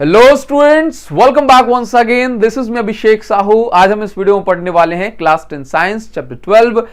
Hello students, welcome back once again. This is me Abhishek Sahu. आज हम इस वीडियो में पढ़ने वाले हैं class 10 science chapter 12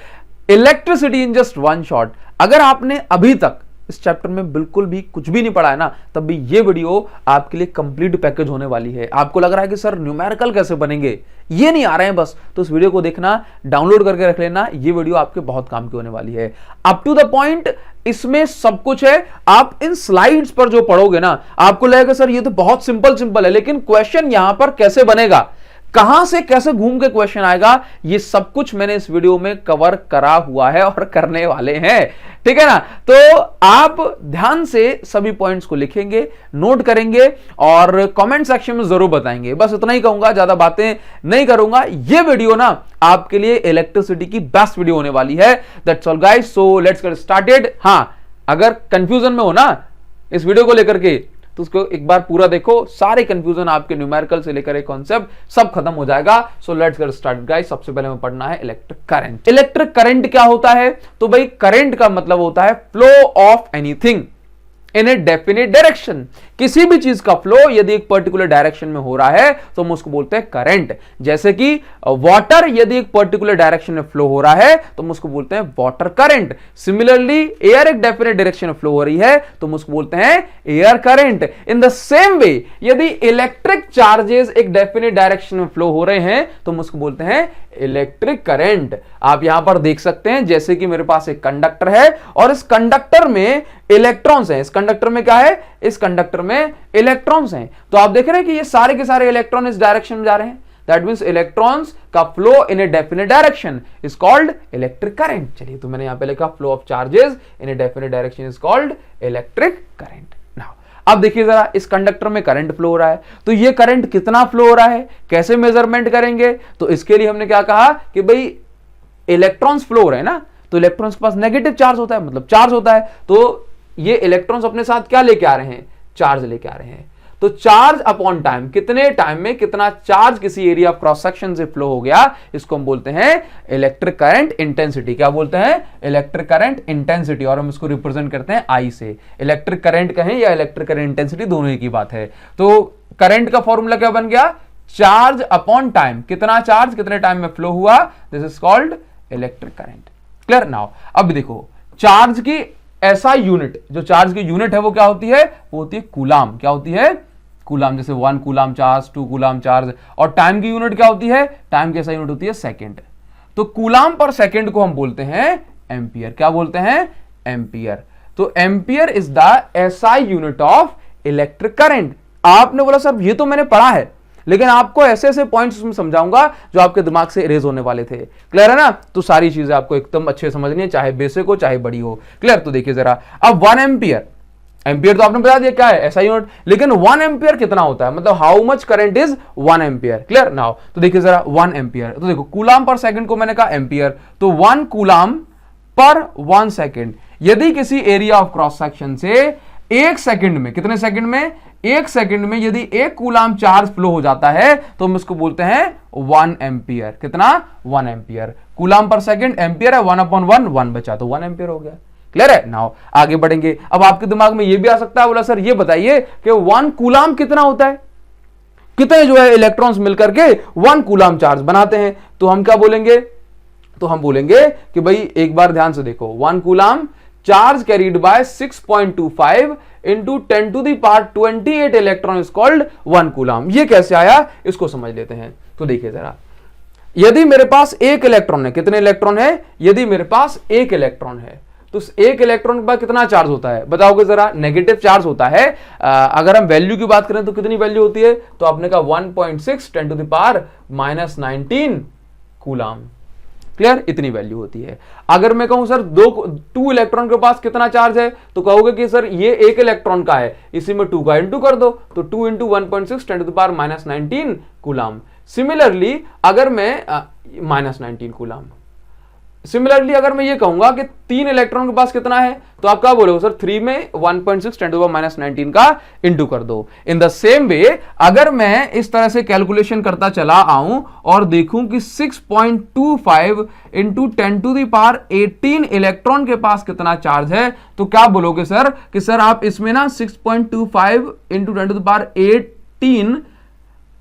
electricity in just one shot. अगर आपने अभी तक इस चैप्टर में बिल्कुल भी कुछ भी नहीं पढ़ा है ना, तब भी ये वीडियो आपके लिए कंप्लीट पैकेज होने वाली है। आपको लग रहा है कि सर न्यूमेरिकल कैसे बनेंगे, ये नहीं आ रहे हैं बस, तो इस वीडियो को देखना, डाउनलोड करके रख लेना। ये वीडियो आपके बहुत काम की होने वाली है। अप टू द पॉइंट इसमें सब कुछ है। आप इन स्लाइड्स पर जो पढ़ोगे ना, आपको लगेगा सर ये तो बहुत सिंपल है, लेकिन क्वेश्चन यहां पर कैसे बनेगा, कहां से कैसे घूम के क्वेश्चन आएगा, ये सब कुछ मैंने इस वीडियो में कवर करा हुआ है और करने वाले हैं। ठीक है ना? तो आप ध्यान से सभी पॉइंट्स को लिखेंगे, नोट करेंगे और कमेंट सेक्शन में जरूर बताएंगे। बस इतना ही कहूंगा, ज्यादा बातें नहीं करूंगा। ये वीडियो ना आपके लिए इलेक्ट्रिसिटी की बेस्ट वीडियो होने वाली है। That's all guys, so let's get started. हां, अगर कंफ्यूजन में हो ना इस वीडियो को लेकर के, तो उसको एक बार पूरा देखो। सारे कंफ्यूजन आपके न्यूमेरिकल से लेकर एक कॉन्सेप्ट सब खत्म हो जाएगा। So let's get start guys. सबसे पहले हमें पढ़ना है इलेक्ट्रिक करंट। इलेक्ट्रिक करंट क्या होता है? तो भाई करंट का मतलब होता है flow of anything in a definite direction. किसी भी चीज का फ्लो यदि एक पर्टिकुलर डायरेक्शन में हो रहा है तो हम उसको बोलते हैं करंट। जैसे कि वाटर यदि एक पर्टिकुलर डायरेक्शन में फ्लो हो रहा है तो हम उसको बोलते हैं वाटर करंट। सिमिलरली एयर एक डेफिनेट डायरेक्शन में फ्लो हो रही है तो हम उसको बोलते हैं air current. In the same way यदि इलेक्ट्रिक चार्जेस एक डेफिनेट डायरेक्शन में फ्लो हो रहे हैं तो हम उसको बोलते हैं इलेक्ट्रिक करंट। आप यहां पर देख सकते हैं, जैसे कि मेरे पास एक कंडक्टर है और इस कंडक्टर में इलेक्ट्रॉन्स हैं। इस कंडक्टर में क्या है? इस कंडक्टर में इलेक्ट्रॉन्स हैं। तो आप देख रहे हैं कि ये सारे के सारे इलेक्ट्रॉन इस डायरेक्शन में जा रहे हैं। दैट मींस इलेक्ट्रॉन्स का flow in a definite direction is called electric current. चलिए, तो मैंने यहां पे लिखा flow of charges in a definite direction is called electric current. Now अब देखिए जरा, इस कंडक्टर में करंट फ्लो हो रहा है, तो ये करंट कितना फ्लो हो रहा है, कैसे मेजरमेंट करेंगे? तो इसके लिए हमने क्या कहा कि भाई इलेक्ट्रॉन्स फ्लो हो रहे हैं ना, तो इलेक्ट्रॉन्स के पास नेगेटिव चार्ज होता है, मतलब चार्ज होता है। तो ये इलेक्ट्रॉन्स अपने साथ क्या लेके आ रहे हैं? चार्ज लेके आ रहे हैं। तो चार्ज अपॉन टाइम, कितने टाइम में कितना चार्ज किसी एरिया ऑफ क्रॉस सेक्शन से फ्लो हो गया, इसको हम बोलते हैं इलेक्ट्रिक करंट इंटेंसिटी। क्या बोलते हैं? Electric current intensity. और हम इसको रिप्रेजेंट करते हैं आई से। इलेक्ट्रिक करंट कहें या इलेक्ट्रिक करंट इंटेंसिटी, दोनों ही की बात है। तो करंट का फॉर्मूला क्या बन गया? चार्ज अपॉन टाइम, कितना चार्ज कितने टाइम में फ्लो हुआ, this is called electric current. Clear? Now अब देखो, चार्ज की ऐसा यूनिट, जो चार्ज की यूनिट है वो क्या होती है? वो होती है कूलाम। क्या होती है? कूलाम। जैसे 1 कूलाम चार्ज, 2 कूलाम चार्ज। और टाइम की यूनिट क्या होती है? टाइम की ऐसा यूनिट होती है सेकंड। तो कूलाम पर सेकंड को हम बोलते हैं एम्पियर। क्या बोलते हैं? एम्पियर। तो ampere is the SI unit of electric current. आपने बोला सर ये तो मैंने पढ़ा है, लेकिन आपको ऐसे ऐसे पॉइंट्स उसमें समझाऊंगा जो आपके दिमाग से इरेज होने वाले थे। क्लियर है ना? तो सारी चीजें आपको एकदम अच्छे समझनी है, चाहे बेसिक हो चाहे बड़ी हो। क्लियर? तो देखिए जरा, अब 1 एम्पियर, एम्पियर तो आपने बता दिया क्या है, ऐसा यूनिट, लेकिन 1 एम्पियर कितना होता है, मतलब how much current is 1 ampere. Clear? Now तो देखिए जरा 1 एम्पियर, तो देखो कूलाम पर सेकंड को मैंने कहा एम्पियर, तो 1 कूलाम पर 1 सेकंड। यदि किसी एरिया ऑफ क्रॉस सेक्शन से 1 सेकंड में, कितने सेकंड में? 1 सेकंड में यदि 1 कूलाम चार्ज फ्लो हो जाता है तो हम इसको बोलते हैं 1 एम्पियर। कितना? 1 एम्पियर। कूलाम पर सेकंड एम्पियर है, 1/1 1 बचा, तो 1 एम्पियर हो गया। क्लियर है? नाउ आगे बढ़ेंगे। अब आपके दिमाग में यह भी आ सकता है, बोला सर ये बताइए कि 1 कूलाम कितना होता है, कितने जो है इलेक्ट्रॉन्स मिलकर के 1 कूलाम चार्ज बनाते हैं। तो हम क्या बोलेंगे? तो हम बोलेंगे कि भाई एक बार ध्यान से देखो, 1 coulomb charge carried by 6.25 into 10 to the power 28 electron is called 1 coulomb. ये कैसे आया, इसको समझ लेते हैं। तो देखिए जरा, यदि मेरे पास 1 इलेक्ट्रॉन है, कितने इलेक्ट्रॉन है? यदि मेरे पास 1 इलेक्ट्रॉन है तो 1 इलेक्ट्रॉन के पास कितना चार्ज होता है, बताओगे जरा? नेगेटिव चार्ज होता है। अगर हम वैल्यू की बात करें तो कितनी वैल्यू होती है? तो आपने कहा 1.6 10 to the power -19 coulomb. Clear? इतनी वैल्यू होती है। अगर मैं कहूं सर 2 इलेक्ट्रॉन के पास कितना चार्ज है, तो कहोगे कि सर ये 1 इलेक्ट्रॉन का है, इसी में 2 का इंटू कर दो, तो 2 into 1.6 10 to the power -19 coulomb. Similarly अगर मैं -19 कूलाम, सिमिलरली अगर मैं ये कहूंगा कि 3 इलेक्ट्रॉन के पास कितना है, तो आप क्या बोलोगे सर 3 में 1.6 10 टू द पावर -19 का इंटू कर दो। इन द सेम वे अगर मैं इस तरह से कैलकुलेशन करता चला आऊं और देखूं कि 6.25 into 10 to the power 18 electron के पास कितना चार्ज है, तो क्या बोलोगे सर कि सर आप इसमें ना 6.25 इंटू 10 टू द पावर 15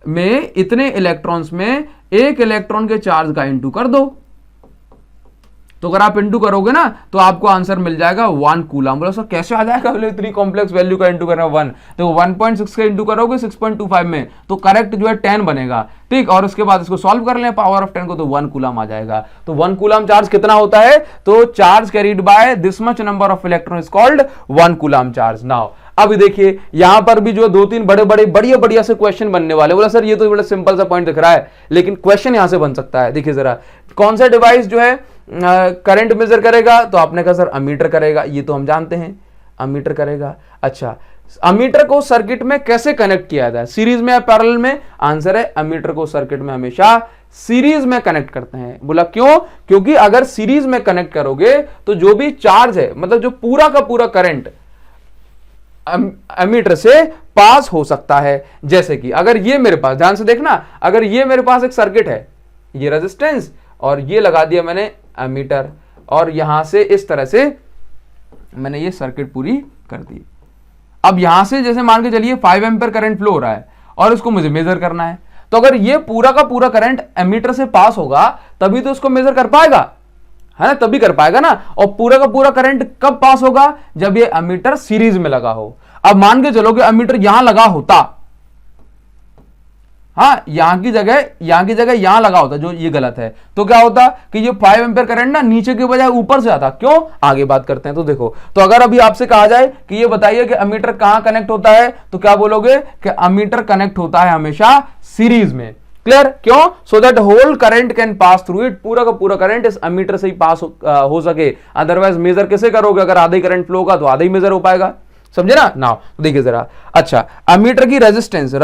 में इतने इलेक्ट्रॉन्स में एक इलेक्ट्रॉन के चार्ज का इंटू कर दो। तो अगर आप इंटू करोगे ना तो आपको आंसर मिल जाएगा 1 कूलम। बोला सर कैसे आ जाएगा, बोले इतनी कॉम्प्लेक्स वैल्यू का इंटू करना 1। तो 1.6 का इंटू करोगे 6.25 में तो करेक्ट जो है 10 बनेगा, ठीक। और उसके बाद इसको सॉल्व कर लें पावर ऑफ 10 को तो 1 कूलम आ जाएगा। तो 1 कूलम चार्ज कितना होता है, तो charge carried by this much number of electron is called 1 coulomb charge. Now अब देखिए यहां पर भी जो 2-3 बड़े बड़े बढ़िया से क्वेश्चन बनने वाले। बोला सर ये तो बड़ा सिंपल सा पॉइंट दिख रहा है, लेकिन क्वेश्चन यहां से बन सकता है। देखिए जरा, कौन सा डिवाइस जो है करंट मेजर करेगा, तो आपने कहा सर अमीटर करेगा, ये तो हम जानते हैं अमीटर करेगा। अच्छा, अमीटर को सर्किट में कैसे कनेक्ट किया जाता है, सीरीज में या पैरेलल में? आंसर है अमीटर को सर्किट में हमेशा सीरीज में कनेक्ट करते हैं। बोला क्यों? क्योंकि अगर सीरीज में कनेक्ट करोगे तो जो भी चार्ज है, मतलब जो पूरा का पूरा करंट एमीटर से पास हो सकता है। जैसे कि अगर ये मेरे पास, ध्यान से देखना, अगर ये मेरे पास एक सर्किट है, ये रेजिस्टेंस और ये लगा दिया मैंने एमीटर, और यहां से इस तरह से मैंने ये सर्किट पूरी कर दी। अब यहां से जैसे मान के चलिए 5 एम्पीयर करंट फ्लो हो रहा है और इसको मुझे मेजर करना है, तो अगर ये पूरा का पूरा करंट एमीटर से पास होगा तभी तो इसको मेजर कर पाएगा, है ना, तभी कर पाएगा ना। और पूरा का पूरा करंट कब पास होगा, जब ये एमीटर सीरीज में लगा हो। अब मान के चलो कि एमीटर यहां लगा होता, हाँ यहां की जगह यहां लगा होता, जो ये गलत है, तो क्या होता कि ये 5 एम्पीयर करंट ना नीचे के बजाय ऊपर से आता। क्यों, आगे बात करते हैं। तो देखो, तो अगर अभी आपसे कहा जाए कि ये बताइए कि एमीटर कहां कनेक्ट होता है, तो क्या बोलोगे कि एमीटर कनेक्ट होता है हमेशा सीरीज में। क्लियर? क्यों? So that whole current can pass through it, पूरा का पूरा करंट इस एमीटर से ही पास हो सके। अदरवाइज मेजर कैसे करोगे, अगर आधा ही करंट फ्लो होगा तो आधा ही मेजर हो पाएगा। समझे ना? नाउ देखिए जरा, अच्छा एमीटर की रेजिस्टेंस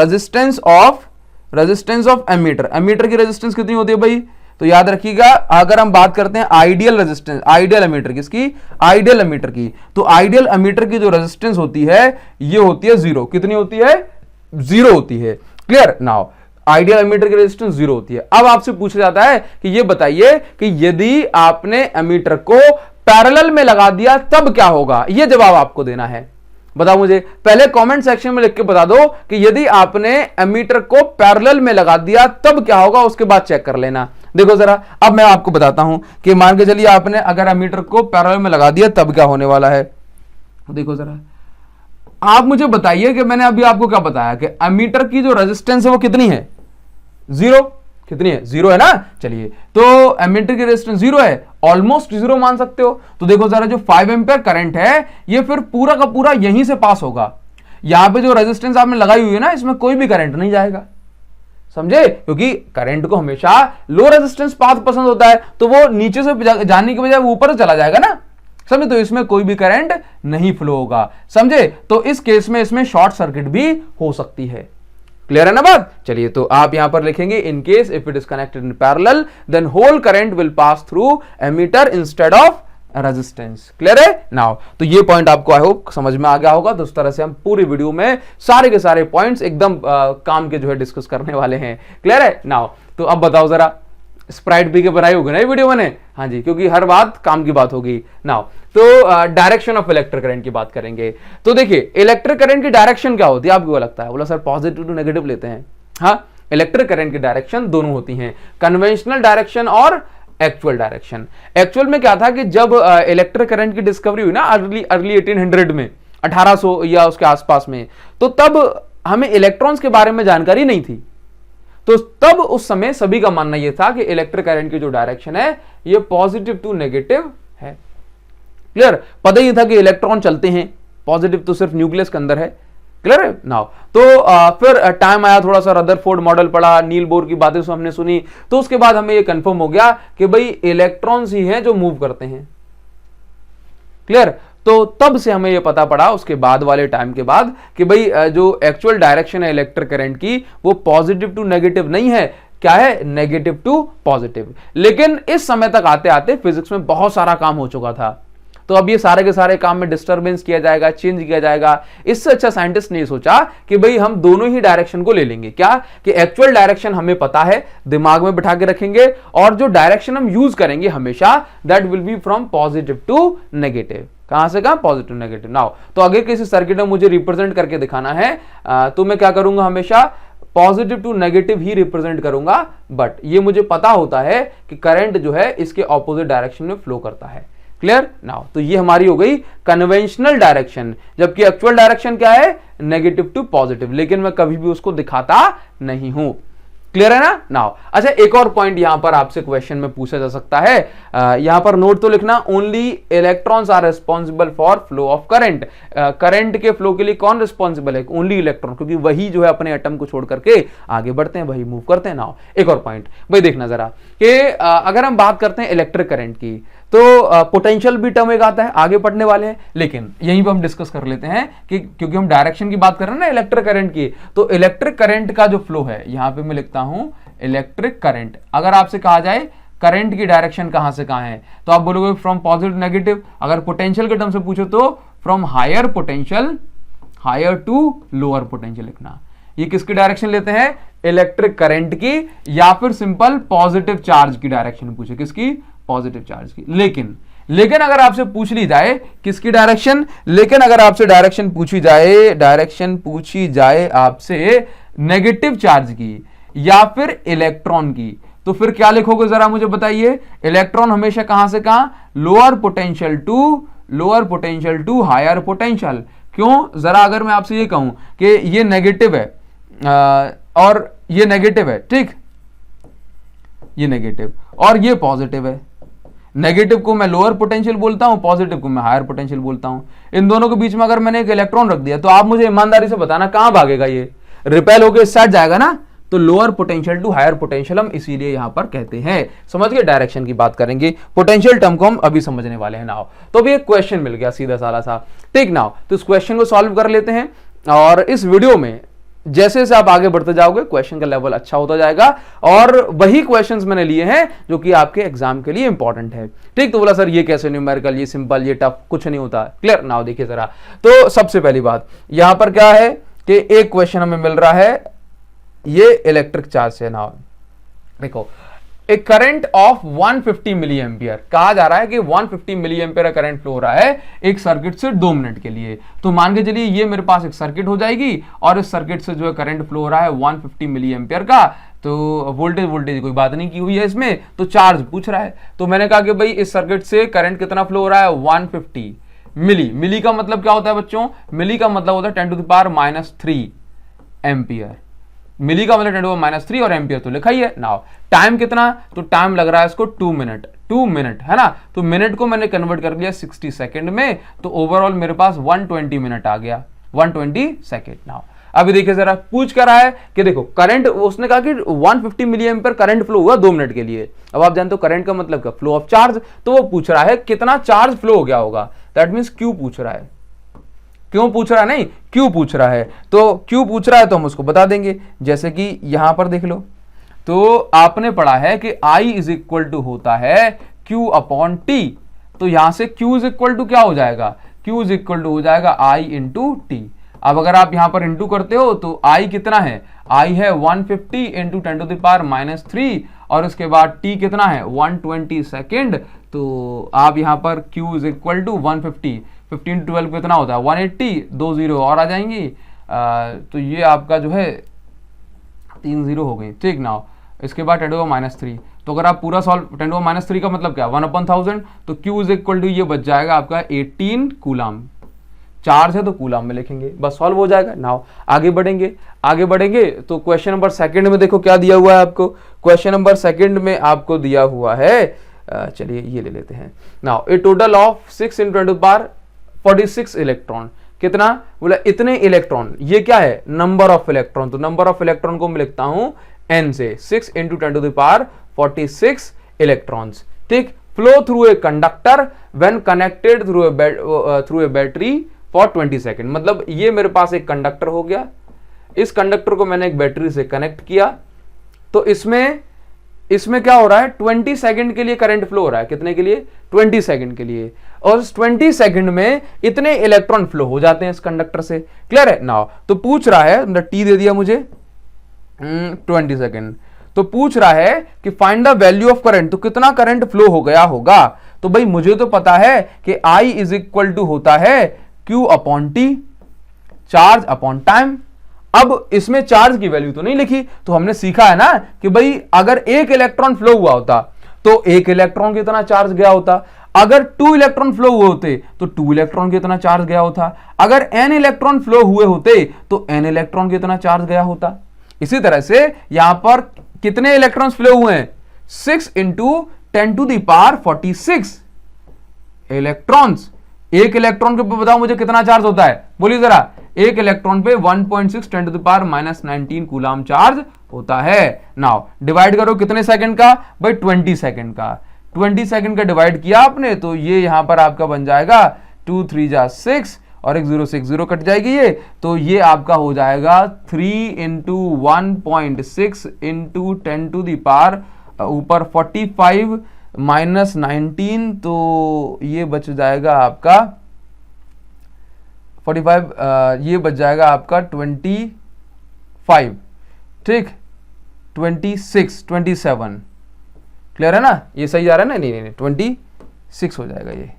ऑफ एमीटर, एमीटर की रेजिस्टेंस कितनी होती है भाई? तो याद रखिएगा, अगर हम बात करते हैं आइडियल रेजिस्टेंस, आइडियल एमीटर किसकी, आइडियल एमीटर की, तो आइडियल एमीटर की जो रेजिस्टेंस होती है ये होती है 0। कितनी होती है? 0 होती है। क्लियर? नाउ आइडियल एमीटर की रेजिस्टेंस 0 होती है। अब आपसे पूछा जाता है कि ये बताइए कि यदि आपने एमीटर को पैरेलल में लगा दिया तब क्या होगा, ये जवाब आपको देना है। बताओ मुझे, पहले कमेंट सेक्शन में लिख के बता दो कि यदि आपने एमीटर को पैरेलल में लगा दिया तब क्या होगा, उसके बाद चेक कर लेना। देखो जरा, अब मैं आपको बताता हूं कि मान के चलिए आपने अगर एमीटर को पैरेलल में लगा दिया तब क्या होने वाला है। देखो जरा, आप मुझे बताइए कि मैंने अभी आपको क्या बताया कि एमीटर की जो रेजिस्टेंस है वो कितनी है? 0। कितनी है? 0 है ना। चलिए, तो एमीटर की रेजिस्टेंस 0 है, ऑलमोस्ट 0 मान सकते हो। तो देखो जरा, जो 5 एम्पीयर करंट है ये फिर पूरा का पूरा यहीं से पास होगा। यहां पे जो रेजिस्टेंस आपने लगाई हुई है ना, इसमें कोई भी करंट नहीं जाएगा। समझे? क्योंकि करंट को हमेशा लो रेजिस्टेंस पाथ पसंद होता है, तो वो नीचे से जाने के बजाय ऊपर चला जाएगा ना। समझे? तो इसमें कोई भी करंट नहीं फ्लो होगा। समझे? तो इस केस में इसमें शॉर्ट सर्किट भी हो सकती है। क्लियर है ना बात? चलिए, तो आप यहां पर लिखेंगे in case if it is connected in parallel then whole current will pass through ammeter instead of resistance. Clear है? नाउ तो ये पॉइंट आपको आई होप समझ में आ गया होगा। तो इस तरह से हम पूरी वीडियो में सारे के सारे पॉइंट्स एकदम काम के जो है डिस्कस करने वाले हैं। क्लियर है? नाउ तो अब बताओ जरा, स्प्राइट पी के बनाई होगी ना ये वीडियो मैंने? हाँ जी, क्योंकि हर बात काम की बात होगी। नाउ तो डायरेक्शन ऑफ इलेक्ट्रिक करंट की बात करेंगे। तो देखिए, इलेक्ट्रिक करंट की डायरेक्शन क्या होती है आपको लगता है? बोला सर पॉजिटिव टू नेगेटिव लेते हैं। हाँ, इलेक्ट्रिक करंट की डायरेक्शन दोनों होती हैं, कन्वेंशनल डायरेक्शन और एक्चुअल डायरेक्शन। एक्चुअल में क्या था कि जब इलेक्ट्रिक करंट की डिस्कवरी हुई ना अर्ली 1800 में, 1800 या उसके आसपास में, तो तब हमें इलेक्ट्रॉन्स के बारे में जानकारी नहीं थी। तो तब उस समय सभी का मानना यह था कि इलेक्ट्रिक करंट की जो डायरेक्शन है ये पॉजिटिव टू नेगेटिव है। क्लियर? पता ही था कि इलेक्ट्रॉन चलते हैं, पॉजिटिव तो सिर्फ न्यूक्लियस के अंदर है। क्लियर है? नाउ तो फिर टाइम आया, थोड़ा सा रदरफोर्ड मॉडल पढ़ा, नील बोर की बातें हमने सुनी, तो उसके बाद हमें यह कंफर्म हो गया कि भाई इलेक्ट्रॉन्स ही हैं जो मूव करते हैं। क्लियर? तो तब से हमें यह पता पड़ा उसके बाद वाले टाइम के बाद कि भाई जो एक्चुअल डायरेक्शन है इलेक्ट्रिक करंट की वो पॉजिटिव टू नेगेटिव नहीं है, क्या है? Negative to positive. लेकिन इस समय तक आते आते फिजिक्स में बहुत सारा काम हो चुका था, तो अब ये सारे के सारे काम में डिस्टर्बेंस किया जाएगा, चेंज किया जाएगा। इससे अच्छा साइंटिस्ट ने सोचा कि भाई हम दोनों ही डायरेक्शन को ले लेंगे। क्या कि एक्चुअल डायरेक्शन हमें पता है, दिमाग में बिठा के रखेंगे, और जो डायरेक्शन हम यूज करेंगे हमेशा that will be from positive to negative. कहां से कहां, पॉजिटिव नेगेटिव। नाउ तो अगर किसी सर्किट में मुझे रिप्रेजेंट करके दिखाना है तो मैं क्या करूंगा, हमेशा पॉजिटिव टू नेगेटिव ही रिप्रेजेंट करूंगा, बट ये मुझे पता होता है कि करंट जो है इसके ऑपोजिट डायरेक्शन में फ्लो करता है। क्लियर नाउ, तो ये हमारी हो गई कन्वेंशनल डायरेक्शन, जबकि एक्चुअल डायरेक्शन क्या है, नेगेटिव टू पॉजिटिव, लेकिन मैं कभी भी उसको दिखाता नहीं हूं। क्लियर है ना। नाउ अच्छा, एक और पॉइंट यहां पर आपसे क्वेश्चन में पूछा जा सकता है, यहां पर नोट तो लिखना, only electrons are responsible for flow of current. Current के फ्लो के लिए कौन रिस्पॉन्सिबल है, ओनली इलेक्ट्रॉन, क्योंकि वही जो है अपने एटम को छोड़ करके आगे बढ़ते हैं, वही मूव करते हैं। नाउ एक और पॉइंट भाई देखना जरा कि अगर हम बात करते हैं इलेक्ट्रिक करंट की, तो पोटेंशियल भी टर्म एक आता है, आगे पढ़ने वाले हैं, लेकिन यहीं पर हम डिस्कस कर लेते हैं कि क्योंकि हम डायरेक्शन की बात कर रहे हैं ना इलेक्ट्रिक करंट की, तो इलेक्ट्रिक करंट का जो फ्लो है, यहां पे मैं लिखता हूं इलेक्ट्रिक करंट। अगर आपसे कहा जाए करंट की डायरेक्शन कहां से कहां है, तो आप बोलोगे फ्रॉम पॉजिटिव नेगेटिव। अगर पोटेंशियल के टर्म से पूछो तो from higher potential higher to lower potential लिखना। ये किसकी डायरेक्शन लेते हैं, इलेक्ट्रिक करंट की, या फिर सिंपल पॉजिटिव चार्ज की डायरेक्शन पूछे, किसकी, पॉजिटिव चार्ज की। लेकिन अगर आपसे पूछ ली जाए किसकी डायरेक्शन, लेकिन अगर आपसे डायरेक्शन पूछी जाए आपसे नेगेटिव चार्ज की या फिर इलेक्ट्रॉन की, तो फिर क्या लिखोगे जरा मुझे बताइए। इलेक्ट्रॉन हमेशा कहां से कहां, lower potential to higher potential. क्यों, जरा अगर मैं आपसे ये कहूं कि ये नेगेटिव है और ये नेगेटिव है, ठीक, ये नेगेटिव और ये पॉजिटिव है, नेगेटिव को मैं लोअर पोटेंशियल बोलता हूं, पॉजिटिव को मैं हायर पोटेंशियल बोलता हूं। इन दोनों के बीच में अगर मैंने एक इलेक्ट्रॉन रख दिया, तो आप मुझे ईमानदारी से बताना कहां भागेगा, ये रिपेल होकर इस साइड जाएगा ना, तो lower potential to higher potential हम इसीलिए यहां पर कहते हैं। समझ गए, डायरेक्शन की बात करेंगे, पोटेंशियल टर्म को हम अभी समझने वाले हैं। नाउ तो अभी एक क्वेश्चन मिल गया सीधा साला सा, ठीक। नाउ तो इस क्वेश्चन को सॉल्व कर लेते हैं, और इस वीडियो में जैसे जैसे आप आगे बढ़ते जाओगे क्वेश्चन का लेवल अच्छा होता जाएगा, और वही क्वेश्चंस मैंने लिए हैं जो कि आपके एग्जाम के लिए इंपॉर्टेंट है, ठीक। तो बोला सर ये कैसे न्यूमेरिकल, ये सिंपल, ये टफ, कुछ नहीं होता। क्लियर नाउ देखिए जरा, तो सबसे पहली बात यहां पर क्या है कि एक क्वेश्चन हमें मिल रहा है, ये इलेक्ट्रिक चार्ज है। नाउ देखो, एक करंट ऑफ 150 मिली एम्पियर, कहा जा रहा है कि 150 मिली एम्पियर का करंट फ्लो हो रहा है एक सर्किट से 2 मिनट के लिए। तो मान के चलिए ये मेरे पास एक सर्किट हो जाएगी, और इस सर्किट से जो है करंट फ्लो हो रहा है 150 मिली एम्पियर का। तो वोल्टेज कोई बात नहीं की हुई है इसमें, तो चार्ज पूछ रहा है। तो मैंने कहा कि भाई इस सर्किट से करंट कितना फ्लो हो रहा है, 150 मिली का मतलब क्या होता है बच्चों, मिली का मतलब होता है 10⁻³ एम्पियर। मिली का मतलब 10⁻³ और एम्पियर तो लिखा ही है। नाउ टाइम कितना, तो टाइम लग रहा है इसको 2 मिनट है ना, तो मिनट को मैंने कन्वर्ट कर लिया 60 सेकंड में, तो ओवरऑल मेरे पास 120 मिनट आ गया, 120 सेकंड। नाउ अभी देखिए जरा, पूछ कर रहा है कि देखो करंट, उसने कहा कि 150 मिली एम्पियर करंट फ्लो हुआ 2 मिनट के लिए। अब आप जानते हो करंट का मतलब क्या, फ्लो ऑफ चार्ज, तो वो पूछ रहा है कितना चार्ज फ्लो हो गया होगा, दैट मीन्स क्यू पूछ रहा है। क्यों पूछ रहा है, नहीं क्यों पूछ रहा है, तो क्यों पूछ रहा है तो हम उसको बता देंगे। जैसे कि यहां पर देख लो, तो आपने पढ़ा है कि I इज इक्वल टू होता है Q अपॉन T, तो यहां से Q इज इक्वल टू क्या हो जाएगा, Q इज इक्वल टू हो जाएगा I इंटू टी। अब अगर आप यहां पर इंटू करते हो तो I कितना है, I है 150 इंटू 10⁻³ और उसके बाद T कितना है 120 सेकेंड। तो आप यहां पर Q इज इक्वल टू 150, 15 12 कितना होता है 180, 2 0 और आ जाएंगी, तो ये आपका जो है 3 0 हो गई, ठीक। नाउ इसके बाद 10⁻³, तो अगर आप पूरा सॉल्व, 10⁻³ का मतलब क्या 1/1000, तो Q इज इक्वल टू ये बच जाएगा आपका 18 कूलम। चार्ज है तो कूलम में लिखेंगे, बस सॉल्व हो जाएगा। नाउ आगे बढ़ेंगे तो क्वेश्चन नंबर सेकंड में देखो क्या दिया हुआ है आपको। क्वेश्चन नंबर सेकंड में आपको दिया हुआ है, चलिए ये ले लेते हैं। Now A total of 6 × 10⁻46 electron, कितना बोला, इतने इलेक्ट्रॉन, ये क्या है नंबर ऑफ इलेक्ट्रॉन, तो नंबर ऑफ इलेक्ट्रॉन को मैं लिखता हूं n से, 6 × 10⁻46 इलेक्ट्रॉन्स, ठीक। Flow through a conductor when connected through a battery for 20 second, मतलब ये मेरे पास एक कंडक्टर हो गया, इस कंडक्टर को मैंने एक बैटरी से कनेक्ट किया, तो इसमें क्या हो रहा है 20 सेकंड के लिए करंट फ्लो हो रहा है, कितने के लिए 20 सेकंड के लिए, और उस 20 सेकंड में इतने इलेक्ट्रॉन फ्लो हो जाते हैं इस कंडक्टर से। क्लियर है। नाउ तो पूछ रहा है, मतलब टी दे दिया मुझे 20 सेकंड, तो पूछ रहा है कि find the value of current, तो कितना करंट फ्लो हो गया होगा। तो भाई मुझे तो पता है कि I इज इक्वल टू होता है Q upon T, charge upon time. अब इसमें चार्ज की वैल्यू तो नहीं लिखी, तो हमने सीखा है ना कि भाई अगर एक इलेक्ट्रॉन फ्लो हुआ होता तो एक इलेक्ट्रॉन कितना चार्ज गया होता, अगर 2 इलेक्ट्रॉन फ्लो हुए होते तो 2 इलेक्ट्रॉन कितना चार्ज गया होता, अगर n इलेक्ट्रॉन फ्लो हुए होते तो n इलेक्ट्रॉन कितना चार्ज गया होता। इसी तरह से यहां पर कितने इलेक्ट्रॉन्स फ्लो हुए हैं, 6 into 10 to the power 46 electrons. एक इलेक्ट्रॉन के ऊपर बताओ मुझे कितना चार्ज होता है, बोलिए जरा। एक इलेक्ट्रॉन पे 1.6 10 to the power -19 coulomb charge होता है। नाउ डिवाइड करो कितने सेकंड का, भाई 20 सेकंड का। 20 सेकंड का डिवाइड किया आपने तो ये यहां पर आपका बन जाएगा 2 3 जा 6 और एक 0 से एक 0 कट जाएगी ये, तो ये आपका हो जाएगा 3 into 1.6 into 10 to the power ऊपर 45 -19, तो ये बच जाएगा आपका 45, ये बच जाएगा आपका 25, ठीक 26 27, क्लियर है ना, ये सही जा रहा है ना, नहीं 26 हो जाएगा ये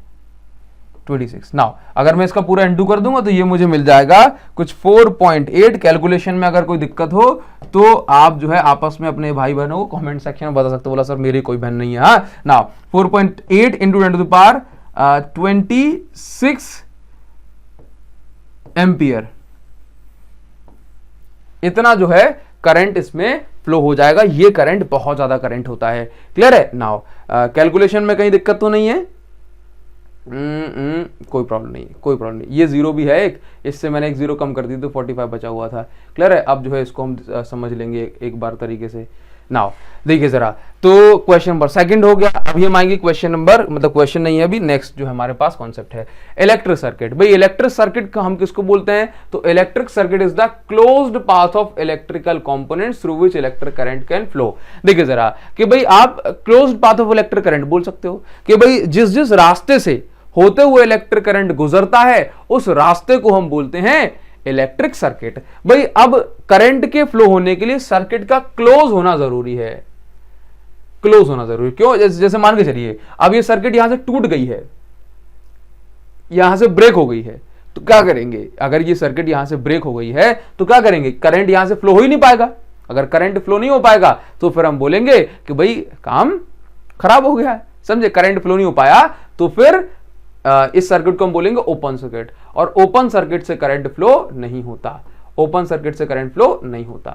26। नाउ अगर मैं इसका पूरा इंटू कर दूंगा तो ये मुझे मिल जाएगा कुछ 4.8। कैलकुलेशन में अगर कोई दिक्कत हो तो आप जो है आपस में अपने भाई बहनों को कमेंट सेक्शन में बता सकते हो, बोला सर मेरी कोई बहन नहीं है। हाँ now 4.8 into 10 to the power 26 ampere, इतना जो है करंट इसमें फ्लो हो जाएगा। ये करंट बहुत ज्यादा करंट होता है, क्लियर है। नाउ कैलकुलेशन में कहीं दिक्कत तो नहीं है, कोई प्रॉब्लम नहीं है, कोई प्रॉब्लम नहीं। ये 0 भी है एक, इससे मैंने एक 0 कम कर दी तो 45 बचा हुआ था, क्लियर है। अब जो है इसको हम समझ लेंगे एक बार तरीके से। नाउ देखिए जरा, तो क्वेश्चन नंबर सेकंड हो गया। अब हम आएंगे क्वेश्चन नंबर, मतलब क्वेश्चन नहीं है अभी, नेक्स्ट जो हमारे पास कॉन्सेप्ट है इलेक्ट्रिक सर्किट। भाई इलेक्ट्रिक सर्किट का हम किसको बोलते हैं, तो electric circuit is the closed path of electrical components through which electric current can flow. देखिए जरा कि भाई आप closed path of electric current बोल सकते हो कि भाई जिस जिस रास्ते से होते हुए इलेक्ट्रिक करंट गुजरता है उस रास्ते को हम बोलते हैं इलेक्ट्रिक सर्किट। भाई अब करंट के फ्लो होने के लिए सर्किट का क्लोज होना जरूरी है, क्लोज होना जरूरी। क्यों, जैसे मान के चलिए अब ये सर्किट यहां से टूट गई है, यहां से ब्रेक हो गई है, तो क्या करेंगे, अगर ये सर्किट यहां से ब्रेक हो गई है तो क्या करेंगे, करंट यहां से फ्लो हो ही नहीं पाएगा। अगर करंट फ्लो नहीं हो पाएगा तो फिर हम बोलेंगे कि भाई काम खराब हो गया है, समझे। करंट फ्लो नहीं हो पाया तो फिर इस सर्किट को हम बोलेंगे ओपन सर्किट, और ओपन सर्किट से करंट फ्लो नहीं होता, ओपन सर्किट से करंट फ्लो नहीं होता,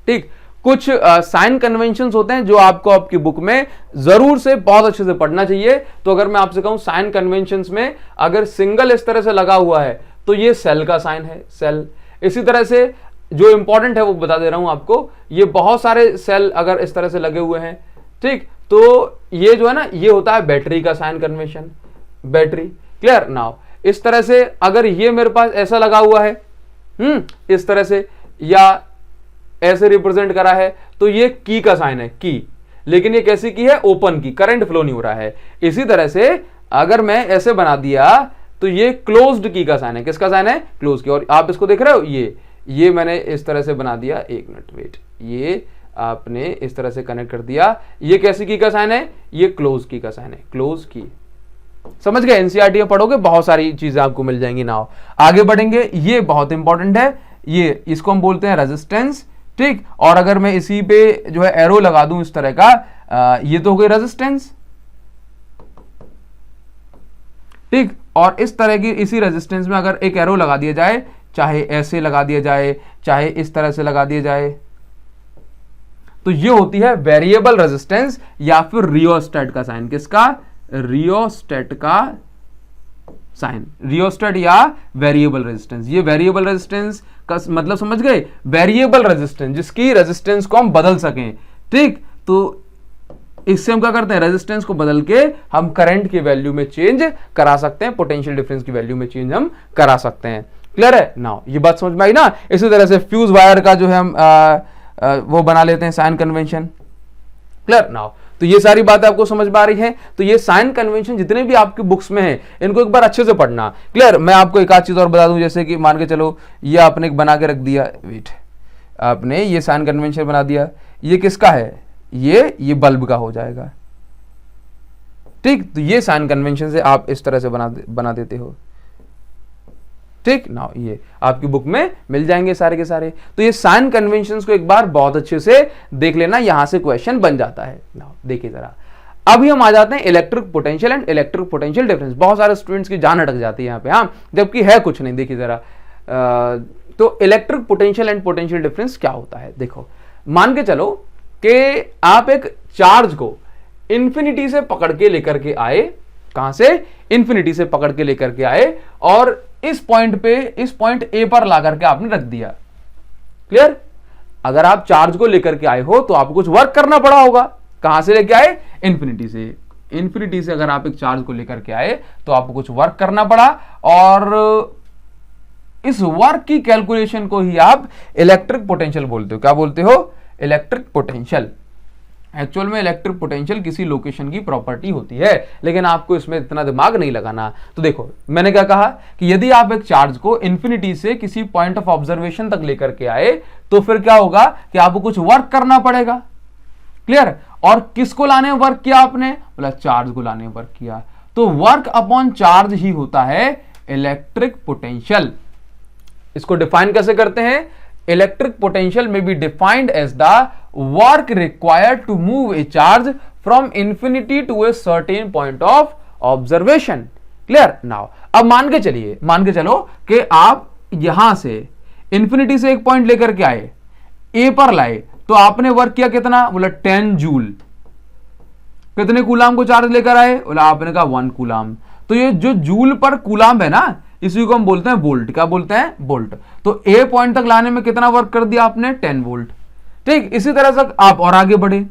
ठीक। कुछ साइन कन्वेंशंस होते हैं जो आपको आपकी बुक में जरूर से बहुत अच्छे से पढ़ना चाहिए। तो अगर मैं आपसे कहूं साइन कन्वेंशंस में अगर सिंगल इस तरह से लगा हुआ है तो ये सेल का साइन है, सेल। इसी तरह से जो इंपॉर्टेंट है वो बता दे रहा हूं आपको, ये बहुत सारे सेल अगर इस तरह से लगे हुए हैं, ठीक, तो ये जो है ना ये होता है बैटरी का sign convention, battery, clear. Now इस तरह से अगर ये मेरे पास ऐसा लगा हुआ है, इस तरह से, या ऐसे रिप्रेजेंट करा है तो ये की का साइन है, की, लेकिन ये कैसी की है, ओपन की, करंट फ्लो नहीं हो रहा है। इसी तरह से अगर मैं ऐसे बना दिया तो ये क्लोज्ड की का साइन है, किसका साइन है, क्लोज की। और आप इसको देख रहे हो, ये मैंने इस तरह से बना दिया, एक मिनट वेट, ये आपने इस तरह से कनेक्ट कर दिया, ये कैसी की का साइन है, ये क्लोज की का साइन है, क्लोज की। समझ गए, एनसीईआरटी में पढ़ोगे बहुत सारी चीजें आपको मिल जाएंगी। नाउ आगे बढ़ेंगे, ये बहुत इंपॉर्टेंट है, ये इसको हम बोलते हैं रेजिस्टेंस, ठीक। और अगर मैं इसी पे जो है एरो लगा दूं इस तरह का, ये तो हो गई रेजिस्टेंस, ठीक। और इस तरह की इसी रेजिस्टेंस में अगर एक एरो लगा दिया जाए, चाहे ऐसे लगा दिया जाए चाहे इस तरह से लगा दिया जाए, तो ये होती है वेरिएबल रेजिस्टेंस या फिर रियोस्टेट का साइन। किसका, रियोस्टेट का साइन, रियोस्टेट या वेरिएबल रेजिस्टेंस। ये वेरिएबल रेजिस्टेंस का मतलब समझ गए, वेरिएबल रेजिस्टेंस जिसकी रेजिस्टेंस को हम बदल सकें, ठीक। तो इससे हम क्या करते हैं, रेजिस्टेंस को बदल के हम करंट की वैल्यू में चेंज करा सकते हैं, पोटेंशियल डिफरेंस की वैल्यू में चेंज हम करा सकते हैं, क्लियर है। नाउ ये बात समझ में आई ना। इसी तरह से फ्यूज वायर का जो है हम वो बना लेते हैं साइन कन्वेंशन, क्लियर। नाउ तो ये सारी बातें आपको समझ में आ रही है। तो ये साइन कन्वेंशन जितने भी आपकी बुक्स में है इनको एक बार अच्छे से पढ़ना, क्लियर। मैं आपको एक आध चीज और बता दूं, जैसे कि मान के चलो ये आपने एक बना के रख दिया, वेट, आपने ये साइन कन्वेंशन बना दिया, ये किसका है, ये बल्ब का हो जाएगा, ठीक, तो ये साइन कन्वेंशन से आप इस तरह से बना देते हो। ठीक ना, ये आपकी बुक में मिल जाएंगे सारे के सारे। तो ये साइन कन्वेंशंस को एक बार बहुत अच्छे से देख लेना, यहां से क्वेश्चन बन जाता है। ना देखिए जरा, अभी हम आ जाते हैं electric potential and electric potential difference. बहुत सारे स्टूडेंट्स की जान अटक जाती है यहाँ पे, हाँ, जबकि है कुछ नहीं। देखिए जरा, तो electric potential and potential difference क्या होता है। देखो, मान के चलो कि आप एक चार्ज को इंफिनिटी से पकड़ के लेकर के आए, कहां से, इंफिनिटी से पकड़ के लेकर के आए, और इस पॉइंट पे, इस पॉइंट ए पर ला करके आपने रख दिया। क्लियर? अगर आप चार्ज को लेकर के आए हो तो आपको कुछ वर्क करना पड़ा होगा। कहां से लेके आए, इंफिनिटी से। इंफिनिटी से अगर आप एक चार्ज को लेकर के आए तो आपको कुछ वर्क करना पड़ा, और इस वर्क की कैलकुलेशन को ही आप इलेक्ट्रिक पोटेंशियल बोलते हो। क्या बोलते हो, इलेक्ट्रिक पोटेंशियल। एक्चुअल में इलेक्ट्रिक पोटेंशियल किसी लोकेशन की प्रॉपर्टी होती है, लेकिन आपको इसमें इतना दिमाग नहीं लगाना। तो देखो, मैंने क्या कहा कि यदि आप एक चार्ज को इंफिनिटी से किसी पॉइंट ऑफ ऑब्जर्वेशन तक लेकर के आए तो फिर क्या होगा कि आपको कुछ वर्क करना पड़ेगा। क्लियर? और किसको लाने वर्क किया आपने, बोला चार्ज को लाने वर्क किया। तो वर्क अपॉन चार्ज ही होता है इलेक्ट्रिक पोटेंशियल। इसको डिफाइन कैसे करते हैं, इलेक्ट्रिक पोटेंशियल में be defined as the work required to move a charge from infinity to a certain point of observation. Clear? Now अब मान के चलो कि आप यहां से इंफिनिटी से एक पॉइंट लेकर के आए, ए पर लाए, तो आपने वर्क किया कितना, बोला 10 जूल। कितने कूलाम को चार्ज लेकर आए, बोला आपने कहा 1 कूलाम। तो ये जो जूल पर कूलाम है ना, इसी को हम बोलते हैं वोल्ट। क्या बोलते हैं, वोल्ट। तो ए पॉइंट तक लाने में कितना वर्क कर दिया आपने, 10 वोल्ट। ठीक, इसी तरह से आप और आगे बढ़े,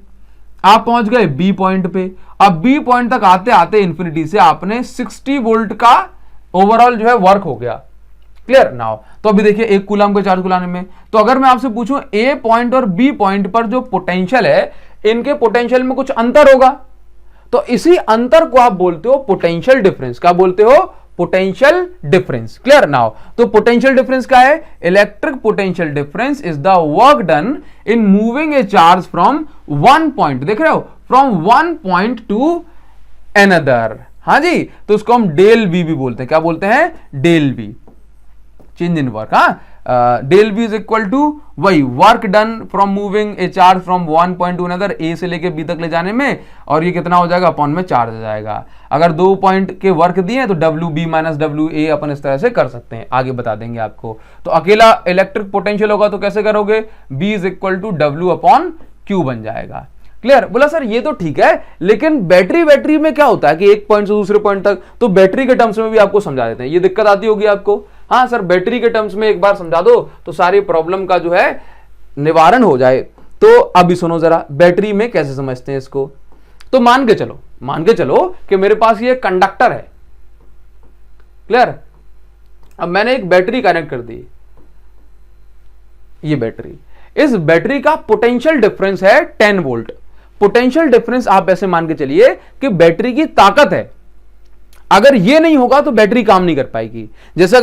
आप पहुंच गए बी पॉइंट पे। अब बी पॉइंट तक आते आते इंफिनिटी से आपने 60 वोल्ट का ओवरऑल जो है वर्क हो गया। क्लियर? नाउ तो अभी देखिए, एक कूलाम को चार्ज को लाने में, तो अगर मैं आपसे पूछूं ए पॉइंट और बी पॉइंट पर जो पोटेंशियल है, इनके पोटेंशियल में कुछ अंतर होगा, तो इसी अंतर को आप बोलते हो पोटेंशियल डिफरेंस। क्या बोलते हो, पोटेंशियल डिफरेंस। क्लियर? नाउ तो पोटेंशियल डिफरेंस क्या है, electric potential difference is the work done in moving a charge from one point, देख रहे हो, from one point to another. हाँ जी, तो उसको हम डेल वी भी बोलते हैं। क्या बोलते हैं, del V, change in work. हाँ, del V is equal to वही work done from moving a charge from one point to another, A से लेके बी तक ले जाने में, और ये कितना हो जाएगा, अपॉन में चार्ज हो जाएगा। अगर 2 पॉइंट के वर्क दिए तो W B minus W A अपन इस तरह से कर सकते हैं, आगे बता देंगे आपको। तो अकेला इलेक्ट्रिक पोटेंशियल होगा तो कैसे करोगे, V is equal to W upon Q बन जाएगा। क्लियर? बोला सर ये तो ठीक है, लेकिन बैटरी में क्या होता है कि एक पॉइंट से दूसरे पॉइंट तक, तो बैटरी के टर्म्स में भी आपको समझा देते हैं। ये दिक्कत आती होगी आपको, हाँ सर बैटरी के टर्म्स में एक बार समझा दो तो सारी प्रॉब्लम का जो है निवारण हो जाए। तो अभी सुनो जरा, बैटरी में कैसे समझते हैं इसको। तो मान के चलो कि मेरे पास ये कंडक्टर है। क्लियर? अब मैंने एक बैटरी कनेक्ट कर दी, ये बैटरी, इस बैटरी का पोटेंशियल डिफरेंस है 10 वोल्ट। पोटेंशियल डिफरेंस आप ऐसे मान के चलिए कि बैटरी की ताकत है, अगर ये नहीं होगा तो बैटरी काम नहीं कर पाएगी। जैसे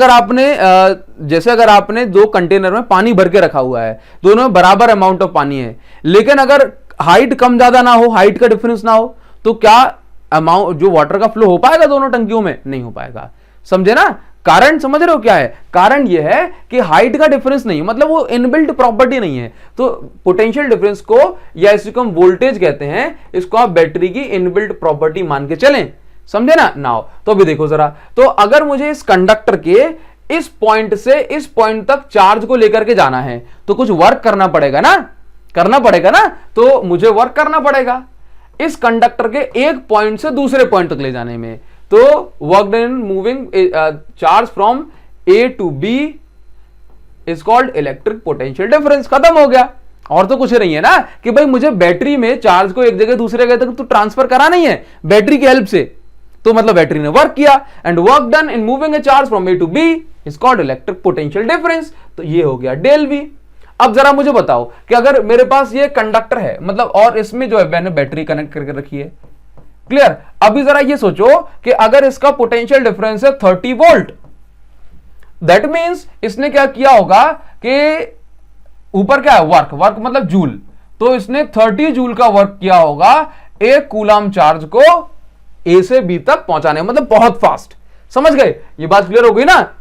अगर आपने 2 कंटेनर में पानी भर के रखा हुआ है, दोनों में बराबर अमाउंट ऑफ पानी है, लेकिन अगर हाइट कम ज्यादा ना हो, हाइट का डिफरेंस ना हो, तो क्या अमाउंट जो वाटर का फ्लो हो पाएगा दोनों टंकियों में, नहीं हो पाएगा। समझे ना, कारण समझ रहे हो क्या है, कारण यह है कि हाइट का डिफरेंस नहीं, मतलब वो इनबिल्ट प्रॉपर्टी नहीं है। तो पोटेंशियल डिफरेंस को, या इसको हम वोल्टेज कहते हैं, इसको आप बैटरी की इनबिल्ट प्रॉपर्टी मान के चलें। समझे ना। नाउ तो अभी देखो जरा, तो अगर मुझे इस कंडक्टर के इस पॉइंट से इस पॉइंट तक चार्ज को लेकर के जाना है तो कुछ वर्क करना पड़ेगा ना, तो मुझे वर्क करना पड़ेगा इस कंडक्टर के एक पॉइंट से दूसरे पॉइंट तक ले जाने में। तो work done in moving charge from A to B is called electric potential difference. खत्म हो गया। और तो कुछ नहीं है ना कि भाई मुझे बैटरी में चार्ज को एक जगह दूसरे जगह तक तो ट्रांसफर करा नहीं है बैटरी की हेल्प से, तो मतलब बैटरी ने वर्क किया, and work done in moving a charge from A to B is called electric potential difference. तो ये हो गया डेल वी। अब जरा मुझे बताओ कि अगर मेरे पास ये कंडक्टर है, मतलब और इसमें जो है मैंने बैटरी कनेक्ट करके रखी है। क्लियर? अभी जरा ये सोचो कि अगर इसका पोटेंशियल डिफरेंस है 30 वोल्ट, दैट मींस इसने क्या किया होगा कि ऊपर क्या है, वर्क मतलब जूल, तो इसने 30 जूल का वर्क किया होगा एक कूलाम चार्ज को ए से बी तक पहुंचाने, मतलब बहुत फास्ट। समझ गए? ये बात क्लियर हो गई ना?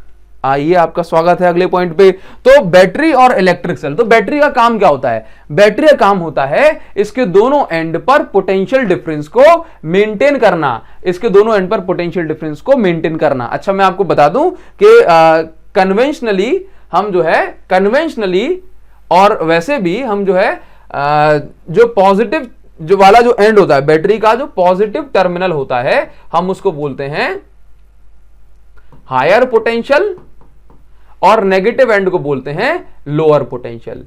आइए, आपका स्वागत है अगले पॉइंट पे। तो बैटरी और इलेक्ट्रिक सेल, तो बैटरी का काम क्या होता है? बैटरी का काम होता है इसके दोनों एंड पर पोटेंशियल डिफरेंस को मेंटेन करना, इसके दोनों एंड पर पोटेंशियल डिफरेंस को मेंटेन करना। अच्छा, मैं आपको बता दूं कि कन्वेंशनली हम जो है, कन्वेंशनली और वैसे भी हम जो है जो पॉजिटिव जो वाला जो एंड होता है बैटरी का, जो पॉजिटिव टर्मिनल होता है, हम उसको बोलते हैं हायर पोटेंशियल, और नेगेटिव एंड को बोलते हैं लोअर पोटेंशियल।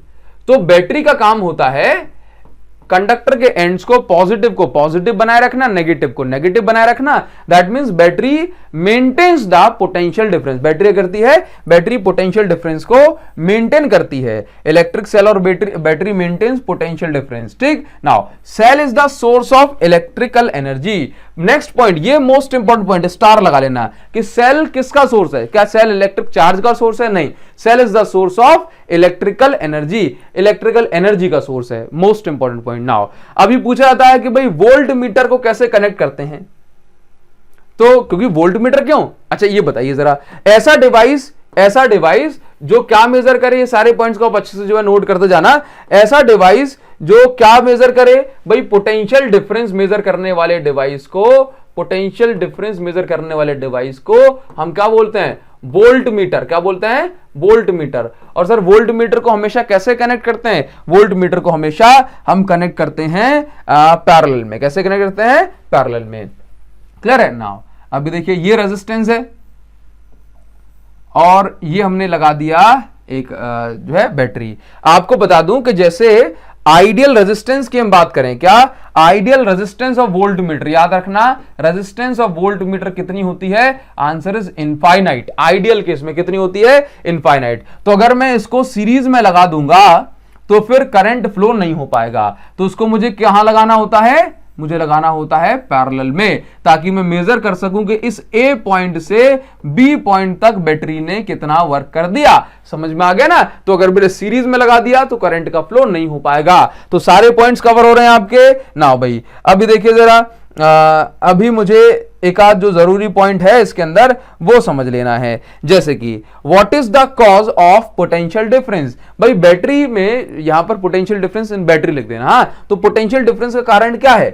तो बैटरी का काम होता है कंडक्टर के एंड्स को पॉजिटिव बनाए रखना, नेगेटिव को नेगेटिव बनाए रखना। That means battery maintains the potential difference. Battery करती है, बैटरी पोटेंशियल डिफरेंस को मेंटेन करती है। इलेक्ट्रिक सेल और बैटरी मेंटेन्स पोटेंशियल डिफरेंस। ठीक, now cell is the source of electrical energy. Next point, ये मोस्ट इंपॉर्टेंट पॉइंट, स्टार लगा लेना कि सेल किसका सोर्स है? क्या सेल इलेक्ट्रिक चार्ज का सोर्स है? नहीं, cell is the source of electrical energy, electrical energy का सोर्स है। Most important point. नाउ अभी पूछा जाता है कि भाई वोल्ट मीटर को कैसे कनेक्ट करते हैं? तो क्योंकि वोल्ट मीटर क्यों? अच्छा, ये बताइए जरा, ऐसा डिवाइस जो क्या मेजर करे, ये सारे पॉइंट्स को आप अच्छे से जो है नोट करते जाना। ऐसा डिवाइस जो क्या मेजर करे? भाई पोटेंशियल डिफरेंस मेजर करने वाले डिवाइस को, पोटेंशियल डिफरेंस मेजर करने वाले डिवाइस को हम क्या बोलते हैं? Volt meter. क्या बोलते हैं? Volt meter. और सर वोल्ट मीटर को हमेशा कैसे कनेक्ट करते हैं? वोल्ट मीटर को हमेशा हम कनेक्ट करते हैं पैरेलल में। कैसे कनेक्ट करते हैं? पैरेलल में। क्लियर है? नाउ अभी देखिए, ये रेजिस्टेंस है और ये हमने लगा दिया एक जो है बैटरी। आपको बता दूं कि जैसे आइडियल रेजिस्टेंस की हम बात करें, क्या ideal resistance of volt meter, याद रखना रेजिस्टेंस ऑफ वोल्ट मीटर कितनी होती है? Answer is infinite. Ideal case में कितनी होती है? इनफाइनाइट। तो अगर मैं इसको सीरीज में लगा दूंगा तो फिर करंट फ्लो नहीं हो पाएगा, तो उसको मुझे कहां लगाना होता है? मुझे लगाना होता है पैरेलल में, ताकि मैं मेजर कर सकूं कि इस ए पॉइंट से बी पॉइंट तक बैटरी ने कितना वर्क कर दिया। समझ में आ गया ना? तो अगर मैंने सीरीज में लगा दिया तो करंट का फ्लो नहीं हो पाएगा। तो सारे पॉइंट्स कवर हो रहे हैं आपके ना भाई। अभी देखिए जरा, अभी मुझे एक आध जो जरूरी पॉइंट है इसके अंदर वो समझ लेना है। जैसे कि what is the cause of potential difference? भाई बैटरी में यहां पर पोटेंशियल डिफरेंस इन बैटरी लिख देना। हाँ, तो पोटेंशियल डिफरेंस का कारण क्या है?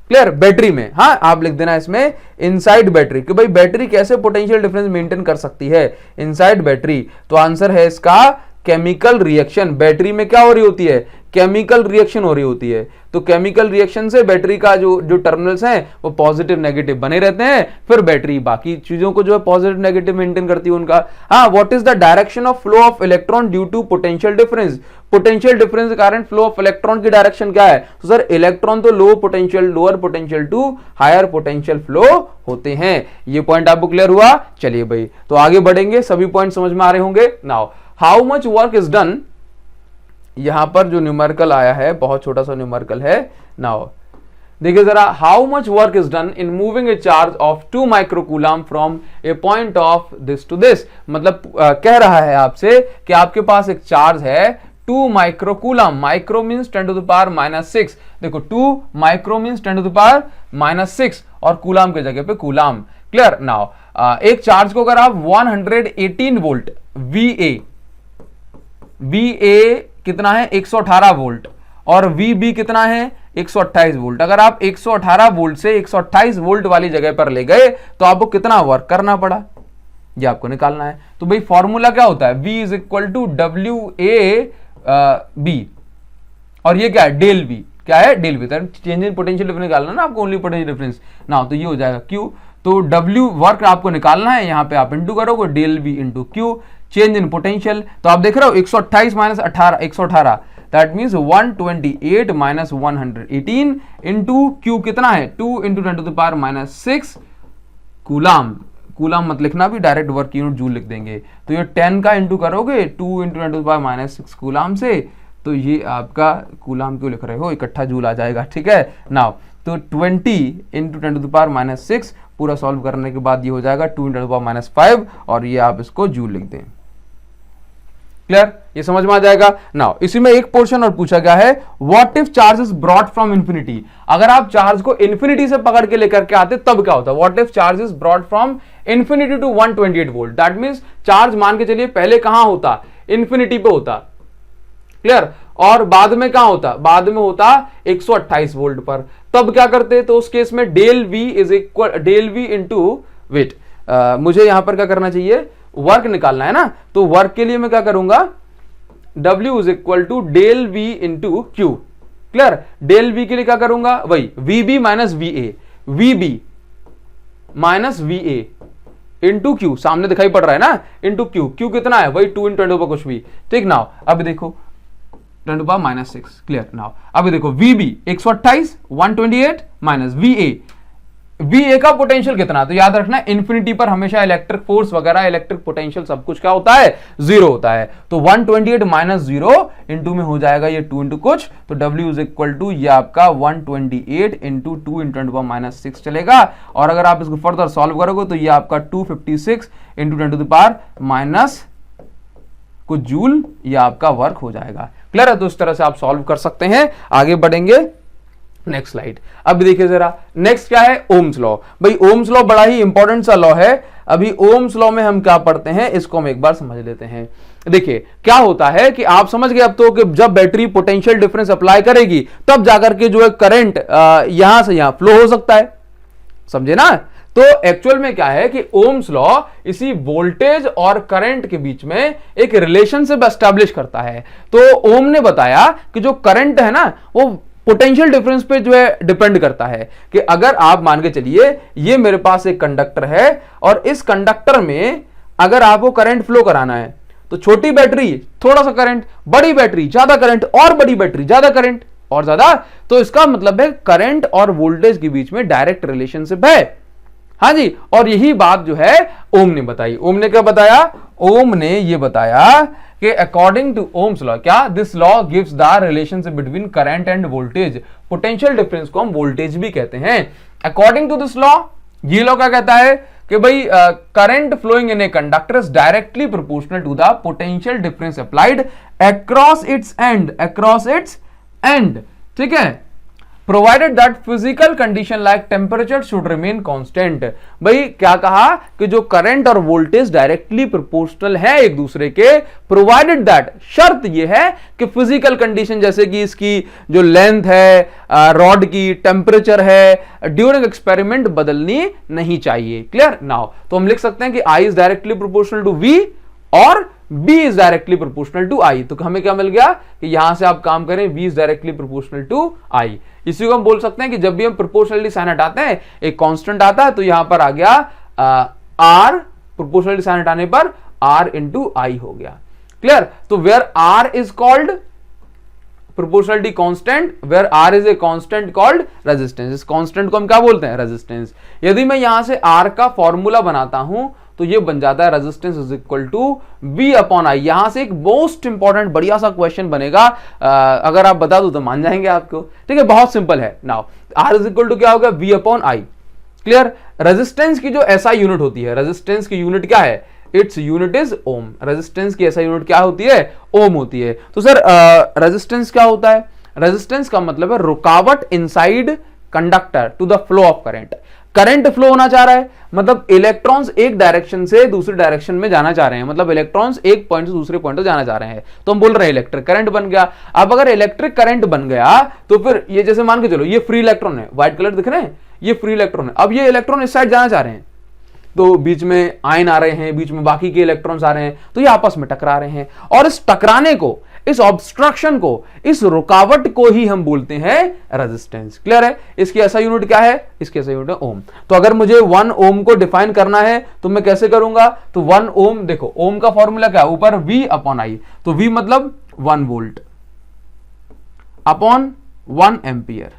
क्लियर? बैटरी में। हाँ, आप लिख देना इसमें इनसाइड बैटरी, कि भाई बैटरी कैसे पोटेंशियल डिफरेंस मेंटेन कर सकती है इनसाइड बैटरी। तो आंसर है इसका केमिकल रिएक्शन। बैटरी में क्या हो रही होती है? केमिकल रिएक्शन हो रही होती है। तो केमिकल रिएक्शन से बैटरी का जो टर्मिनल्स हैं वो पॉजिटिव नेगेटिव बने रहते हैं, फिर बैटरी बाकी चीजों को जो है पॉजिटिव नेगेटिव मेंटेन करती है उनका। हाँ, what is the direction of flow of electron due to potential difference? Potential difference के कारण फ्लो ऑफ इलेक्ट्रॉन की डायरेक्शन क्या है? तो सर इलेक्ट्रॉन तो lower potential to higher potential flow होते हैं। ये पॉइंट आपको क्लियर हुआ? चलिए भाई, तो आगे बढ़ेंगे, सभी पॉइंट समझ में आ रहे होंगे। Now how much work is done, यहां पर जो न्यूमेरिकल आया है बहुत छोटा सा न्यूमेरिकल है। नाउ देखिए जरा, how much work is done in moving a charge of 2 microcoulomb from a point of this to this. मतलब कह रहा है आपसे कि आपके पास एक चार्ज है 2 microcoulomb. Micro means 10 to the power -6। देखो 2 micro means 10 to the power -6 और कूलम के जगह पे कूलम। क्लियर? नाउ एक चार्ज को अगर आप 118 वोल्ट VA कितना है? 118 वोल्ट, और VB कितना है? 128 वोल्ट। अगर आप 118 वोल्ट से 128 वोल्ट वाली जगह पर ले गए तो आपको कितना वर्क करना पड़ा, ये आपको निकालना है। तो भाई फॉर्मूला क्या होता है? V is equal to WA/B, और ये क्या है? Del V। क्या है? Del V। Change in potential difference निकालना ना आपको, ओनली पोटेंशियल डिफरेंस ना, तो ये हो जाएगा Q। तो W वर्क आपको निकालना है, यहां पे आप इंटू करोगे del V into Q, change in potential. तो आप देख रहे हो 128 माइनस 18, 118, दैट मींस 128 माइनस 118 इंटू Q कितना है? 2 into 10 to the power -6 coulomb. Coulomb मत लिखना, भी डायरेक्ट वर्क यूनिट जूल लिख देंगे। तो ये 10 का इंटू करोगे 2 into 10 to the power -6 coulomb से, तो ये आपका कूलम क्यों लिख रहे हो, इकट्ठा जूल आ जाएगा। ठीक है? नाउ तो 20 इंटू 10 टू द पावर -6 पूरा सॉल्व करने के बाद ये हो जाएगा 2 इंटू 10 टू द पावर -5, और ये आप इसको जूल लिख दें। क्लियर, ये समझ में आ जाएगा। नाउ इसी में एक पोर्शन और पूछा गया है, what if charge is brought from infinity, अगर आप चार्ज को इंफिनिटी से पकड़ के लेकर के आते तब क्या होता है। What if charge is brought from infinity to 128 volt, that means charge मान के चलिए पहले कहां होता, इंफिनिटी पे होता, क्लियर, और बाद में कहां होता, बाद में होता 128 वोल्ट पर, तब क्या करते, तो उस केस में del V is equal del V into wait, मुझे यहां पर क्या करना चाहिए, वर्क निकालना है ना, तो वर्क के लिए मैं क्या करूंगा, W is equal to del V into Q, clear, del V के लिए क्या करूंगा, वही VB minus VA, VB minus VA into Q, सामने दिखाई पड़ रहा है ना, इंटू क्यू, क्यू कितना है, वही 2 × 10 पर कुछ भी, ठीक। नाउ अब देखो 10⁻⁻6, क्लियर। नाउ अब देखो VB 128 128 माइनस VA का पोटेंशियल कितना, तो याद रखना इंफिनिटी पर हमेशा इलेक्ट्रिक फोर्स वगैरह इलेक्ट्रिक पोटेंशियल सब कुछ क्या होता है, 0 होता है, तो 128 माइनस 0 इंटू में हो जाएगा ये 2 इंटू कुछ, तो W इज इक्वल टू ये आपका 128 इंटू 2 × 10⁻6 चलेगा, और अगर आप इसको फर्दर सॉल्व करोगे तो ये आपका 256 इंटू 10⁻⁻ कुछ जूल ये आपका वर्क हो जाएगा, क्लियर है। तो इस तरह से आप सॉल्व कर सकते हैं। आगे बढ़ेंगे, नेक्स्ट स्लाइड। अब देखिए जरा, नेक्स्ट क्या है, ओम्स लॉ। भाई ओम्स लॉ बड़ा ही इंपॉर्टेंट सा लॉ है। अभी ओम्स लॉ में हम क्या पढ़ते हैं, इसको हम एक बार समझ लेते हैं। देखिए क्या होता है कि आप समझ गए अब तो कि जब बैटरी पोटेंशियल डिफरेंस अप्लाई करेगी तब जाकर के जो है करंट यहां से यहां फ्लो हो सकता है, समझे ना। तो एक्चुअल में क्या है कि ओम्स लॉ इसी वोल्टेज और करंट के बीच में एक रिलेशनशिप एस्टैब्लिश करता है। तो ओम ने बताया कि जो करंट है ना वो पोटेंशियल डिफरेंस पे जो है डिपेंड करता है, कि अगर आप मान के चलिए ये मेरे पास एक कंडक्टर है और इस कंडक्टर में अगर आपको करंट फ्लो कराना है तो छोटी बैटरी थोड़ा सा करंट, बड़ी बैटरी ज्यादा करंट, और बड़ी बैटरी ज्यादा करंट और ज्यादा, तो इसका मतलब है करंट और वोल्टेज के बीच में डायरेक्ट रिलेशनशिप है। हाँ जी, और यही बात जो है ओम ने बताई। ओम ने क्या बताया, ओम ने ये बताया कि अकॉर्डिंग टू ओम्स लॉ, क्या this law gives the relationship between current and voltage, potential difference को हम वोल्टेज भी कहते हैं। अकॉर्डिंग टू दिस लॉ, ये लॉ क्या कहता है कि भाई current flowing in a conductor is directly proportional to the potential difference applied across its end, ठीक है, provided that physical condition like temperature should remain constant. भाई क्या कहा कि जो करंट और वोल्टेज डायरेक्टली प्रोपोर्शनल है एक दूसरे के, प्रोवाइडेड दैट, शर्त ये है कि फिजिकल कंडीशन जैसे कि इसकी जो लेंथ है रॉड की, टेम्परेचर है, ड्यूरिंग एक्सपेरिमेंट बदलनी नहीं चाहिए। क्लियर। नाउ तो हम लिख सकते हैं कि I is directly proportional to V और B is directly proportional to I। तो हमें क्या मिल गया कि यहां से आप काम करें V is directly proportional to I। इसी को हम बोल सकते हैं कि जब भी हम प्रोपोर्शनली साइन हटाते हैं एक कांस्टेंट आता है, तो यहां पर आ गया R, प्रोपोर्शनली साइन हटाने पर R इंटू I हो गया। क्लियर। तो where R is called proportionality constant, where R is a constant called resistance. इस कांस्टेंट को हम क्या बोलते हैं, रेजिस्टेंस। यदि मैं यहां से R का फॉर्मूला बनाता हूं तो ये बन जाता है resistance is equal to V upon I। यहां से एक मोस्ट इंपॉर्टेंट बढ़िया सा क्वेश्चन बनेगा, अगर आप बता दो तो मान जाएंगे आपको। ठीक है, बहुत सिंपल है। Now R is equal to क्या होगा, V upon I। Clear. Resistance की जो SI यूनिट होती है, रेजिस्टेंस की यूनिट क्या है, it's unit is ohm. Resistance की SI यूनिट क्या होती है, ओम होती है। तो सर रेजिस्टेंस क्या होता है, रेजिस्टेंस का मतलब है रुकावट inside conductor to the flow of current. Current flow होना चाह रहा है, मतलब इलेक्ट्रॉन्स एक डायरेक्शन से दूसरी डायरेक्शन में जाना चाह रहे हैं, मतलब इलेक्ट्रॉन्स एक पॉइंट से दूसरे पॉइंट तक जाना चाह रहे हैं, तो हम बोल रहे हैं इलेक्ट्रिक करंट बन गया। अब अगर इलेक्ट्रिक करंट बन गया तो फिर ये जैसे मान के चलो ये फ्री इलेक्ट्रॉन है, व्हाइट कलर दिख रहे हैं, ये फ्री इलेक्ट्रॉन है। अब ये इलेक्ट्रॉन इस साइड जाना चाह रहे हैं, तो बीच में आयन आ रहे हैं, बीच में बाकी के इलेक्ट्रॉन्स आ रहे हैं, तो ये आपस में टकरा रहे हैं। और इस टकराने को, इस ऑब्स्ट्रक्शन को, इस रुकावट को ही हम बोलते हैं रेजिस्टेंस। क्लियर है। इसकी ऐसा यूनिट क्या है, इसकी ऐसा यूनिट है ओम। तो अगर मुझे 1 ओम को डिफाइन करना है तो मैं कैसे करूंगा, तो 1 ओम, देखो ओम का फॉर्मूला क्या है, ऊपर V अपॉन I, तो V मतलब 1 वोल्ट अपॉन 1 एम्पियर।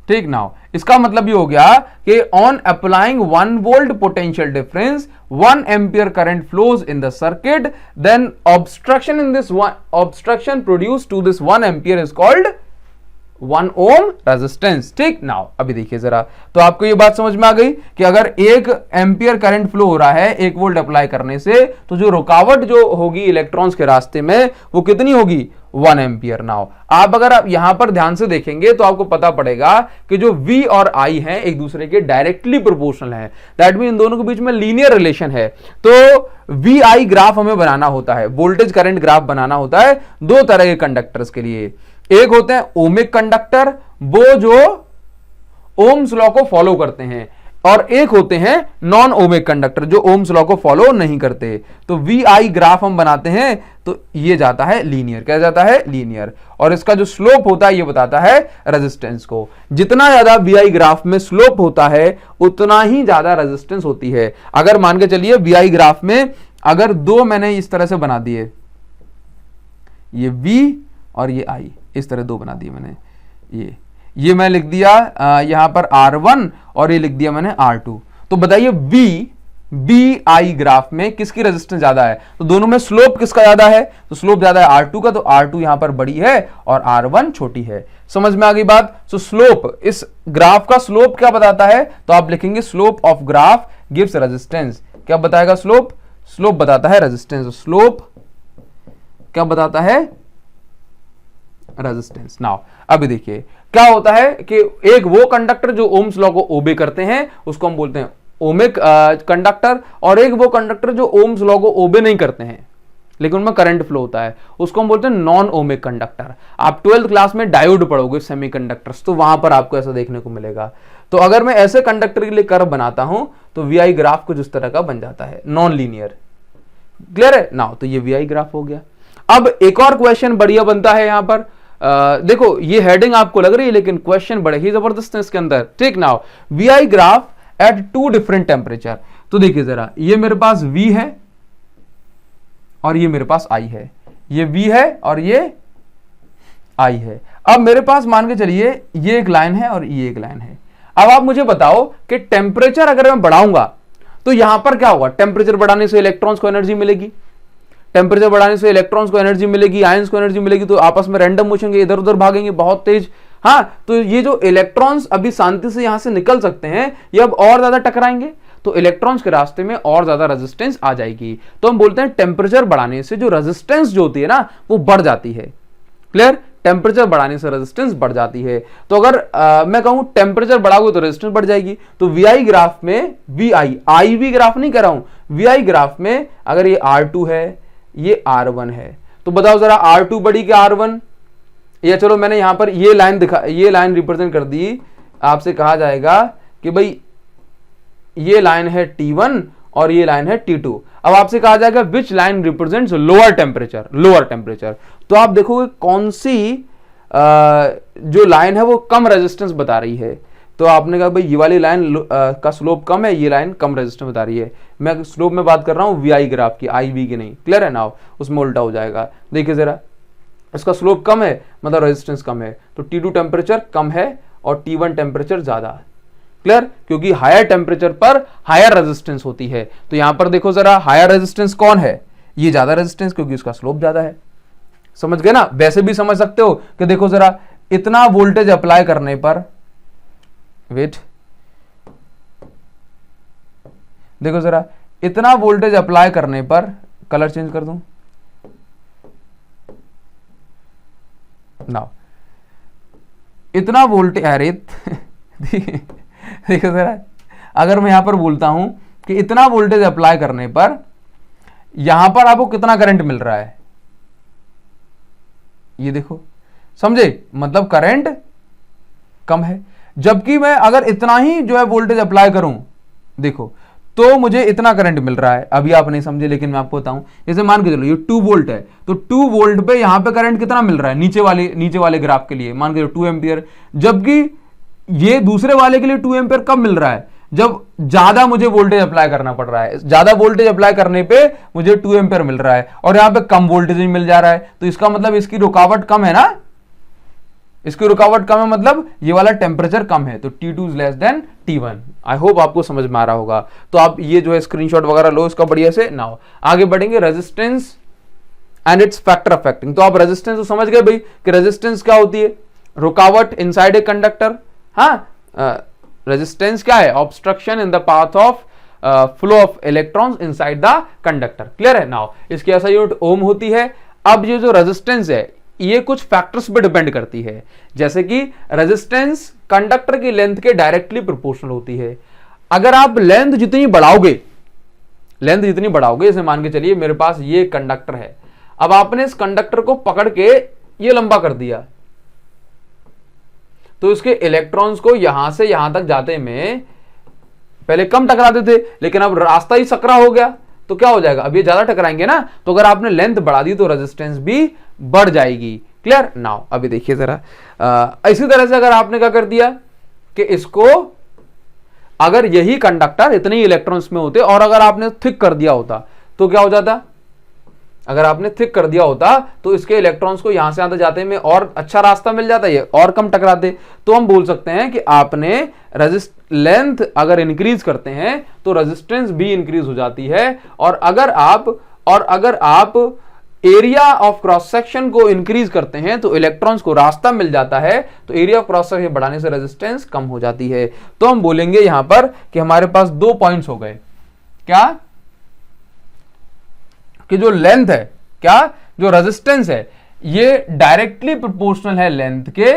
ठीक। नाउ इसका मतलब ये हो गया कि on applying 1 volt potential difference 1 ampere current flows in the circuit, then obstruction in this obstruction produce to this 1 ampere is called 1 ohm resistance. ठीक, नाउ अभी देखिए जरा, तो आपको ये बात समझ में आ गई कि अगर 1 एम्पियर करंट फ्लो हो रहा है 1 वोल्ट अप्लाई करने से, तो जो रुकावट जो होगी इलेक्ट्रॉन्स के रास्ते में वो कितनी होगी, 1 एम्पियर। नाउ आप अगर आप यहां पर ध्यान से देखेंगे तो आपको पता पड़ेगा कि जो V और I हैं एक दूसरे के डायरेक्टली प्रोपोर्शनल हैं, दैट मीन इन दोनों के बीच में लीनियर रिलेशन है। तो VI ग्राफ हमें बनाना होता है, वोल्टेज करंट ग्राफ बनाना होता है दो तरह के कंडक्टर्स के लिए। एक होते हैं ओमिक कंडक्टर, वो जो ओम्स लॉ को फॉलो करते हैं, और एक होते हैं नॉन ओमिक कंडक्टर जो ओम्स लॉ को फॉलो नहीं करते। तो VI ग्राफ हम बनाते हैं तो ये जाता है लीनियर, क्या जाता है, लीनियर, और इसका जो स्लोप होता है ये बताता है रेजिस्टेंस को। जितना ज्यादा VI ग्राफ में स्लोप होता है उतना ही ज्यादा रेजिस्टेंस होती है। अगर मान के चलिए VI ग्राफ में अगर दो मैंने इस तरह से बना दिए, ये V और ये I, इस तरह दो बना दिए मैंने, ये मैं लिख दिया यहां पर R1 और ये लिख दिया मैंने R2। तो बताइए VI ग्राफ में किसकी रेजिस्टेंस ज्यादा है, तो दोनों में स्लोप किसका ज्यादा है, तो स्लोप ज्यादा है R2 का, तो R2 यहां पर बड़ी है और R1 छोटी है। समझ में आ गई बात। तो स्लोप, इस ग्राफ का स्लोप क्या बताता है, तो आप लिखेंगे slope of graph gives resistance. क्या बताएगा स्लोप, स्लोप बताता है रेजिस्टेंस। स्लोप क्या बताता है, रेजिस्टेंस। नाउ अभी देखिए क्या होता है कि एक वो कंडक्टर जो ओम्स लॉ को ओबे करते हैं उसको हम बोलते हैं ओमिक कंडक्टर, और एक वो कंडक्टर जो ओम्स लॉ को ओबे नहीं करते हैं लेकिन उनमें करंट फ्लो होता है, उसको हम बोलते हैं नॉन ओमिक कंडक्टर। आप 12th क्लास में डायोड पढ़ोगे सेमीकंडक्टर्स, तो वहां पर आपको ऐसा देखने को मिलेगा। तो अगर मैं ऐसे कंडक्टर के लिए कर्व बनाता हूं तो VI ग्राफ कुछ इस तरह का बन जाता है, नॉन लीनियर। क्लियर है। नाउ तो ये VI ग्राफ हो गया। अब एक और क्वेश्चन बढ़िया बनता है यहां पर, देखो ये हेडिंग आपको लग रही है लेकिन क्वेश्चन बड़े ही जबरदस्त है इसके अंदर। ठीक, now VI graph at 2 different temperature. तो देखिए जरा, ये मेरे पास V है और ये मेरे पास I है, ये V है और ये I है। अब मेरे पास मान के चलिए ये एक लाइन है और ये एक लाइन है। अब आप मुझे बताओ कि टेम्परेचर अगर मैं बढ़ाऊंगा तो यहां पर क्या होगा, टेम्परेचर बढ़ाने से इलेक्ट्रॉन्स को एनर्जी मिलेगी, टेम्परेचर बढ़ाने से इलेक्ट्रॉन्स को एनर्जी मिलेगी, आयंस को एनर्जी मिलेगी, तो आपस में रैंडम मोशन के इधर उधर भागेंगे बहुत तेज। हाँ, तो ये जो इलेक्ट्रॉन्स अभी शांति से यहां से निकल सकते हैं ये अब और ज्यादा टकराएंगे, तो इलेक्ट्रॉन्स के रास्ते में और ज्यादा रेजिस्टेंस आ जाएगी। तो हम बोलते हैं टेम्परेचर बढ़ाने से जो रेजिस्टेंस जो होती है ना वो बढ़ जाती है। क्लियर, टेम्परेचर बढ़ाने से रेजिस्टेंस बढ़ जाती है। तो अगर मैं कहूं टेम्परेचर बढ़ाओगे तो रेजिस्टेंस बढ़ जाएगी। तो VI ग्राफ में IV ग्राफ नहीं कर रहा हूं, VI ग्राफ में अगर ये R2 है ये R1 है, तो बताओ जरा R2 बड़ी कि R1, या चलो मैंने यहां पर ये लाइन रिप्रेजेंट कर दी। आपसे कहा जाएगा कि भाई ये लाइन है T1 और ये लाइन है T2। अब आपसे कहा जाएगा which line represents lower temperature, तो आप देखोगे कौन सी जो लाइन है वो कम रेजिस्टेंस बता रही है। तो आपने कहा भाई ये वाली लाइन का स्लोप कम है, ये लाइन कम रेजिस्टेंस बता रही है। मैं स्लोप में बात कर रहा हूं VI ग्राफ की, IV की नहीं। क्लियर है ना, उसमें उल्टा हो जाएगा। देखिए जरा, इसका स्लोप कम है मतलब रेजिस्टेंस कम है, तो T2 टेम्परेचर कम है और T1 टेम्परेचर ज्यादा। क्लियर, क्योंकि हायर टेम्परेचर पर हायर रेजिस्टेंस होती है। तो यहां पर देखो जरा, हायर रेजिस्टेंस कौन है, ये ज्यादा रेजिस्टेंस, क्योंकि इसका स्लोप ज्यादा है। समझ गए ना। वैसे भी समझ सकते हो कि देखो जरा, इतना वोल्टेज अप्लाई करने पर, वेट, देखो जरा, इतना वोल्टेज अप्लाई करने पर, कलर चेंज कर दूं नाउ, इतना वोल्टेज, अरे देखो जरा, अगर मैं यहां पर बोलता हूं कि इतना वोल्टेज अप्लाई करने पर यहां पर आपको कितना करंट मिल रहा है, ये देखो, समझे, मतलब करंट कम है। जबकि मैं अगर इतना ही जो है वोल्टेज अप्लाई करूं, देखो, तो मुझे इतना करंट मिल रहा है। अभी आप नहीं समझे लेकिन मैं आपको बताऊं, जैसे मान के चलो ये 2 वोल्ट है, तो 2 वोल्ट पे यहां पे करंट कितना मिल रहा है, नीचे वाले ग्राफ के लिए मान के चलो 2 एम्पियर। जबकि ये दूसरे वाले के लिए 2 एम्पियर कब मिल रहा है, जब ज्यादा मुझे वोल्टेज अप्लाई करना पड़ रहा है। ज्यादा वोल्टेज अप्लाई करने पे मुझे 2 एम्पियर मिल रहा है और यहां पे कम वोल्टेज मिल जा रहा है, तो इसका मतलब इसकी रुकावट कम है ना, इसकी रुकावट कम है, मतलब ये वाला टेम्परेचर कम है। तो T2 is less than T1। I hope आपको समझ में आ रहा होगा। तो आप ये जो है स्क्रीनशॉट वगैरह लो इसका बढ़िया से। नाउ आगे बढ़ेंगे, resistance and it's factor affecting. तो आप रेजिस्टेंस तो समझ गए भाई कि रेजिस्टेंस क्या होती है, रुकावट इनसाइड ए कंडक्टर, हाँ, रेजिस्टेंस क्या है, obstruction in the path of flow of electrons inside the conductor. Clear है। नाउ इसकी ऐसा यूनिट ओम होती है। अब ये जो रेजिस्टेंस है ये कुछ फैक्टर्स पे डिपेंड करती है, जैसे कि रेजिस्टेंस कंडक्टर की लेंथ के डायरेक्टली प्रोपोर्शनल होती है। अगर आप लेंथ जितनी बढ़ाओगे, जैसे मान के चलिए मेरे पास ये कंडक्टर है, अब आपने इस कंडक्टर को पकड़ के ये लंबा कर दिया, तो इसके इलेक्ट्रॉन्स को यहां से यहां तक जाते में पहले कम टकराते थे, लेकिन अब रास्ता ही सकरा हो गया, तो क्या हो जाएगा, अब ये ज्यादा टकराएंगे ना, तो अगर आपने लेंथ बढ़ा दी तो रेजिस्टेंस भी बढ़ जाएगी। क्लियर। नाउ अभी देखिए जरा, इसी तरह से अगर आपने क्या कर दिया कि इसको, अगर यही कंडक्टर इतने ही इलेक्ट्रॉन्स में होते और अगर आपने थिक कर दिया होता तो क्या हो जाता, अगर आपने थिक कर दिया होता तो इसके इलेक्ट्रॉन्स को यहां से यहां तक जाते में और अच्छा रास्ता मिल जाता है और कम टकराते। तो हम बोल सकते हैं कि आपने लेंथ अगर इंक्रीज करते हैं तो रेजिस्टेंस भी इंक्रीज हो जाती है, और अगर आप एरिया ऑफ क्रॉस सेक्शन को इंक्रीज करते हैं तो इलेक्ट्रॉन्स को रास्ता मिल जाता है, तो एरिया ऑफ क्रॉस सेक्शन बढ़ाने से रेजिस्टेंस कम हो जाती है। तो हम बोलेंगे यहां पर कि हमारे पास 2 पॉइंट्स हो गए, क्या कि जो लेंथ है, क्या जो रेजिस्टेंस है ये डायरेक्टली प्रोपोर्शनल है लेंथ के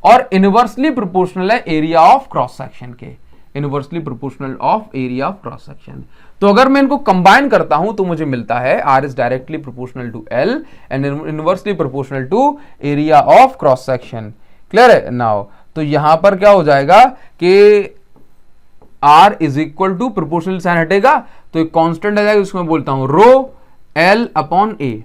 और इनवर्सली प्रोपोर्शनल है एरिया ऑफ क्रॉस सेक्शन के, inversely proportional of area of cross section. तो अगर मैं इनको कंबाइन करता हूं तो मुझे मिलता है R is directly proportional to L and inversely proportional to area of cross section. Clear है। नाउ तो यहां पर क्या हो जाएगा कि R is equal to proportional sign हटेगा तो एक कांस्टेंट आ जाएगा, उसको मैं बोलता हूं रो L अपॉन A,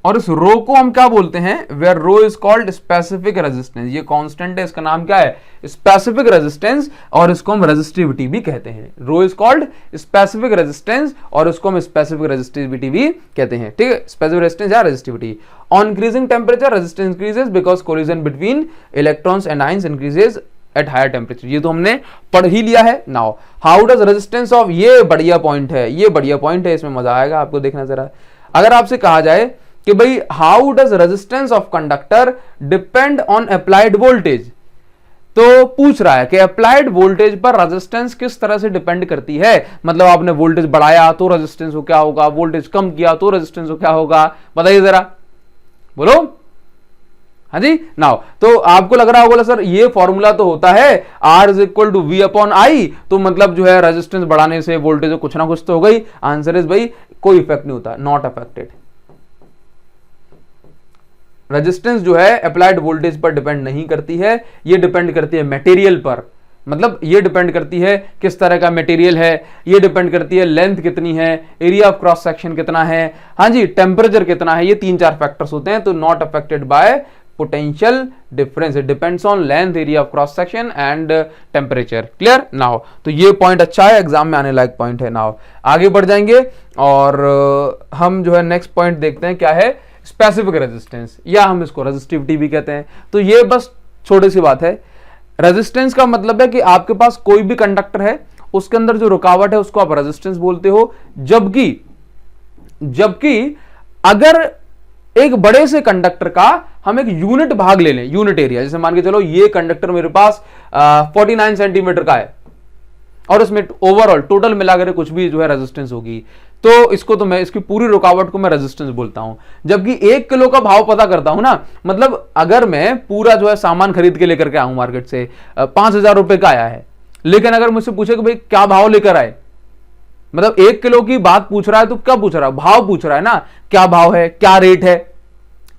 और इस रो को हम क्या बोलते हैं, where rho is called specific resistance. ये कांस्टेंट है, इसका नाम क्या है, स्पेसिफिक रेजिस्टेंस, और इसको हम रेजिस्टिविटी भी कहते हैं। रो इज कॉल्ड स्पेसिफिक रेजिस्टेंस और इसको हम स्पेसिफिक रेजिस्टिविटी भी कहते हैं। ठीक है, स्पेसिफिक रेजिस्टेंस या resistivity. On increasing temperature resistance increases because collision between electrons and ions increases at higher temperature. ये तो हमने पढ़ ही लिया है। Now how does resistance of, ये बढ़िया पॉइंट है, ये बढ़िया पॉइंट है, इसमें मजा आएगा आपको देखना जरा। अगर आपसे कहा जाए कि भाई how does resistance of conductor depend on applied voltage, तो पूछ रहा है कि अप्लाइड वोल्टेज पर रेजिस्टेंस किस तरह से डिपेंड करती है। मतलब आपने वोल्टेज बढ़ाया तो रेजिस्टेंस को क्या होगा, वोल्टेज कम किया तो रेजिस्टेंस को क्या होगा, बताइए जरा, बोलो। हाँ जी। नाउ तो आपको लग रहा होगा सर ये फॉर्मूला तो होता है R is equal to V upon I, तो मतलब जो है रेजिस्टेंस बढ़ाने से वोल्टेज कुछ ना कुछ तो हो गई। आंसर इज भाई कोई इफेक्ट नहीं होता, नॉट अफेक्टेड। रेजिस्टेंस जो है अप्लाइड वोल्टेज पर डिपेंड नहीं करती है, ये डिपेंड करती है मटेरियल पर। मतलब ये डिपेंड करती है किस तरह का मटेरियल है, ये डिपेंड करती है लेंथ कितनी है, एरिया ऑफ क्रॉस सेक्शन कितना है, हाँ जी, टेम्परेचर कितना है, ये 3-4 फैक्टर्स होते हैं। तो not affected by potential difference, it depends on length, area of cross section and temperature. Clear. Now तो ये पॉइंट अच्छा है, एग्जाम में आने लायक पॉइंट है। नाउ आगे बढ़ जाएंगे और हम जो है नेक्स्ट पॉइंट देखते हैं, क्या है, स्पेसिफिक रेजिस्टेंस, या हम इसको रेजिस्टिविटी भी कहते हैं। तो ये बस छोटी सी बात है। रेजिस्टेंस का मतलब है कि आपके पास कोई भी कंडक्टर है, उसके अंदर जो रुकावट है उसको आप रेजिस्टेंस बोलते हो। जबकि अगर एक बड़े से कंडक्टर का हम एक यूनिट भाग ले लें, यूनिट एरिया, जैसे मान के चलो ये कंडक्टर मेरे पास 49 सेंटीमीटर का है और इसमें ओवरऑल टोटल मिलाकर कुछ भी जो है रेजिस्टेंस होगी, तो इसको तो मैं इसकी पूरी रुकावट को मैं रेजिस्टेंस बोलता हूं। जबकि 1 किलो का भाव पता करता हूं ना, मतलब अगर मैं पूरा जो है सामान खरीद के लेकर के आऊं मार्केट से, 5,000 रुपए का आया है, लेकिन अगर मुझसे पूछे कि भाई क्या भाव लेकर आए, मतलब 1 किलो की बात पूछ रहा है तो क्या पूछ रहा है, भाव पूछ रहा है ना, क्या भाव है, क्या रेट है,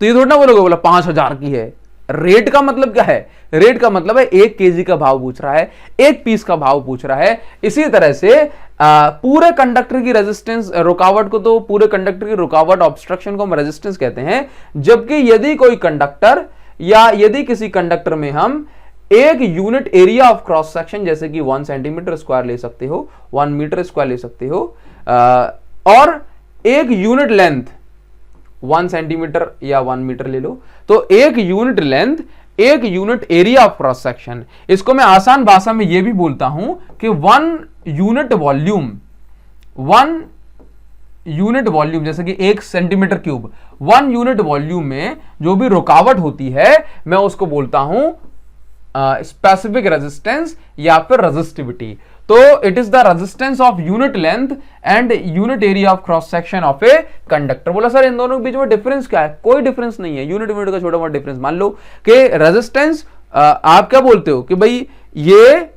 तो ये थोड़ा ना बोलोगे बोला 5,000 की है। रेट का मतलब क्या है, रेट का मतलब है 1 केजी का भाव पूछ रहा है, 1 पीस का भाव पूछ रहा है। इसी तरह से पूरे कंडक्टर की रेजिस्टेंस, रुकावट को, तो पूरे कंडक्टर की रुकावट, ऑब्स्ट्रक्शन को हम रेजिस्टेंस कहते हैं। जबकि यदि कोई कंडक्टर या यदि किसी कंडक्टर में हम एक unit area of cross section जैसे कि 1 सेंटीमीटर स्क्वायर ले सकते हो, 1 मीटर स्क्वायर ले सकते हो, और एक यूनिट लेंथ 1 सेंटीमीटर या 1 मीटर ले लो, तो एक यूनिट लेंथ, एक unit area of cross section, इसको मैं आसान भाषा में यह भी बोलता हूं कि 1 यूनिट वॉल्यूम, 1 यूनिट वॉल्यूम, जैसे कि 1 सेंटीमीटर क्यूब, 1 यूनिट वॉल्यूम में जो भी रुकावट होती है मैं उसको बोलता हूं स्पेसिफिक रेजिस्टेंस या फिर रेजिस्टिविटी। तो it is the resistance of unit length and unit area of cross section of a conductor. बोला सर इन दोनों के बीच में डिफरेंस क्या है? कोई डिफरेंस नहीं है, यूनिट यूनिट का छोटा मोटा डिफरेंस। मान लो कि रेजिस्टेंस आप क्या बोलते हो कि भाई ये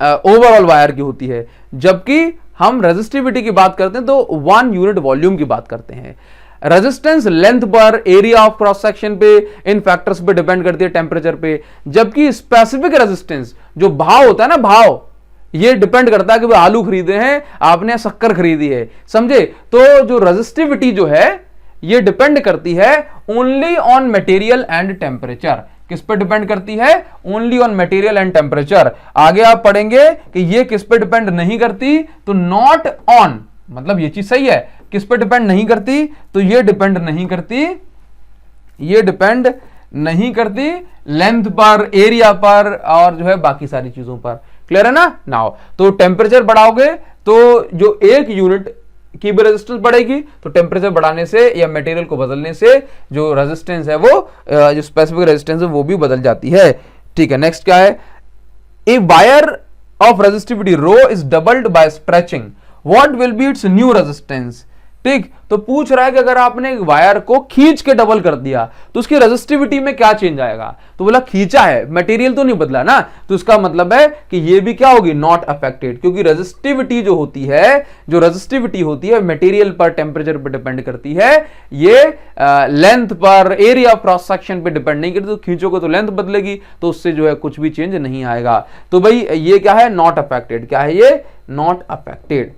ओवरऑल वायर की होती है, जबकि हम रेजिस्टिविटी की बात करते हैं तो 1 यूनिट वॉल्यूम की बात करते हैं। रेजिस्टेंस लेंथ पर, एरिया ऑफ क्रॉस सेक्शन पे, इन फैक्टर्स पे डिपेंड करती है, टेम्परेचर पे। जबकि स्पेसिफिक रेजिस्टेंस जो भाव होता है ना, भाव, ये डिपेंड करता है कि भाई आलू खरीदे हैं आपने, शक्कर खरीदी है, समझे? तो जो रेजिस्टिविटी जो है ये डिपेंड करती है only on material and temperature. किस पे डिपेंड करती है? Only on material and temperature. आगे आप पढ़ेंगे कि ये किस पे डिपेंड नहीं करती, तो नॉट ऑन, मतलब ये चीज सही है, किस पे डिपेंड नहीं करती, तो ये डिपेंड नहीं करती, ये डिपेंड नहीं करती लेंथ पर, एरिया पर और जो है बाकी सारी चीजों पर। क्लियर है ना? नाउ तो टेम्परेचर बढ़ाओगे तो जो 1 यूनिट की भी रेजिस्टेंस बढ़ेगी, तो टेम्परेचर बढ़ाने से या मटेरियल को बदलने से जो रेजिस्टेंस है वो जो स्पेसिफिक रेजिस्टेंस है वो भी बदल जाती है। ठीक है, नेक्स्ट क्या है? A wire of resistivity rho is doubled by stretching, what will be its new resistance? ठीक, तो पूछ रहा है कि अगर आपने वायर को खींच के डबल कर दिया तो उसकी रेजिस्टिविटी में क्या चेंज आएगा? तो बोला खींचा है, मटेरियल तो नहीं बदला ना, तो इसका मतलब है कि ये भी क्या होगी? नॉट अफेक्टेड, क्योंकि रेजिस्टिविटी जो होती है, जो रेजिस्टिविटी होती है मटेरियल पर, टेम्परेचर पर डिपेंड करती है, ये लेंथ पर, एरिया ऑफ क्रॉस सेक्शन पे डिपेंड नहीं करती। तो खींचोगे तो लेंथ बदलेगी, तो उससे जो है कुछ भी चेंज नहीं आएगा। तो भाई ये क्या है? Not affected. क्या है ये? Not affected.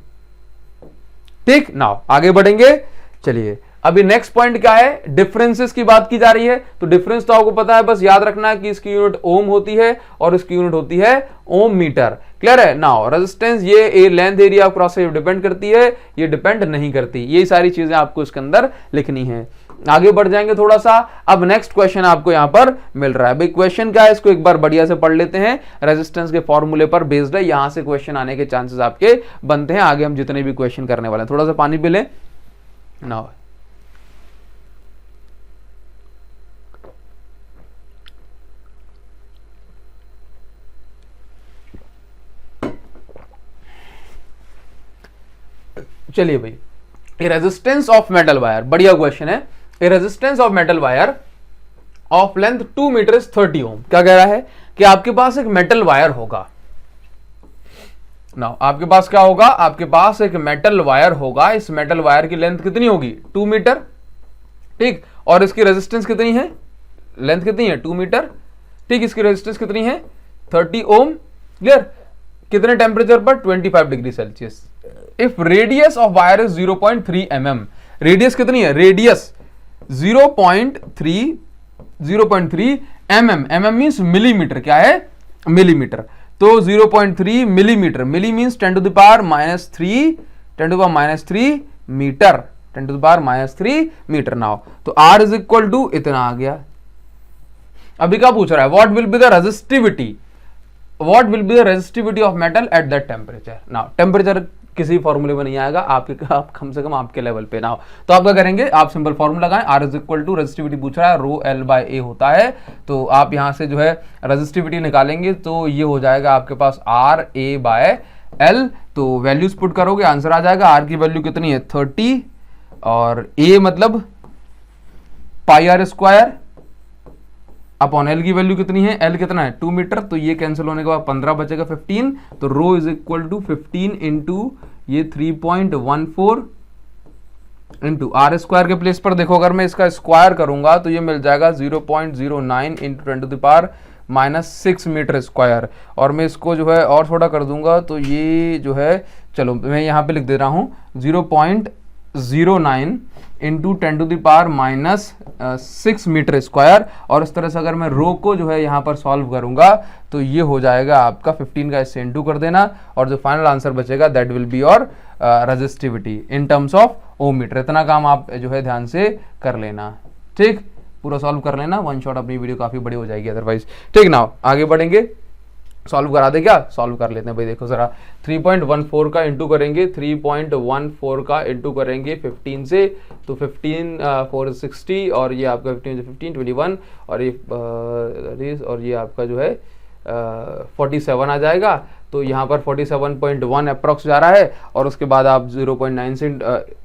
ठीक, नाउ आगे बढ़ेंगे। चलिए अभी नेक्स्ट पॉइंट क्या है? डिफरेंसेस की बात की जा रही है। तो डिफरेंस तो आपको पता है, बस याद रखना है कि इसकी यूनिट ओम होती है और इसकी यूनिट होती है ओम मीटर। क्लियर है? नाउ रेजिस्टेंस ये length area of cross section depend करती है, ये डिपेंड नहीं करती। ये सारी चीजें आपको इसके अंदर लिखनी है। आगे बढ़ जाएंगे थोड़ा सा। अब नेक्स्ट क्वेश्चन आपको यहां पर मिल रहा है। भाई क्वेश्चन क्या है, इसको एक बार बढ़िया से पढ़ लेते हैं। रेजिस्टेंस के फॉर्मूले पर बेस्ड है, यहां से क्वेश्चन आने के चांसेस आपके बनते हैं। आगे हम जितने भी क्वेश्चन करने वाले हैं, थोड़ा सा पानी पी लें ना। चलिए भाई, रेजिस्टेंस ऑफ मेटल वायर, बढ़िया क्वेश्चन है। Resistance of metal wire of length 2 metre is 30 ohm. क्या कह रहा है कि आपके पास एक मेटल वायर होगा ना, आपके पास क्या होगा? आपके पास एक मेटल वायर होगा। इस मेटल वायर की लेंथ कितनी होगी? 2 मीटर। ठीक, और इसकी रेजिस्टेंस कितनी है? लेंथ कितनी है? 2 मीटर। ठीक, इसकी रेजिस्टेंस कितनी है? 30 ओम। क्लियर? कितने टेम्परेचर पर? 25 degree Celsius. If radius of wire is 0.3 mm, radius कितनी है? Radius 0.3 mm, mm means millimetre. क्या है? मिलीमीटर। तो 0.3 millimetre, milli means 10 to the power -3, 10 to the power -3 metre, 10 to the power -3 metre. Now तो R is equal to इतना आ गया। अभी क्या पूछ रहा है? What will be the resistivity, what will be the resistivity of metal at that temperature. Now temperature किसी फॉर्मूले में नहीं आएगा, आप कम से कम आपके लेवल पे। नाउ तो आप क्या करेंगे? आप सिंपल फॉर्मूला लगाएं। R is equal to, resistivity पूछ रहा है, रो L बाय A होता है। तो आप यहां से जो है रेजिस्टिविटी निकालेंगे तो ये हो जाएगा आपके पास R A बाय L। तो वैल्यूज पुट करोगे, आंसर आ जाएगा। R की वैल्यू कितनी है? 30, और A मतलब पाई R स्क्वायर अपॉन L की वैल्यू कितनी है? L कितना है? 2 मीटर। तो ये कैंसिल होने के बाद 15 बचेगा, 15। तो रो इज इक्वल टू 15 इंटू ये 3.14 इंटू R स्क्वायर के प्लेस पर देखो, अगर मैं इसका स्क्वायर करूंगा तो ये मिल जाएगा 0.09 into 10 to the power -6 metre square. और मैं इसको जो है और थोड़ा कर दूंगा तो ये जो है, चलो मैं यहाँ पे लिख दे रहा हूँ 0.09 into 10 to the power -6 metre square. और इस तरह से अगर मैं रो को जो है यहाँ पर सॉल्व करूंगा तो ये हो जाएगा आपका 15 का इससे इंटू कर देना, और जो फाइनल आंसर बचेगा that will be your resistivity in terms of ohm metre. इतना काम आप जो है ध्यान से कर लेना। ठीक, पूरा सॉल्व कर लेना, वन शॉट अपनी वीडियो काफी बड़ी हो जाएगी अदरवाइज। ठीक, नाउ आगे बढ़ेंगे। सॉल्व करा दे क्या? सॉल्व कर लेते हैं भाई। देखो जरा 3.14 का इंटू करेंगे, 3.14 का इंटू करेंगे 15 से, तो 15 4 60 और ये आपका 15 21 और ये आपका जो है 47 आ जाएगा। तो यहाँ पर 47.1 अप्रॉक्स जा रहा है और उसके बाद आप 0.9 से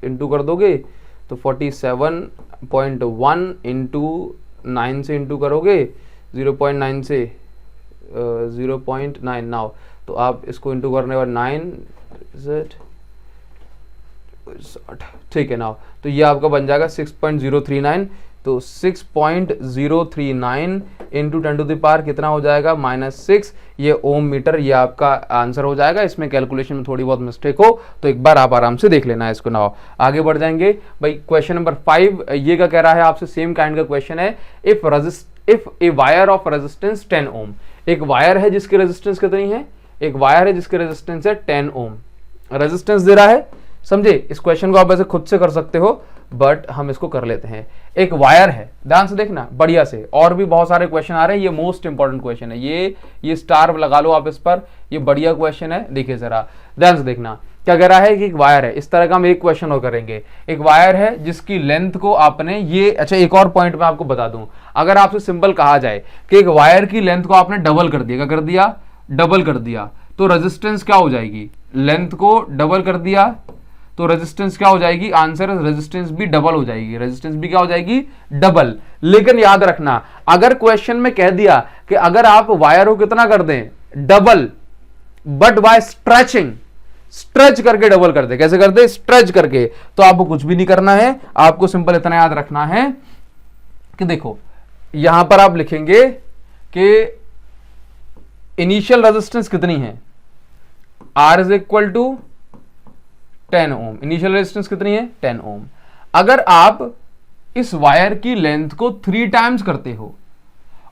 इंटू कर दोगे, तो 47.1 इंटू 9 से इंटू करोगे 0.9 से 0.9 नाउ, तो आप इसको इंटू करने पर 9 ठीक है नाउ, तो ये आपका बन जाएगा 6.039। तो 6.039 इंटू 10 टू द पावर कितना हो जाएगा? -6, ये ओम मीटर, ये आपका आंसर हो जाएगा। इसमें कैलकुलेशन में थोड़ी बहुत मिस्टेक हो तो एक बार आप आराम से देख लेना है इसको। नाउ आगे बढ़ जाएंगे भाई। क्वेश्चन नंबर 5 ये का कह रहा है आपसे, सेम काइंड का क्वेश्चन है। If A wire of resistance 10 ओम, एक वायर है जिसकी रेजिस्टेंस कितनी है? एक वायर है जिसकी रेजिस्टेंस है 10 ओम, रेजिस्टेंस दे रहा है। समझे? इस क्वेश्चन को आप ऐसे खुद से कर सकते हो बट हम इसको कर लेते हैं। एक वायर है, ध्यान से देखना बढ़िया से, और भी बहुत सारे क्वेश्चन आ रहे हैं, ये मोस्ट इंपॉर्टेंट क्वेश्चन है, ये स्टार लगा लो आप इस पर, ये बढ़िया क्वेश्चन है। देखिए जरा ध्यान से देखना क्या कह रहा है कि एक वायर है, इस तरह का हम एक क्वेश्चन और करेंगे। एक वायर है जिसकी लेंथ को आपने ये, अच्छा एक और पॉइंट मैं आपको बता दूं, अगर आपसे सिंपल कहा जाए कि एक वायर की लेंथ को आपने डबल कर दिया, क्या कर दिया? डबल कर दिया, तो रेजिस्टेंस क्या हो जाएगी? लेंथ को डबल कर दिया तो रेजिस्टेंस क्या हो जाएगी? आंसर रेजिस्टेंस भी डबल हो जाएगी, रेजिस्टेंस भी क्या हो जाएगी? डबल। लेकिन याद रखना, अगर क्वेश्चन में कह दिया कि अगर आप वायर को कितना कर दें? Double, but by stretching, stretch करके डबल कर दे। कैसे कर दे? स्ट्रेच करके। तो आपको कुछ भी नहीं करना है, आपको सिंपल इतना याद रखना है कि देखो यहां पर आप लिखेंगे कि इनिशियल रेजिस्टेंस कितनी है? R is equal to 10 ohm. Initial resistance कितनी है? 10 ओम। अगर आप इस वायर की लेंथ को 3 टाइम्स करते हो,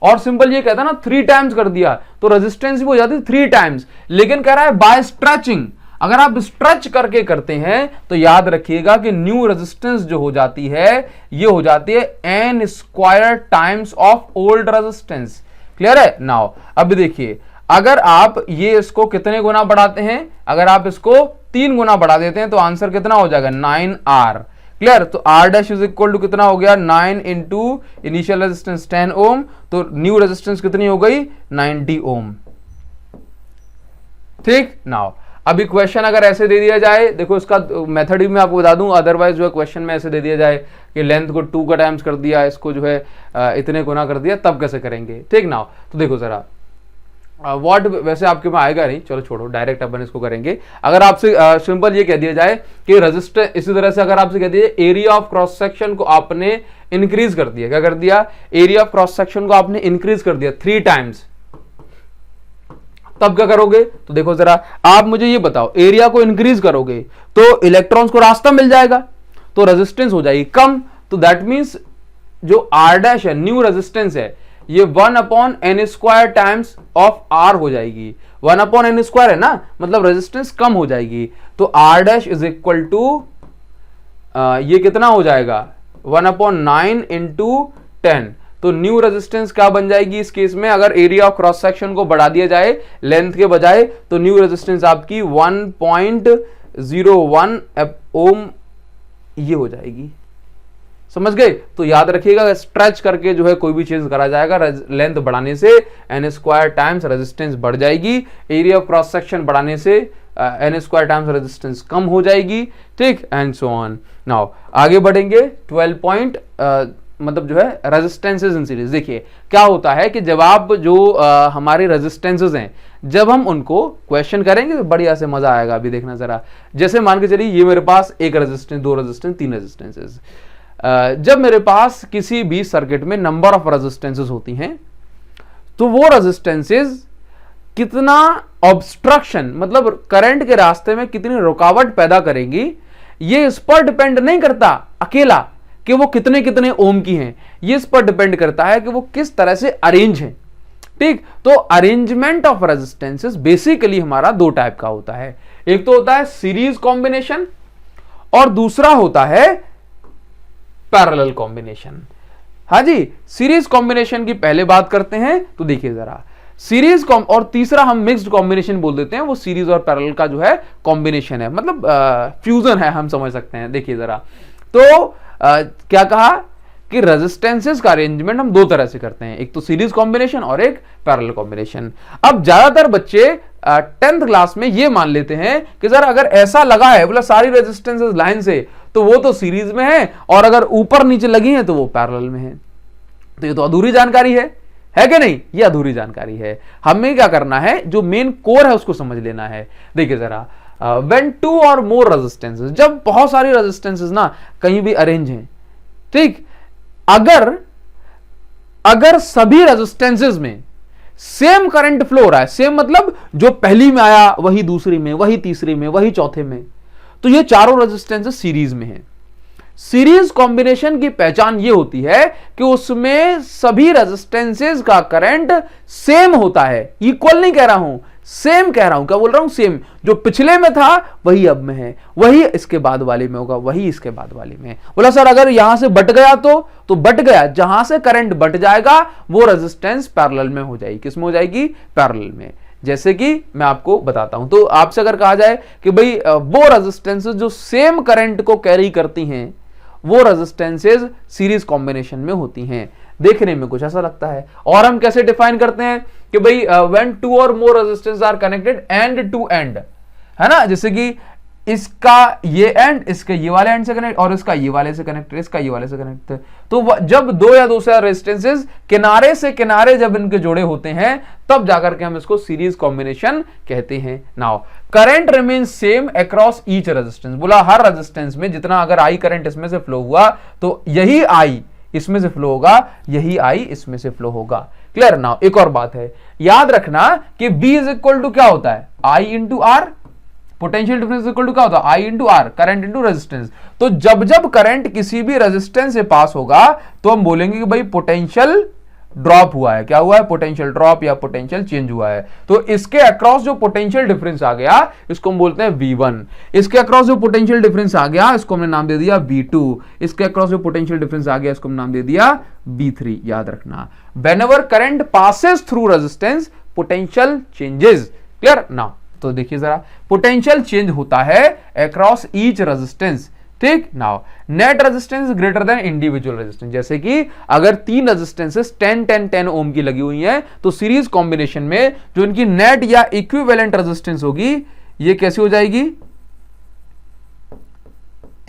और सिंपल ये कहता है ना 3 टाइम्स कर दिया तो रेजिस्टेंस भी हो जाती है 3 टाइम्स, लेकिन कह रहा है बाय स्ट्रेचिंग। अगर आप स्ट्रेच करके करते हैं तो याद रखिएगा कि न्यू रेजिस्टेंस जो हो जाती है ये हो जाती है n square times of old resistance. Clear है? नाउ अब देखिए, अगर आप ये इसको कितने गुना बढ़ाते हैं? अगर आप इसको 3 गुना बढ़ा देते हैं तो आंसर कितना हो जाएगा? 9R। क्लियर? तो R dash is equal to कितना हो गया? 9 इंटू इनिशियल रेजिस्टेंस 10 ओम, तो न्यू रेजिस्टेंस कितनी हो गई? 90 ओम। ठीक। नाउ अभी क्वेश्चन अगर ऐसे दे दिया जाए, देखो इसका मेथड भी मैं आपको बता दूं, अदरवाइज जो है क्वेश्चन में ऐसे दे दिया जाए कि लेंथ को 2 का टाइम्स कर दिया, इसको जो है इतने गुना कर दिया, तब कैसे करेंगे? ठीक। नाउ तो देखो जरा व्हाट, वैसे आपके में आएगा नहीं, चलो छोड़ो, डायरेक्ट अपन इसको करेंगे। अगर आपसे सिंपल ये कह दिया जाए कि रेजिस्टर, इसी तरह से अगर आपसे कह दिया एरिया ऑफ क्रॉस सेक्शन को आपने इंक्रीज कर दिया, क्या कर दिया? एरिया ऑफ क्रॉस सेक्शन को आपने इंक्रीज कर दिया 3 टाइम्स, तब क्या करोगे? तो देखो जरा आप मुझे ये बताओ, एरिया को इंक्रीज करोगे तो इलेक्ट्रॉन्स को रास्ता मिल जाएगा, तो रेजिस्टेंस हो जाएगी कम। तो दैट मींस जो R डैश है, न्यू रेजिस्टेंस है, ये 1/n square times of R हो जाएगी। 1/n स्क्वायर है ना, मतलब रेजिस्टेंस कम हो जाएगी। तो R dash is equal to ये कितना हो जाएगा? 1/9 इंटू 10। तो न्यू रेजिस्टेंस क्या बन जाएगी इस केस में? अगर एरिया ऑफ क्रॉस सेक्शन को बढ़ा दिया जाए लेंथ के बजाय, तो न्यू रेजिस्टेंस आपकी 1.01 ओम ये हो जाएगी। समझ गए? तो याद रखिएगा, स्ट्रेच करके जो है कोई भी चीज करा जाएगा, लेंथ बढ़ाने से n स्क्वायर टाइम्स रेजिस्टेंस बढ़ जाएगी, एरिया ऑफ क्रॉस सेक्शन बढ़ाने से n स्क्वायर टाइम्स रेजिस्टेंस कम हो जाएगी। ठीक, एंड सो ऑन। नाउ आगे बढ़ेंगे 12 पॉइंट, मतलब जो है रेजिस्टेंसेस इन सीरीज। देखिए क्या होता है कि जब आप जो हमारे रेजिस्टेंसेस हैं, जब हम उनको क्वेश्चन करेंगे तो बढ़िया से मजा आएगा। अभी देखना जरा, जैसे मान के चलिए ये मेरे पास 1 रेजिस्टेंस, 2 रेजिस्टेंस, 3 रेजिस्टेंसेस। जब मेरे पास किसी भी सर्किट में नंबर ऑफ रेजिस्टेंसेस होती हैं, तो वो रेजिस्टेंसेस कितना ऑब्स्ट्रक्शन, मतलब करंट के रास्ते में कितनी रुकावट पैदा करेंगी, ये इस पर डिपेंड नहीं करता अकेला कि वो कितने कितने ओम की हैं, ये इस पर डिपेंड करता है कि वो किस तरह से अरेंज हैं। ठीक, तो अरेंजमेंट ऑफ रेजिस्टेंसेस बेसिकली हमारा 2 टाइप का होता है। एक तो होता है सीरीज कॉम्बिनेशन और दूसरा होता है पैरेलल कॉम्बिनेशन। हाँ जी, सीरीज कॉम्बिनेशन की पहले बात करते हैं। तो देखिए जरा, सीरीज और तीसरा हम मिक्स्ड कॉम्बिनेशन बोल देते हैं, वो सीरीज और पैरेलल का जो है कॉम्बिनेशन है, मतलब फ्यूजन है हम समझ सकते हैं। देखिए जरा, तो क्या कहा कि रेजिस्टेंसेस का अरेंजमेंट हम दो तरह से करते हैं, एक तो सीरीज कॉम्बिनेशन और एक पैरेलल कॉम्बिनेशन। अब ज्यादातर बच्चे 10th क्लास में ये मान लेते हैं कि सर अगर ऐसा लगा है बोला सारी रेजिस्टेंसेस लाइन से तो वो तो सीरीज में है, और अगर ऊपर नीचे लगी है तो वो पैरेलल में है। तो ये तो अधूरी जानकारी है कि नहीं? ये अधूरी जानकारी है। हमें क्या करना है, जो मेन कोर है उसको समझ लेना है। देखिए जरा, when two or more resistances, जब बहुत सारी रेजिस्टेंसेस ना कहीं भी अरेंज हैं, ठीक, अगर सभी रेजिस्टेंसेस में सेम करंट फ्लो हो रहा है, सेम मतलब जो पहली में आया वही दूसरी में, वही तीसरी में, वही चौथे में, तो ये चारों रेजिस्टेंसेस सीरीज में है। सीरीज कॉम्बिनेशन की पहचान ये होती है कि उसमें सभी रेजिस्टेंसेस का करंट सेम होता है। इक्वल नहीं कह रहा हूं, सेम कह रहा हूं। क्या बोल रहा हूं? सेम। जो पिछले में था वही अब में है, वही इसके बाद वाले में होगा, वही इसके बाद वाले में। बोला सर अगर यहां से बट गया तो बट गया, जहां से करंट बट जाएगा वो रेजिस्टेंस पैरेलल में हो जाएगी। किस में हो जाएगी? पैरेलल में। जैसे कि मैं आपको बताता हूं, तो आपसे अगर कहा जाए कि भाई वो रेजिस्टेंसेस जो सेम करंट को कैरी करती हैं वो रेजिस्टेंसेस सीरीज कॉम्बिनेशन में होती हैं। देखने में कुछ ऐसा लगता है। और हम कैसे डिफाइन करते हैं कि भाई when two or more resistance are connected end to end, है ना, जैसे कि इसका ये एंड इसके ये वाले एंड से कनेक्ट, और इसका ये वाले से कनेक्ट, इसका ये वाले से कनेक्ट। तो जब दो या दो से रेजिस्टेंसेस किनारे से किनारे जब इनके जोड़े होते हैं तब जाकर के हम इसको सीरीज कॉम्बिनेशन कहते हैं। Now current remain same across each resistance. बोला हर रेजिस्टेंस में जितना अगर आई करंट इसमें से फ्लो हुआ तो यही आई इसमें से फ्लो होगा, यही आई इसमें से फ्लो होगा। क्लियर? नाउ एक और बात है, याद रखना कि B इज इक्वल टू क्या होता है? I into R. Potential difference equal to क्या होता है? I into R, current into resistance. तो जब जब करंट किसी भी रेजिस्टेंस से पास होगा तो हम बोलेंगे कि भाई पोटेंशियल ड्रॉप हुआ है। क्या हुआ है? पोटेंशियल ड्रॉप या पोटेंशियल चेंज हुआ है। तो इसके अक्रॉस जो पोटेंशियल डिफरेंस आ गया इसको हम बोलते हैं V1। इसके अक्रॉस जो पोटेंशियल डिफरेंस आ गया इसको हमने नाम दे दिया V2। इसके अक्रॉस जो पोटेंशियल डिफरेंस आ गया इसको हम नाम दे दिया V3। याद रखना, whenever current passes through resistance potential changes. Clear? Now तो देखिए जरा, पोटेंशियल चेंज होता है अक्रॉस ईच रेजिस्टेंस। ठीक, now net resistance greater than individual resistance. जैसे कि अगर तीन रेजिस्टेंसेस 10 ओम की लगी हुई हैं तो सीरीज कॉम्बिनेशन में जो इनकी नेट या इक्विवेलेंट रेजिस्टेंस होगी ये कैसी हो जाएगी?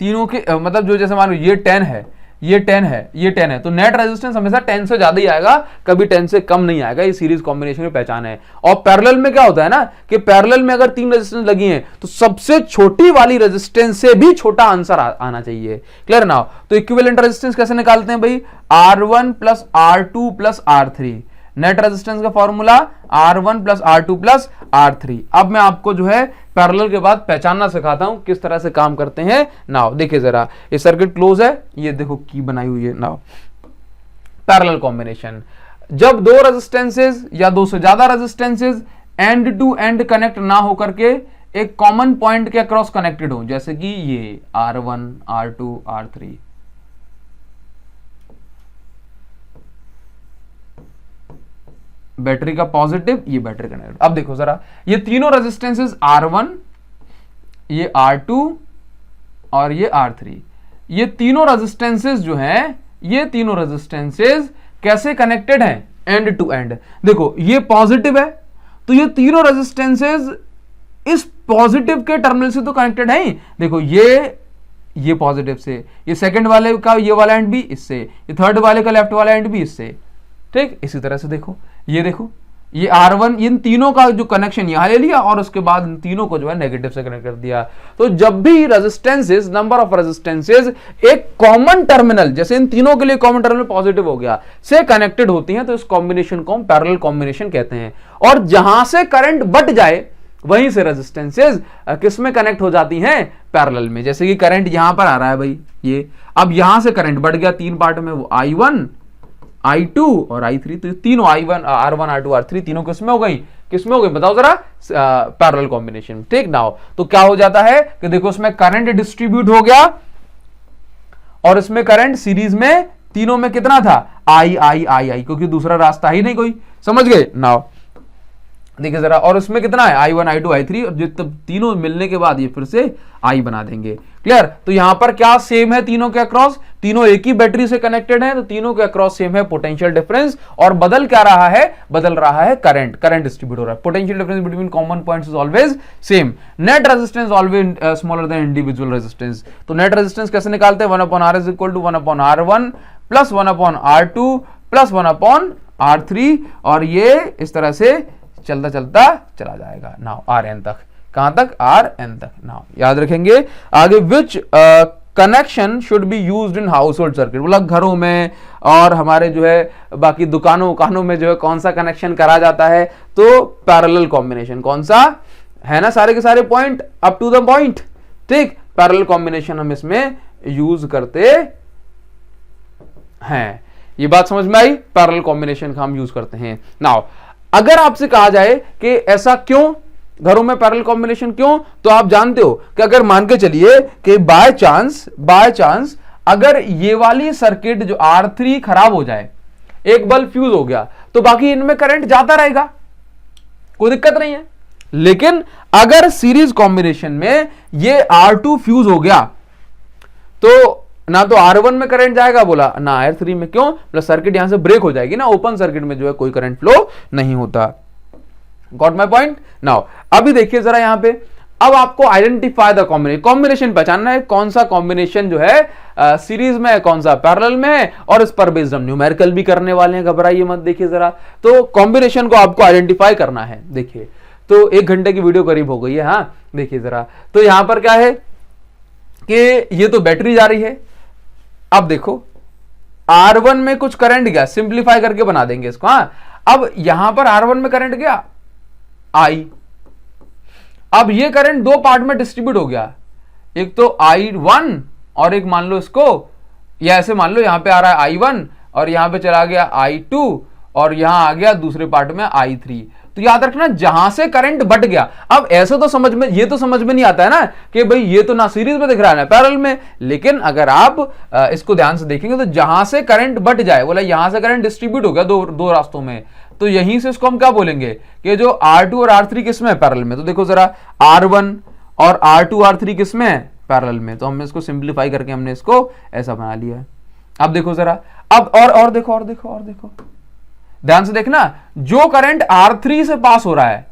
तीनों के मतलब जो जैसे मान लो ये 10 है, ये 10 है, ये 10 है, तो नेट रेजिस्टेंस हमेशा 10 से ज्यादा ही आएगा, कभी 10 से कम नहीं आएगा। ये सीरीज कॉम्बिनेशन में पहचान है। और पैरेलल में क्या होता है ना कि पैरेलल में अगर तीन रेजिस्टेंस लगी हैं तो सबसे छोटी वाली रेजिस्टेंस से भी छोटा आंसर आना चाहिए। क्लियर? नाउ तो इक्विवेलेंट रेजिस्टेंस कैसे निकालते हैं भाई? R1 plus R2 plus R3। Net resistance का formula R1 plus R2 plus R3। अब मैं आपको जो है पैरेलल के बाद पहचानना सिखाता हूं किस तरह से काम करते हैं। नाउ देखिए जरा, ये सर्किट क्लोज है, ये देखो की बनाई हुई है। नाउ पैरेलल कॉम्बिनेशन, जब दो रेजिस्टेंसेस या दो से ज्यादा resistances end to end connect ना होकर के एक कॉमन पॉइंट के अक्रॉस कनेक्टेड हो, जैसे कि ये R1 R2 R3। बैटरी का पॉजिटिव, ये बैटरी का नेगेटिव। अब देखो जरा, ये तीनों रेजिस्टेंसेस R1, ये R2 और ये R3, ये तीनों रेजिस्टेंसेस जो हैं, ये तीनों रेजिस्टेंसेस कैसे कनेक्टेड हैं? End to end. देखो ये पॉजिटिव है तो ये तीनों रेजिस्टेंसेस इस पॉजिटिव के टर्मिनल से तो कनेक्टेड है ही। देखो ये पॉजिटिव से, ये सेकंड वाले का ये वाला एंड भी इससे, ये थर्ड वाले का लेफ्ट वाला एंड भी इससे। ठीक, इसी तरह से देखो ये R1, इन तीनों का जो कनेक्शन यहां ले लिया और उसके बाद इन तीनों को जो है नेगेटिव से कनेक्ट कर दिया। तो जब भी रेजिस्टेंसेस, नंबर ऑफ रेजिस्टेंसेस एक कॉमन टर्मिनल, जैसे इन तीनों के लिए कॉमन टर्मिनल पॉजिटिव हो गया, से कनेक्टेड होती हैं तो इस कॉम्बिनेशन को हम पैरेलल कॉम्बिनेशन कहते हैं। और जहां से करंट बट जाए वहीं से रेजिस्टेंसेस किस में कनेक्ट हो जाती हैं? पैरेलल में। जैसे कि करंट यहां पर आ रहा है भाई, ये अब यहां से करंट बढ़ गया तीन पार्ट में, वो I1 I2 और I3। तो तीनों I1 R1 R2 R3 तीनों किसमें हो गई? बताओ जरा, पैरेलल कॉम्बिनेशन। ठीक, नाउ तो क्या हो जाता है कि देखो इसमें करंट डिस्ट्रीब्यूट हो गया और इसमें करंट सीरीज में तीनों में कितना था? I, क्योंकि दूसरा रास्ता ही नहीं कोई। समझ गए? नाउ देखिए जरा, और उसमें कितना है I1 I2 I3, और जो तब तीनों मिलने के बाद ये फिर से I बना देंगे। क्लियर? तो यहां पर क्या सेम है तीनों के अक्रॉस, तीनों एक ही बैटरी से कनेक्टेड है, तो तीनों के अक्रॉस सेम है पोटेंशियल डिफरेंस, और बदल क्या रहा है, बदल रहा है करंट, करंट डिस्ट्रीब्यूट हो रहा है। Potential difference between common points is always same. Net resistance always smaller than individual resistance. तो नेट रेजिस्टेंस कैसे निकालते हैं, 1/R is equal to 1/R1 plus 1/R2 plus 1/R3, और ये इस तरह से चलता चलता चला जाएगा नाउ Rn तक। कहां तक, Rn तक। नाउ याद रखेंगे आगे, which connection should be used in household circuit, मतलब घरों में और हमारे जो है बाकी दुकानों में जो है कौन सा कनेक्शन करा जाता है, तो पैरेलल कॉम्बिनेशन। कौन सा है ना, सारे के सारे point up to the point, ठीक, पैरेलल कॉम्बिनेशन हम इसमें यूज करते हैं। ये बात समझ में आई, पैरेलल कॉम्बिनेशन का हम यूज करते हैं। नाउ अगर आपसे कहा जाए कि ऐसा क्यों, घरों में पैरेलल कॉम्बिनेशन क्यों, तो आप जानते हो कि अगर मान के चलिए कि बाय चांस अगर ये वाली सर्किट जो R3 खराब हो जाए, एक बल्ब फ्यूज हो गया, तो बाकी इनमें करंट जाता रहेगा, कोई दिक्कत नहीं है। लेकिन अगर सीरीज कॉम्बिनेशन में ये R2 फ्यूज हो गया, तो ना तो R1 में करंट जाएगा बोला, ना R3 में। क्यों? प्लस सर्किट यहां से ब्रेक हो जाएगी ना, ओपन सर्किट में जो है कोई करंट फ्लो नहीं होता। Got my point? नाउ अभी देखिए जरा यहां पे, अब आपको आइडेंटिफाई द कॉम्बिनेशन पहचानना है, कौन सा कॉम्बिनेशन जो है सीरीज में है, कौन सा पैरेलल में है, और इस पर बेस्ड हम न्यूमेरिकल भी करने वाले हैं, घबराइए मत। देखिए जरा, तो कॉम्बिनेशन को आपको आइडेंटिफाई करना है। देखिए, तो 1 घंटे की वीडियो करीब हो गई है। हाँ देखिए जरा, तो यहां पर क्या है कि ये तो बैटरी जा रही है। अब देखो R1 में कुछ करंट गया, सिंप्लीफाई करके बना देंगे इसको। हाँ, अब यहां पर R1 में करंट गया I, अब ये करंट दो पार्ट में डिस्ट्रीब्यूट हो गया, एक तो I1 और एक मान लो इसको, या ऐसे मान लो यहां पे आ रहा है I1 और यहां पे चला गया I2 और यहां आ गया दूसरे पार्ट में I3। तो याद रखना, जहां से करंट बट गया, अब ऐसे तो समझ में, ये तो समझ में नहीं आता है ना कि भाई ये तो ना सीरीज में दिख रहा है ना पैरेलल में, लेकिन अगर आप इसको ध्यान से देखेंगे तो जहां से करंट बट जाए, बोला यहां से करंट डिस्ट्रीब्यूट हो गया दो रास्तों में, तो यहीं से इसको हम क्या बोलेंगे कि जो R2 और R3 किसमें है, पैरेलल में। तो देखो जरा, R1 और R2 R3 किसमें है, पैरेलल में। तो हमने इसको सिंप्लीफाई करके हमने इसको ऐसा बना लिया। अब देखो जरा, अब और देखो ध्यान से देखना, जो करंट R3 से पास हो रहा है,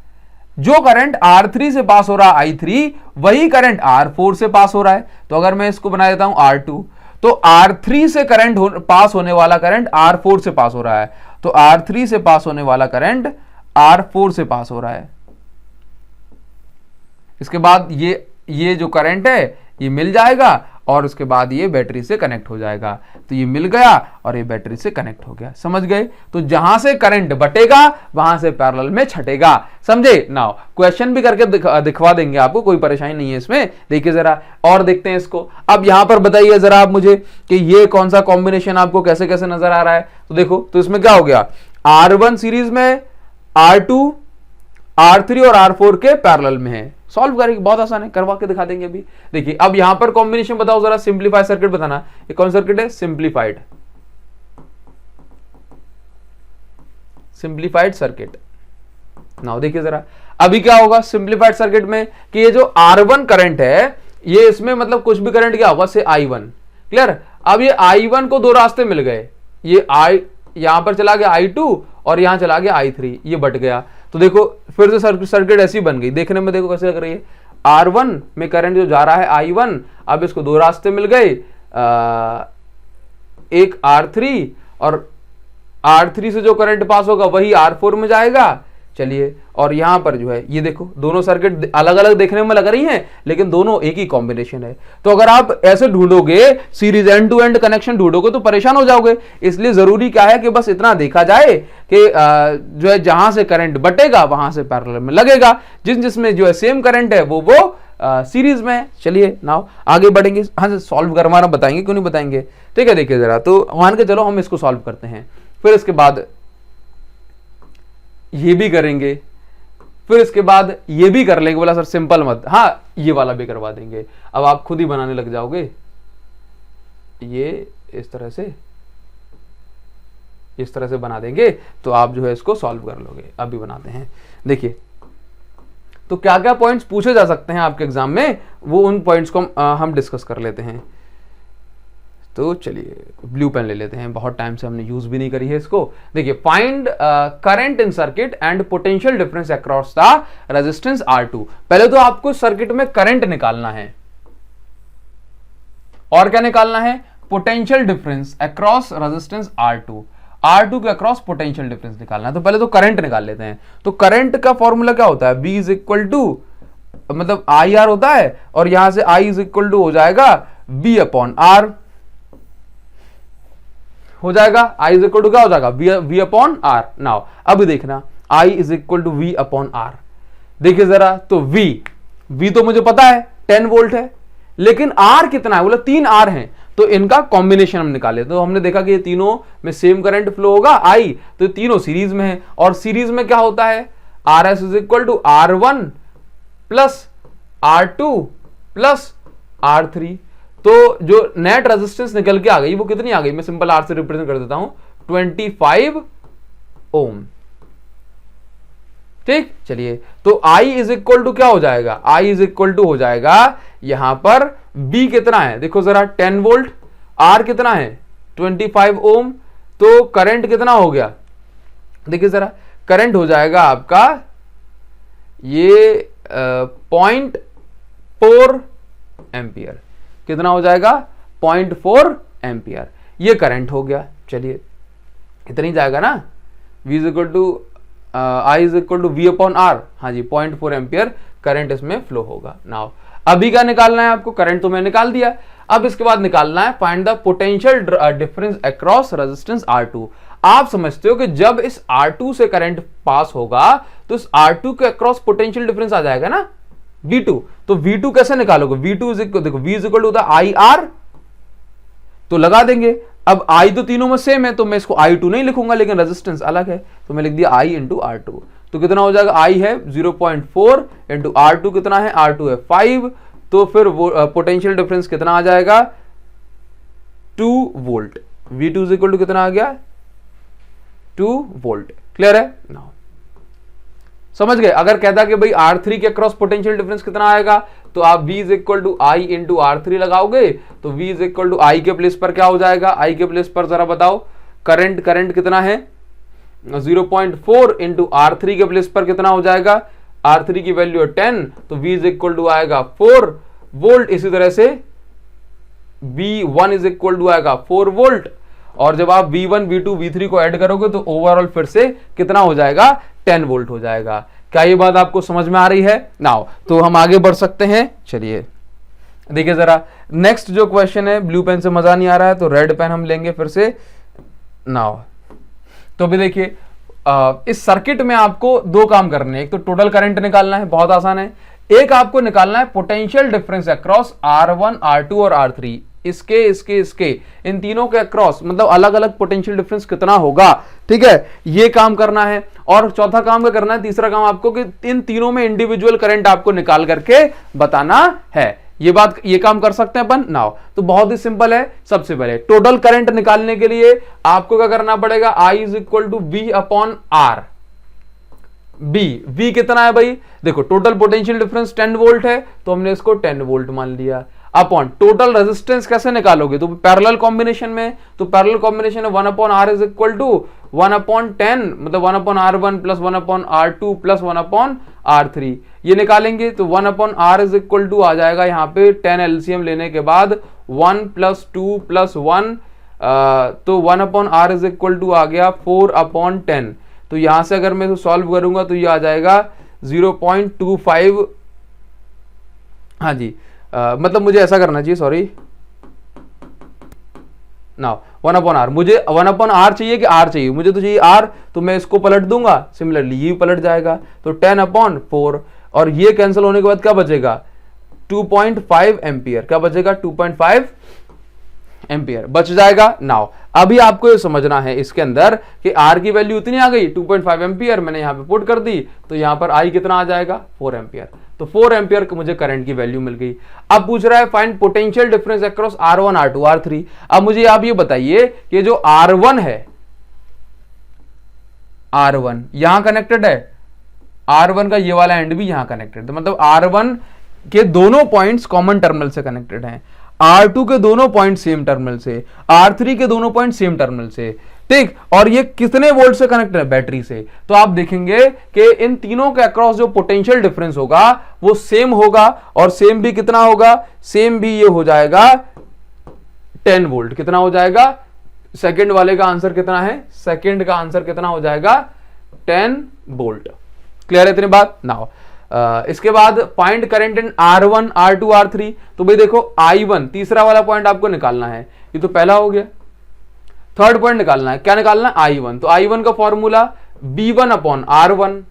जो करंट R3 से पास हो रहा है I3, वही करंट R4 से पास हो रहा है। तो अगर मैं इसको बना देता हूं R2, तो R3 से करंट पास होने वाला करंट R4 से पास हो रहा है, तो R3 से पास होने वाला करंट R4 से पास हो रहा है। इसके बाद ये जो करंट है ये मिल जाएगा, और उसके बाद ये बैटरी से कनेक्ट हो जाएगा। तो ये मिल गया और ये बैटरी से कनेक्ट हो गया। समझ गए? तो जहां से करंट बटेगा वहां से पैरेलल में छटेगा। समझे? नाउ क्वेश्चन भी करके दिखवा देंगे आपको, कोई परेशानी नहीं है इसमें। देखिए जरा और देखते हैं इसको। अब यहां पर बताइए जरा आप मुझे कि ये कौन सा कॉम्बिनेशन आपको कैसे कैसे नजर आ रहा है। तो देखो, तो इसमें क्या हो गया, R1 सीरीज में, R2 R3 और R4 के पैरेलल में है। सॉल्व करेंगे, बहुत आसान है, करवा के दिखा देंगे अभी। देखिए अब यहां पर कॉम्बिनेशन बताओ जरा, सिंप्लीफाइड सर्किट बताना। ये कौन सर्किट है, सिंप्लीफाइड सर्किट। नाउ देखिए जरा, अभी क्या होगा सिंप्लीफाइड सर्किट में कि ये जो R1 करंट है, ये इसमें मतलब कुछ भी करंट क्या होगा, से I1। क्लियर? अब ये I1 को दो रास्ते मिल गए, ये यहां पर चला गया I2 और यहां चला गया I3, ये बट गया। तो देखो फिर से सर्किट ऐसी बन गई। देखने में देखो कैसे लग रही है, R1 में करंट जो जा रहा है I1, अब इसको दो रास्ते मिल गए, एक R3, और R3 से जो करंट पास होगा वही R4 में जाएगा। चलिए, और यहां पर जो है ये देखो, दोनों सर्किट अलग अलग देखने में लग रही हैं, लेकिन दोनों एक ही कॉम्बिनेशन है। तो अगर आप ऐसे ढूंढोगे, series end to end connection ढूंढोगे तो परेशान हो जाओगे। इसलिए जरूरी क्या है कि बस इतना देखा जाए कि जो है जहां से करंट बटेगा वहां से पैरेलल में लगेगा, जिसमें जो है सेम करंट है वो सीरीज में। चलिए नाउ आगे बढ़ेंगे। हाँ, सॉल्व करवाना बताएंगे, क्यों नहीं बताएंगे। ठीक है, देखिए जरा, तो मान के चलो हम इसको सॉल्व करते हैं, फिर इसके बाद ये भी करेंगे, फिर इसके बाद ये भी कर लेंगे। बोला सर सिंपल मत, हाँ ये वाला भी करवा देंगे। अब आप खुद ही बनाने लग जाओगे, ये इस तरह से इस तरह से बना देंगे तो आप जो है इसको सॉल्व कर लोगे। अभी बनाते हैं, देखिए तो क्या क्या पॉइंट्स पूछे जा सकते हैं आपके एग्जाम में, वो उन पॉइंट्स को हम डिस्कस कर लेते हैं। तो चलिए ब्लू पेन ले लेते हैं, बहुत टाइम से हमने यूज भी नहीं करी है इसको। देखिए find current in circuit and potential difference across the resistance R2। पहले तो आपको सर्किट में करंट निकालना है और क्या निकालना है, potential difference across resistance R2 के अक्रॉस पोटेंशियल डिफरेंस निकालना है। तो पहले तो करंट निकाल लेते हैं। तो करंट का फॉर्मूला क्या होता है, B इज इक्वल टू मतलब IR होता है और यहां से I इज इक्वल टू हो जाएगा B अपॉन R हो जाएगा। I इज इक्वल टू क्या हो जाएगा, V अपॉन R। नाउ अब देखना I is equal to V upon R। देखिए जरा, तो V तो मुझे पता है 10 वोल्ट है, लेकिन R कितना है, बोला 3 R हैं, तो इनका कॉम्बिनेशन हम निकाले। तो हमने देखा कि ये तीनों में सेम करंट फ्लो होगा I, तो तीनों सीरीज में है और सीरीज में क्या होता है, RS is equal to R1 plus R2 plus R3। तो जो नेट रेजिस्टेंस निकल के आ गई वो कितनी आ गई, मैं सिंपल R से रिप्रेजेंट कर देता हूं, 25 ओम। ठीक, चलिए तो I इज इक्वल टू क्या हो जाएगा, I इज इक्वल टू हो जाएगा यहां पर B कितना है, देखो जरा 10 वोल्ट, R कितना है 25 ओम, तो करंट कितना हो गया, देखिए जरा करंट हो जाएगा आपका ये 0.4 एम्पियर। कितना हो जाएगा, 0.4 एम्पियर, ये करंट हो गया। चलिए इतना ही जाएगा ना, V is equal to I is equal to V upon R। हाँ जी, 0.4 एम्पियर करंट इसमें फ्लो होगा। नाउ अभी क्या निकालना है आपको, करंट तो मैंने निकाल दिया, अब इसके बाद निकालना है find the potential difference across resistance R2। आप समझते हो कि जब इस R2 से करंट पास होगा तो इस R2 के अक्रॉस पोटेंशियल डिफरेंस आ जाएगा ना V2। तो V2 कैसे निकालोगे, V2 इज इक्वल, देखो V is equal to the IR, तो लगा देंगे। अब I तो तीनों में सेम है तो मैं इसको I2 नहीं लिखूंगा, लेकिन रेजिस्टेंस अलग है तो मैं लिख दिया I इंटू R2। तो कितना हो जाएगा, I है 0.4 इंटू R2 कितना है, R2 है 5, तो फिर पोटेंशियल डिफरेंस कितना आ जाएगा 2 volt. V2 is equal to कितना आ गया 2 वोल्ट। क्लियर है, नाउ समझ गए। अगर कहता कि भाई R3 के क्रॉस पोटेंशियल डिफरेंस कितना आएगा, तो आप V is equal to I into R3 लगाओगे, तो V is equal to I के प्लेस पर क्या हो जाएगा, I के प्लेस पर जरा बताओ, करंट कितना है 0.4 इंटू R3 के प्लेस पर कितना हो जाएगा, R3 की वैल्यू है 10, तो V इज इक्वल टू आएगा 4 वोल्ट। इसी तरह से V1 इज इक्वल टू आएगा 4 वोल्ट, और जब आप V1 V2 V3 को ऐड करोगे तो ओवरऑल फिर से कितना हो जाएगा 10 वोल्ट हो जाएगा। क्या ये बात आपको समझ में आ रही है, नाउ तो हम आगे बढ़ सकते हैं। चलिए देखिए जरा नेक्स्ट जो क्वेश्चन है, ब्लू पेन से मजा नहीं आ रहा है तो रेड पेन हम लेंगे फिर से। नाउ तो भी देखिए इस सर्किट में आपको दो काम करने हैं, एक तो टोटल करंट निकालना है, बहुत आसान है, एक आपको निकालना है potential difference across R1 R2 और R3। इसके इन तीनों के अक्रॉस मतलब अलग अलग पोटेंशियल डिफरेंस कितना होगा, ठीक है, ये काम करना है। और चौथा काम क्या करना है, तीसरा काम आपको कि इन तीनों में इंडिविजुअल करंट आपको निकाल करके बताना है। ये काम कर सकते हैं अपन। नाउ तो बहुत ही सिंपल है। सबसे पहले टोटल करंट निकालने के लिए आपको क्या करना पड़ेगा, I is equal to V upon R। V कितना है भाई, देखो टोटल पोटेंशियल डिफरेंस 10 वोल्ट है तो हमने इसको 10 वोल्ट मान लिया, अपॉन टोटल रेजिस्टेंस कैसे निकालोगे, तो पैरेलल कॉम्बिनेशन में, तो पैरेलल कॉम्बिनेशन में 1 upon R is equal to 1 upon 10 मतलब 1 upon R1 plus 1 upon R2 plus 1 upon R3 ये निकालेंगे। तो 1 upon R is equal to आ जाएगा यहाँ पे 10 एलसीएम लेने के बाद 1 प्लस 2 प्लस 1, तो 1 upon R is equal to आ गया 4 अपॉन 10। तो यहां से अगर मैं सॉल्व करूंगा तो ये आ जाएगा 0.25। हाँ जी मतलब मुझे ऐसा करना चाहिए, सॉरी नाउ 1 अपॉन R, मुझे 1 अपॉन R चाहिए कि R चाहिए, मुझे तो चाहिए R, तो मैं इसको पलट दूंगा, सिमिलरली ये पलट जाएगा तो 10 अपॉन 4, और ये कैंसिल होने के बाद क्या बचेगा 2.5 एम्पियर, क्या बचेगा 2.5 एम्पियर बच जाएगा। नाउ अभी आपको ये समझना है इसके अंदर कि R की वैल्यू इतनी आ गई 2.5 एम्पियर, मैंने यहां पे पुट कर दी, तो यहां पर I कितना आ जाएगा 4 एम्पियर, तो 4 एम्पियर को मुझे करंट की वैल्यू मिल गई। अब पूछ रहा है find potential difference across R1 R2 R3। अब मुझे आप ये बताइए कि जो R1 है R1 यहां कनेक्टेड है, R1 का ये वाला एंड भी यहां कनेक्टेड, तो मतलब R1 के दोनों पॉइंट्स कॉमन टर्मिनल से कनेक्टेड हैं, R2 के दोनों पॉइंट सेम टर्मिनल से, R3 के दोनों पॉइंट सेम टर्मिनल से, ठीक। और ये कितने वोल्ट से कनेक्टेड है? बैटरी से। तो आप देखेंगे कि इन तीनों के अक्रॉस जो पोटेंशियल डिफरेंस होगा वो सेम होगा, और सेम भी कितना होगा? सेम भी ये हो जाएगा 10 वोल्ट। कितना हो जाएगा? सेकंड वाले का आंसर कितना है? सेकंड का आंसर कितना हो जाएगा? 10 वोल्ट। क्लियर है इतनी बात? नाउ इसके बाद find current in R1, R2, R3। तो भाई देखो I1 तीसरा वाला पॉइंट आपको निकालना है, ये तो पहला हो गया। थर्ड पॉइंट निकालना है, क्या निकालना है? I1। तो I1 का फॉर्मूला V1 अपॉन R1।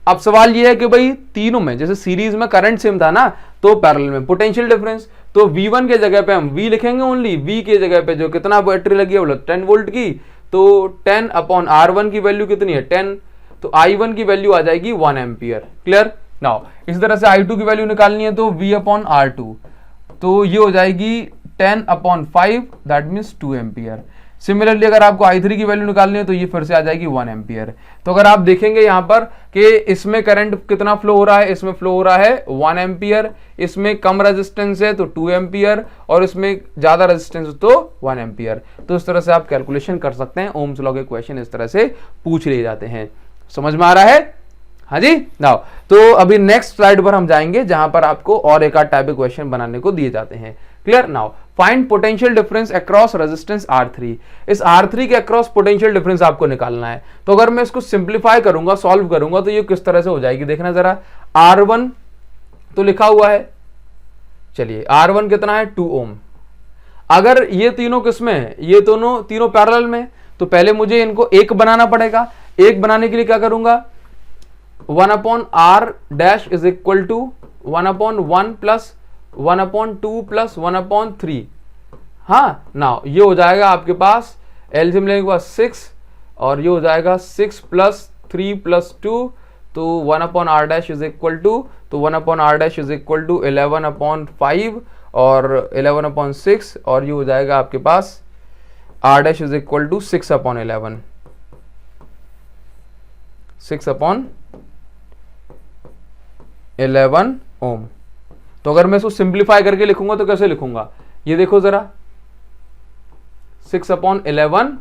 अब सवाल ये है कि भाई तीनों में जैसे सीरीज में करंट सेम था ना, तो पैरेलल में पोटेंशियल डिफरेंस, तो V1 के जगह पे हम V लिखेंगे ओनली, V के जगह पे जो कितना बैटरी लगी है बोलो 10 वोल्ट की, तो 10 अपॉन R1 की वैल्यू कितनी है? 10। तो I1 की वैल्यू आ जाएगी 1 एम्पियर। क्लियर? नाउ इस तरह से I2 की वैल्यू निकालनी है, तो V अपॉन R2, तो ये हो जाएगी 10 upon 5, that means 2 ampere. Similarly अगर आपको I3 की वैल्यू निकालनी है तो ये फिर से आ जाएगी 1 एम्पियर। तो अगर आप देखेंगे यहां पर कि इसमें करंट कितना फ्लो हो रहा है, इसमें फ्लो हो रहा है 1 एम्पियर, इसमें कम रेजिस्टेंस है तो 2 एम्पियर, और इसमें ज्यादा रेजिस्टेंस तो 1 एम्पियर। तो इस तरह से आप कैलकुलेशन कर सकते हैं। ओम्स लॉ के क्वेश्चन इस तरह से पूछ लिए जाते हैं। समझ में आ रहा है? हाँ जी। नाउ तो अभी नेक्स्ट स्लाइड पर हम जाएंगे जहां पर आपको और एक आध टाइप के क्वेश्चन बनाने को दिए जाते हैं। Clear? Now find potential difference across resistance R3। इस R3 के अक्रॉस पोटेंशियल डिफरेंस आपको निकालना है। तो अगर मैं इसको सिंप्लीफाई करूंगा, सॉल्व करूंगा, तो ये किस तरह से हो जाएगी देखना जरा। R1 तो लिखा हुआ है, चलिए R1 कितना है? 2 ओम। अगर ये तीनों किसमें है? ये तीनों पैरेलल में, तो पहले मुझे इनको एक बनाना पड़ेगा। एक बनाने के लिए क्या करूंगा? 1 upon R dash is equal to 1 upon 1 plus 1 upon 2 plus 1 upon 3। हाँ, नाउ ये हो जाएगा आपके पास एलसीएम लेने के बाद 6, और ये हो जाएगा 6 प्लस 3 प्लस 2, तो 1 upon R dash is equal to, तो 1 upon R dash is equal to 11 upon 5 और 11 अपॉन 6, और ये हो जाएगा आपके पास R dash is equal to 6 upon 11, 6 upon 11 ohm. तो अगर मैं इसको सिंप्लीफाई करके लिखूंगा तो कैसे लिखूंगा? ये देखो जरा, 6 अपॉन 11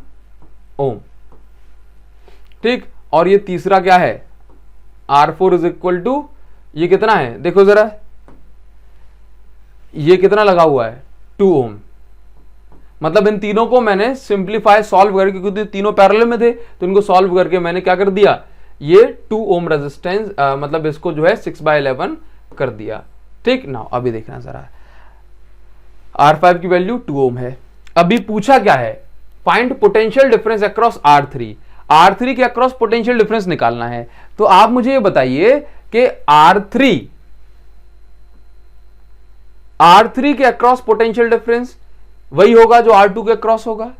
ओम, ठीक। और ये तीसरा क्या है? R4 इज इक्वल टू, ये कितना है देखो जरा, ये कितना लगा हुआ है? 2 ओम। मतलब इन तीनों को मैंने सिंप्लीफाई सॉल्व करके, क्योंकि तीनों पैरेलल में थे तो इनको सॉल्व करके मैंने क्या कर दिया? ये 2 ओम रेजिस्टेंस, मतलब इसको जो है 6/11 कर दिया, ठीक ना। अभी देखना जरा, R5 की वैल्यू 2 ओम है। अभी पूछा क्या है? Find potential difference across R3। R3 के अक्रॉस पोटेंशियल डिफरेंस निकालना है। तो आप मुझे ये बताइए कि R3 के अक्रॉस पोटेंशियल डिफरेंस वही होगा जो R2 के अक्रॉस होगा,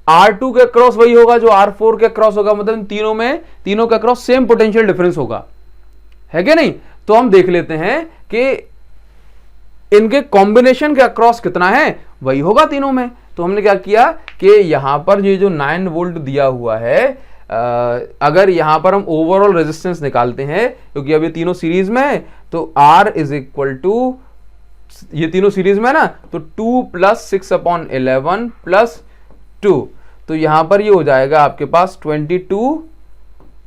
R2 के अक्रॉस वही होगा जो R4 के अक्रॉस होगा, मतलब इन तीनों के अक्रॉस सेम पोटेंशियल डिफरेंस होगा, है कि नहीं? तो हम देख लेते हैं कि इनके कॉम्बिनेशन के अक्रॉस कितना है, वही होगा तीनों में। तो हमने क्या किया कि यहां पर ये जो 9 वोल्ट दिया हुआ है, अगर यहां पर हम ओवरऑल रेजिस्टेंस निकालते हैं, क्योंकि अभी तीनों सीरीज में है, तो R इज इक्वल टू, ये तीनों सीरीज में है ना, तो 2 प्लस 6 अपॉन 11 प्लस 2, तो यहां पर ये हो जाएगा आपके पास 22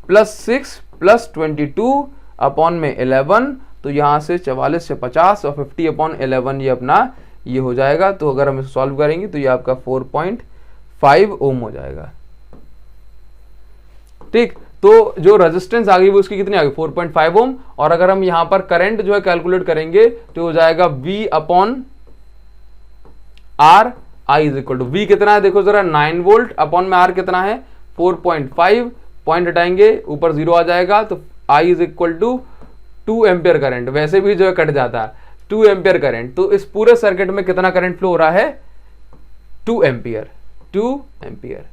प्लस 6 प्लस 22 अपॉन में 11, तो यहां से 44 से 50 और 50 अपॉन 11 ये अपना ये हो जाएगा। तो अगर हम इसे सॉल्व करेंगे तो ये आपका 4.5 ओम हो जाएगा, ठीक। तो जो रेजिस्टेंस आ गई वो उसकी कितनी आ गई? 4.5 ओम। और अगर हम यहां पर करंट जो है कैलकुलेट करेंगे तो हो जाएगा V upon R, I is equal to, V कितना है देखो जरा, 9 वोल्ट, अपॉन में R कितना है 4.5, पॉइंट हटाएंगे ऊपर 0 आ जाएगा, तो I is equal to 2 ampere current, वैसे भी जो है कट जाता है 2 एम्पियर करंट। तो इस पूरे सर्किट में कितना करंट फ्लो हो रहा है? 2 एम्पियर, 2 एम्पियर।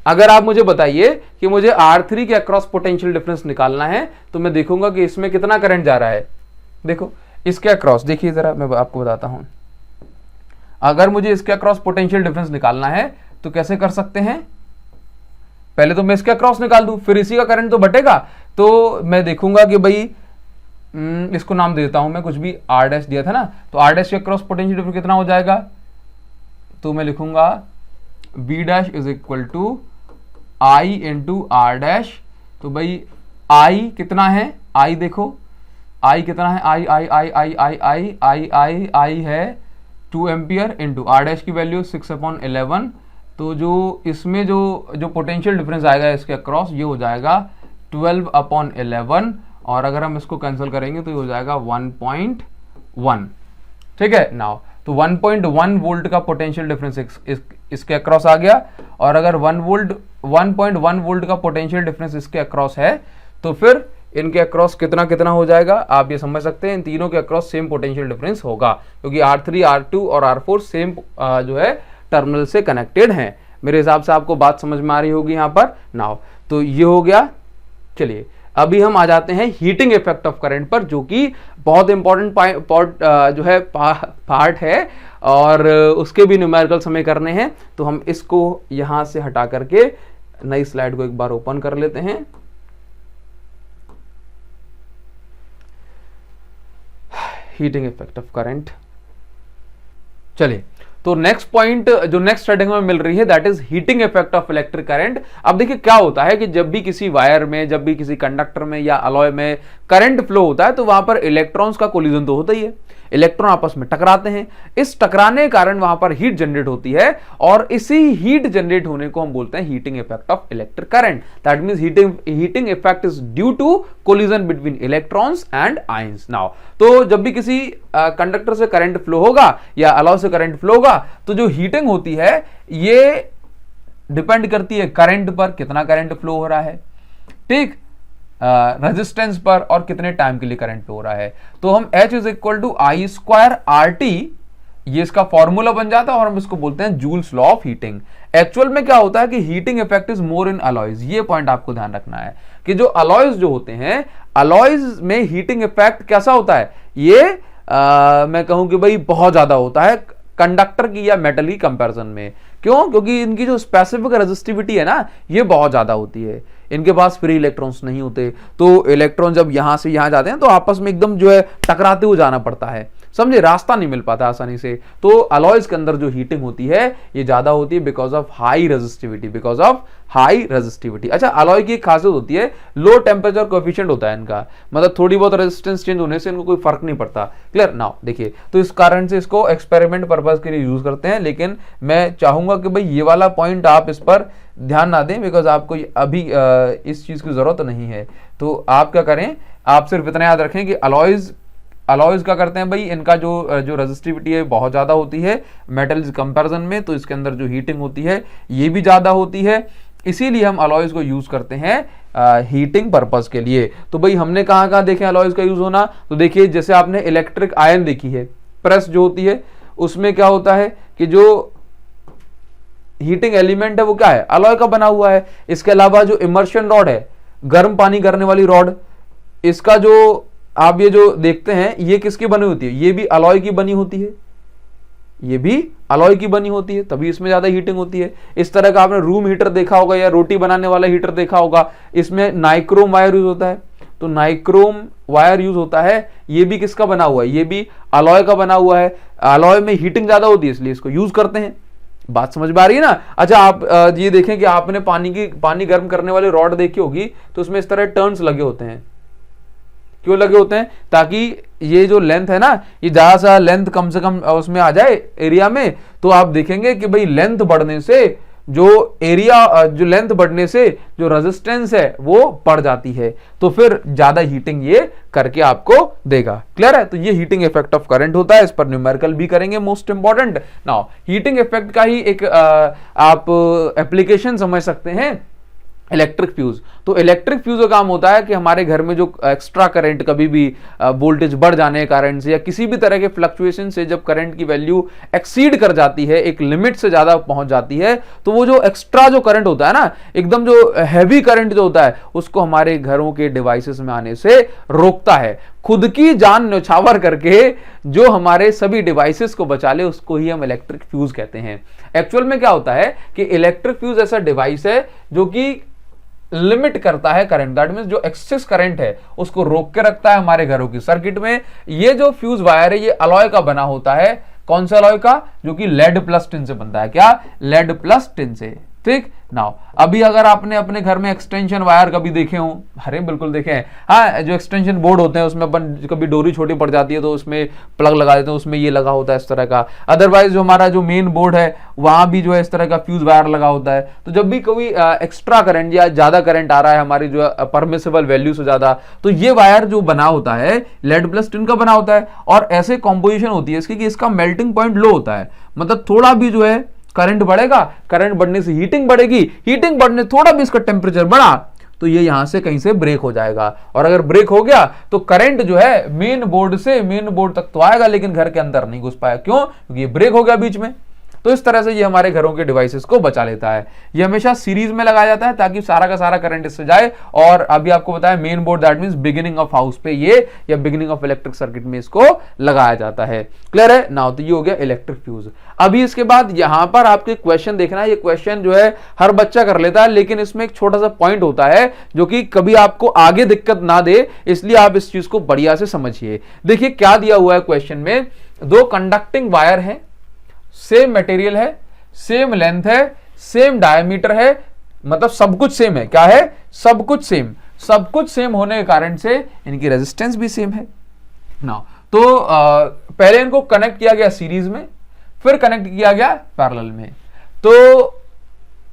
अगर आप मुझे बताइए कि मुझे R3 के अक्रॉस पोटेंशियल डिफरेंस निकालना है, तो मैं देखूंगा कि इसमें कितना करंट जा रहा है। देखो इसके अक्रॉस, देखिए जरा मैं आपको बताता हूं, अगर मुझे इसके अक्रॉस पोटेंशियल डिफरेंस निकालना है तो कैसे कर सकते हैं? पहले तो मैं इसके अक्रॉस निकाल दूं, फिर इसी का करंट तो बटेगा। तो मैं देखूंगा कि भाई इसको नाम देता हूं मैं, कुछ भी आर डैश दिया था ना, तो आर डैश के अक्रॉस पोटेंशियल डिफरेंस कितना हो जाएगा, तो मैं लिखूंगा V dash is equal to I into R dash. तो भाई आई कितना है, आई देखो आई कितना है, आई आई आई आई आई आई आई आई आई है 2 एम्पियर इंटू आर डैश की वैल्यू 6/11। तो जो इसमें जो पोटेंशियल डिफरेंस आएगा इसके अक्रॉस ये हो जाएगा 12/11, और अगर हम इसको कैंसिल करेंगे तो ये हो जाएगा 1.1। ठीक है, नाउ तो 1.1 वोल्ट का पोटेंशियल डिफरेंस इसके अक्रॉस आ गया, और अगर 1.1 वोल्ट का पोटेंशियल डिफरेंस इसके अक्रॉस है तो फिर इनके अक्रॉस कितना कितना हो जाएगा, आप ये समझ सकते हैं इन तीनों के अक्रॉस सेम पोटेंशियल डिफरेंस होगा, क्योंकि R3, R2 और R4 सेम जो है टर्मिनल से कनेक्टेड हैं। मेरे हिसाब से आपको बात समझ में आ रही होगी यहाँ पर। नाउ तो ये हो गया। चलिए अभी हम आ जाते हैं हीटिंग इफेक्ट ऑफ करंट पर, जो कि बहुत इंपॉर्टेंट जो है पार्ट है, और उसके भी न्यूमेरिकल समय करने हैं। तो हम इसको यहां से हटा करके नई स्लाइड को एक बार ओपन कर लेते हैं। Heating effect of current. चलिए तो नेक्स्ट पॉइंट जो नेक्स्ट हेडिंग में मिल रही है that is heating effect of electric current. अब देखिए क्या होता है कि जब भी किसी वायर में, जब भी किसी कंडक्टर में या अलॉय में करंट फ्लो होता है तो वहां पर इलेक्ट्रॉन्स का कोलिजन तो होता ही है, इलेक्ट्रॉन आपस में टकराते हैं। इस टकराने के कारण वहां पर हीट जनरेट होती है, और इसी हीट जनरेट होने को हम बोलते हैं heating effect of electric current. That means heating effect is due to collision between electrons and ions. Now तो जब भी किसी कंडक्टर से करंट फ्लो होगा या अलॉय से करंट फ्लो होगा तो जो हीटिंग होती है ये डिपेंड करती है करंट पर, कितना करंट फ्लो हो रहा है, ठीक, रेजिस्टेंस पर, और कितने टाइम के लिए करंट फ्लो हो रहा है। तो हम H is equal to I square RT, ये इसका फॉर्मूला बन जाता है, और हम इसको बोलते हैं joules law of heating. Actual में क्या होता है कि heating effect is more in alloys, ये पॉइंट आपको ध्यान रखना है कि जो अलॉयज जो होते हैं, अलॉयज में हीटिंग इफेक्ट कैसा होता है, ये मैं कहूं कि भाई बहुत ज्यादा होता है कंडक्टर की या मेटल की कंपैरिजन में। क्यों? क्योंकि इनकी जो स्पेसिफिक रेजिस्टिविटी है ना ये बहुत ज्यादा होती है, इनके पास फ्री इलेक्ट्रॉन्स नहीं होते, तो इलेक्ट्रॉन जब यहां से यहां जाते हैं तो आपस में एकदम जो है टकराते हुए जाना पड़ता है, समझे, रास्ता नहीं मिल पाता आसानी से। तो अलॉयज के अंदर जो हीटिंग होती है ये ज्यादा होती है because of high resistivity, because of high resistivity. अच्छा, अलॉय की एक खासियत होती है लो टेम्परेचर कोएफिशिएंट होता है इनका, मतलब थोड़ी बहुत रेजिस्टेंस चेंज होने से इनको कोई फर्क नहीं पड़ता। क्लियर? नाउ देखिए, तो इस कारण से इसको एक्सपेरिमेंट पर्पज के लिए यूज करते हैं, लेकिन मैं चाहूंगा कि भाई ये वाला पॉइंट आप इस पर ध्यान ना दें, बिकॉज आपको अभी इस चीज की जरूरत नहीं है। तो आप क्या करें, आप सिर्फ इतना याद रखें कि अलॉयज क्या करते हैं भाई, इनका जो रेजिस्टिविटी है बहुत ज्यादा होती है मेटल्स कंपैरिजन में, तो इसके अंदर जो हीटिंग होती है ये भी ज्यादा होती है, इसीलिए हम अलॉयज को यूज करते हैं हीटिंग पर्पस के लिए। तो भाई हमने कहां कहां देखे अलॉयज का यूज होना, तो देखिए जैसे आपने इलेक्ट्रिक आयन देखी है, प्रेस जो होती है उसमें क्या होता है कि जो हीटिंग एलिमेंट है वो क्या है, अलॉय का बना हुआ है। इसके अलावा जो इमर्शन रॉड है, गर्म पानी करने वाली रॉड, इसका जो आप ये जो देखते हैं ये किसकी बनी होती है, ये भी अलॉय की बनी होती है, ये भी अलॉय की बनी होती है, तभी इसमें ज्यादा हीटिंग होती है। इस तरह का आपने रूम हीटर देखा होगा या रोटी बनाने वाला हीटर देखा होगा, इसमें नाइक्रोम वायर यूज होता है, तो नाइक्रोम वायर यूज होता है, ये भी किसका बना हुआ है, ये भी अलॉय का बना हुआ है। अलॉय में हीटिंग ज्यादा होती है इसलिए इसको यूज करते हैं। बात समझ में आ रही है ना? अच्छा, आप ये देखें कि आपने पानी गर्म करने वाली रॉड देखी होगी, तो उसमें इस तरह टर्न्स लगे होते हैं। क्यों लगे होते हैं? ताकि ये जो लेंथ है ना, ये ज्यादा सा लेंथ कम से कम उसमें आ जाए एरिया में। तो आप देखेंगे कि भाई लेंथ बढ़ने से जो लेंथ बढ़ने से जो रेजिस्टेंस है वो बढ़ जाती है, तो फिर ज्यादा हीटिंग ये करके आपको देगा। क्लियर है? तो ये हीटिंग इफेक्ट ऑफ करंट होता है, इस पर न्यूमेरिकल भी करेंगे most important. Now heating effect का ही एक आप एप्लीकेशन समझ सकते हैं इलेक्ट्रिक फ्यूज। तो इलेक्ट्रिक फ्यूज का काम होता है कि हमारे घर में जो एक्स्ट्रा करंट कभी भी वोल्टेज बढ़ जाने के कारण से या किसी भी तरह के फ्लक्चुएशन से जब करंट की वैल्यू एक्सीड कर जाती है, एक लिमिट से ज्यादा पहुंच जाती है, तो वो जो एक्स्ट्रा जो करंट होता है ना, एकदम जो हैवी करंट जो होता है, उसको हमारे घरों के डिवाइसेस में आने से रोकता है। खुद की जान न्यौछावर करके जो हमारे सभी डिवाइसेस को बचा ले, उसको ही हम इलेक्ट्रिक फ्यूज कहते हैं। एक्चुअल में क्या होता है कि इलेक्ट्रिक फ्यूज ऐसा डिवाइस है जो कि लिमिट करता है करंट, दैट मींस जो एक्सेस करंट है उसको रोक के रखता है हमारे घरों की सर्किट में। ये जो फ्यूज वायर है ये अलॉय का बना होता है। कौन सा अलॉय का? जो कि लेड प्लस टिन से बनता है। क्या? लेड प्लस टिन से। ठीक नाउ, अभी अगर आपने अपने घर में एक्सटेंशन वायर कभी देखे हो, अरे बिल्कुल देखे हैं, हाँ, जो एक्सटेंशन बोर्ड होते हैं उसमें अपन कभी डोरी छोटी पड़ जाती है तो उसमें प्लग लगा देते हैं, उसमें ये लगा होता है इस तरह का। अदरवाइज जो हमारा जो मेन बोर्ड है वहां भी जो है इस तरह का फ्यूज वायर लगा होता है। तो जब भी कोई एक्स्ट्रा करंट या ज्यादा करंट आ रहा है हमारी जो परमिसेबल वैल्यू से ज्यादा, तो ये वायर जो बना होता है लेड प्लस टिन का बना होता है। और ऐसे कॉम्पोजिशन होती है इसकी कि इसका मेल्टिंग पॉइंट लो होता है, मतलब थोड़ा भी जो है करंट बढ़ेगा, करंट बढ़ने से हीटिंग बढ़ेगी, हीटिंग बढ़ने थोड़ा भी इसका टेम्परेचर बढ़ा तो ये यहां से कहीं से ब्रेक हो जाएगा। और अगर ब्रेक हो गया तो करंट जो है मेन बोर्ड से मेन बोर्ड तक तो आएगा लेकिन घर के अंदर नहीं घुस पाया। क्यों? क्योंकि ये ब्रेक हो गया बीच में। तो इस तरह से ये हमारे घरों के डिवाइसेस को बचा लेता है। ये हमेशा सीरीज में लगाया जाता है ताकि सारा का सारा करंट इससे जाए। और अभी आपको बताया main board, that means beginning of house पे ये या बिगिनिंग ऑफ इलेक्ट्रिक सर्किट में इसको लगाया जाता है। क्लियर है? नाउ तो ये हो गया इलेक्ट्रिक फ्यूज। अभी इसके बाद यहां पर आपके क्वेश्चन देखना है। ये क्वेश्चन जो है हर बच्चा कर लेता है, लेकिन इसमें एक छोटा सा पॉइंट होता है जो कि कभी आपको आगे दिक्कत ना दे, इसलिए आप इस चीज को बढ़िया से समझिए। देखिए क्या दिया हुआ है क्वेश्चन में, दो कंडक्टिंग वायर है, सेम मटेरियल है, सेम लेंथ है, सेम डायमीटर है, मतलब सब कुछ सेम है। क्या है? सब कुछ सेम। सब कुछ सेम होने के कारण से इनकी रेजिस्टेंस भी सेम है ना। तो पहले इनको कनेक्ट किया गया सीरीज में, फिर कनेक्ट किया गया पैरेलल में, तो